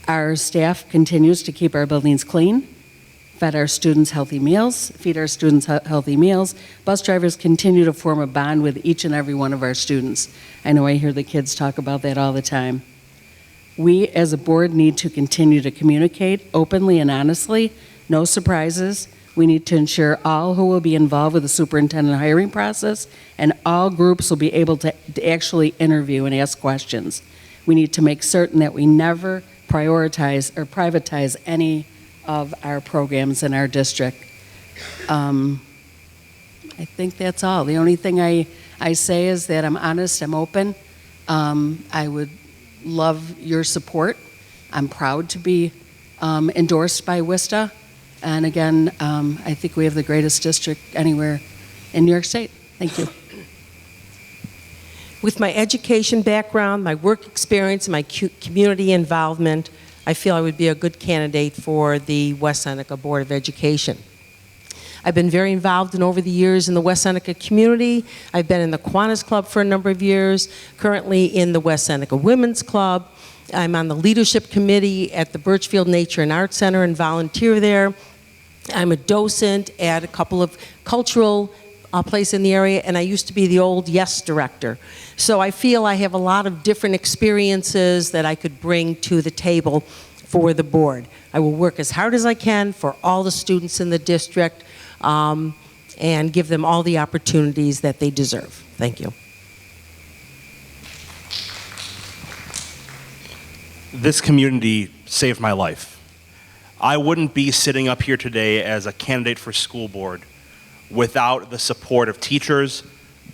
[SPEAKER 5] Our staff continues to keep our buildings clean, feed our students healthy meals. Bus drivers continue to form a bond with each and every one of our students. I know I hear the kids talk about that all the time. We as a board need to continue to communicate openly and honestly, no surprises. We need to ensure all who will be involved with the superintendent hiring process and all groups will be able to actually interview and ask questions. We need to make certain that we never prioritize or privatize any of our programs in our district. I think that's all. The only thing I say is that I'm honest, I'm open. I would love your support. I'm proud to be endorsed by WISTA. And again, I think we have the greatest district anywhere in New York State. Thank you.
[SPEAKER 4] With my education background, my work experience, and my community involvement, I feel I would be a good candidate for the West Seneca Board of Education. I've been very involved over the years in the West Seneca community. I've been in the Kiwanis Club for a number of years, currently in the West Seneca Women's Club. I'm on the leadership committee at the Birchfield Nature and Art Center and volunteer there. I'm a docent at a couple of cultural places in the area, and I used to be the old YES director. So I feel I have a lot of different experiences that I could bring to the table for the board. I will work as hard as I can for all the students in the district and give them all the opportunities that they deserve. Thank you.
[SPEAKER 3] This community saved my life. I wouldn't be sitting up here today as a candidate for school board without the support of teachers,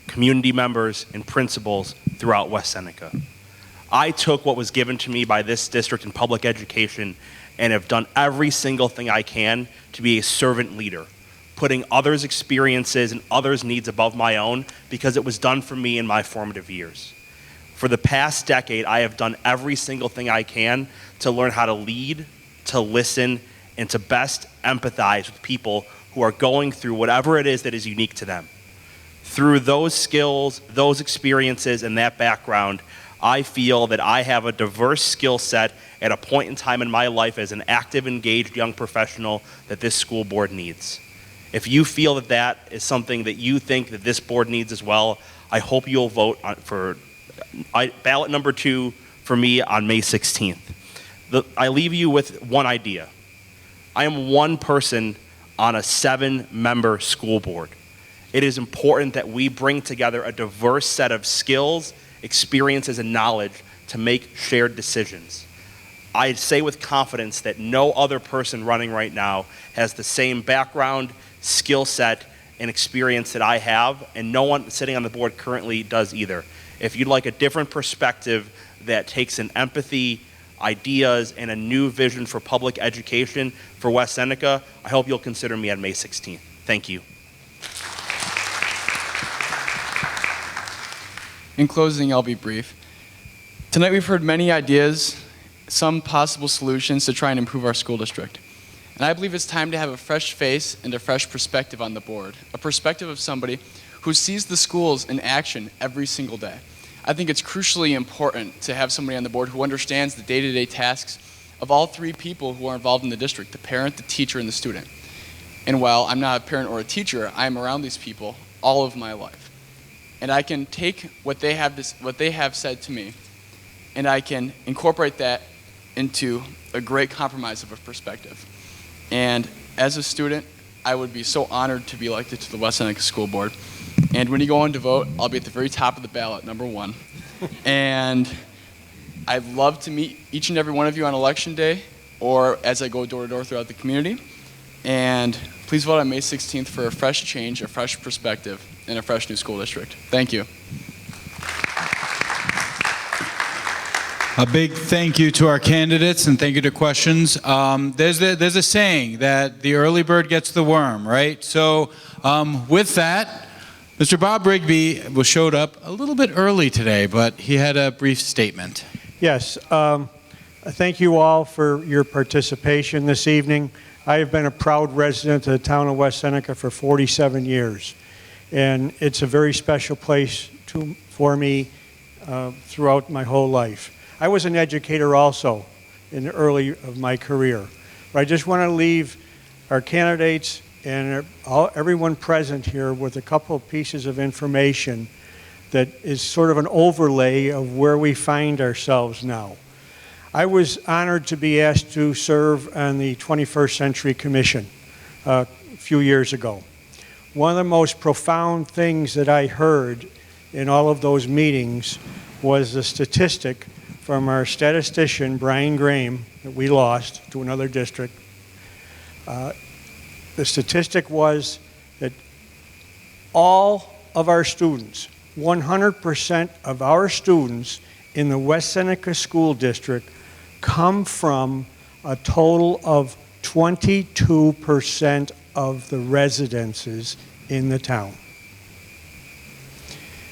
[SPEAKER 3] community members, and principals throughout West Seneca. I took what was given to me by this district in public education and have done every single thing I can to be a servant leader, putting others' experiences and others' needs above my own because it was done for me in my formative years. For the past decade, I have done every single thing I can to learn how to lead, to listen, and to best empathize with people who are going through whatever it is that is unique to them. Through those skills, those experiences, and that background, I feel that I have a diverse skill set at a point in time in my life as an active, engaged young professional that this school board needs. If you feel that that is something that you think that this board needs as well, I hope you'll vote for ballot number 2 for me on May 16th. I leave you with one idea. I am one person on a 7-member school board. It is important that we bring together a diverse set of skills, experiences, and knowledge to make shared decisions. I say with confidence that no other person running right now has the same background, skill set, and experience that I have, and no one sitting on the board currently does either. If you'd like a different perspective that takes an empathy, ideas, and a new vision for public education for West Seneca. I hope you'll consider me on May 16th. Thank you.
[SPEAKER 2] In closing, I'll be brief. Tonight we've heard many ideas, some possible solutions to try and improve our school district. And I believe it's time to have a fresh face and a fresh perspective on the board, a perspective of somebody who sees the schools in action every single day. I think it's crucially important to have somebody on the board who understands the day-to-day tasks of all three people who are involved in the district, the parent, the teacher, and the student. And while I'm not a parent or a teacher, I'm around these people all of my life. And I can take what they have said to me, and I can incorporate that into a great compromise of a perspective. And as a student, I would be so honored to be elected to the West Seneca School Board. And when you go on to vote, I'll be at the very top of the ballot, number 1. And I'd love to meet each and every one of you on Election Day or as I go door to door throughout the community. And please vote on May 16th for a fresh change, a fresh perspective, and a fresh new school district. Thank you.
[SPEAKER 1] A big thank you to our candidates and thank you to questions. There's a saying that the early bird gets the worm, right? So with that, Mr. Bob Rigby showed up a little bit early today, but he had a brief statement.
[SPEAKER 14] Yes. Thank you all for your participation this evening. I have been a proud resident of the town of West Seneca for 47 years, and it's a very special place for me throughout my whole life. I was an educator also in the early of my career. But I just want to leave our candidates and everyone present here with a couple of pieces of information that is sort of an overlay of where we find ourselves now. I was honored to be asked to serve on the 21st Century Commission a few years ago. One of the most profound things that I heard in all of those meetings was the statistic from our statistician, Brian Graham, that we lost to another district. The statistic was that all of our students, 100% of our students in the West Seneca School District come from a total of 22% of the residences in the town.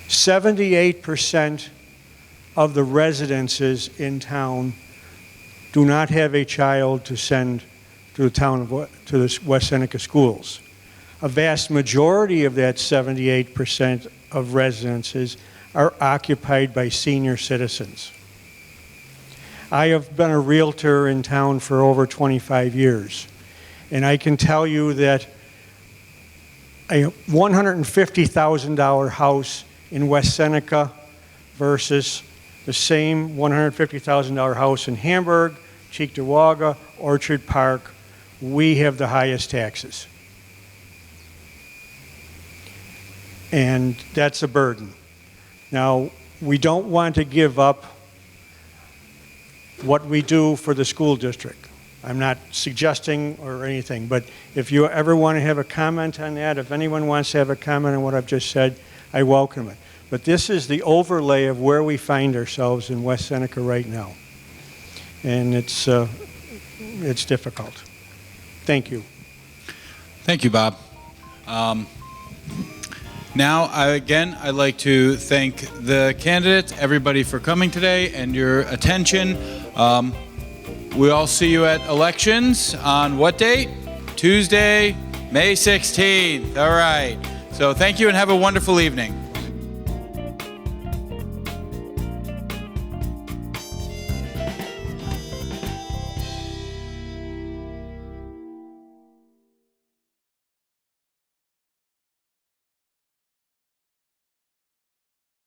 [SPEAKER 14] 78% of the residences in town do not have a child to send to the West Seneca schools. A vast majority of that 78% of residences are occupied by senior citizens. I have been a realtor in town for over 25 years, and I can tell you that a $150,000 house in West Seneca versus the same $150,000 house in Hamburg, Cheektowaga, Orchard Park, we have the highest taxes. And that's a burden. Now, we don't want to give up what we do for the school district. I'm not suggesting or anything, but if you ever want to have a comment on that, if anyone wants to have a comment on what I've just said, I welcome it. But this is the overlay of where we find ourselves in West Seneca right now. And it's difficult. Thank you.
[SPEAKER 1] Thank you, Bob. Now, I'd like to thank the candidates, everybody for coming today and your attention. We all see you at elections on what date? Tuesday, May 16th. All right. So thank you and have a wonderful evening.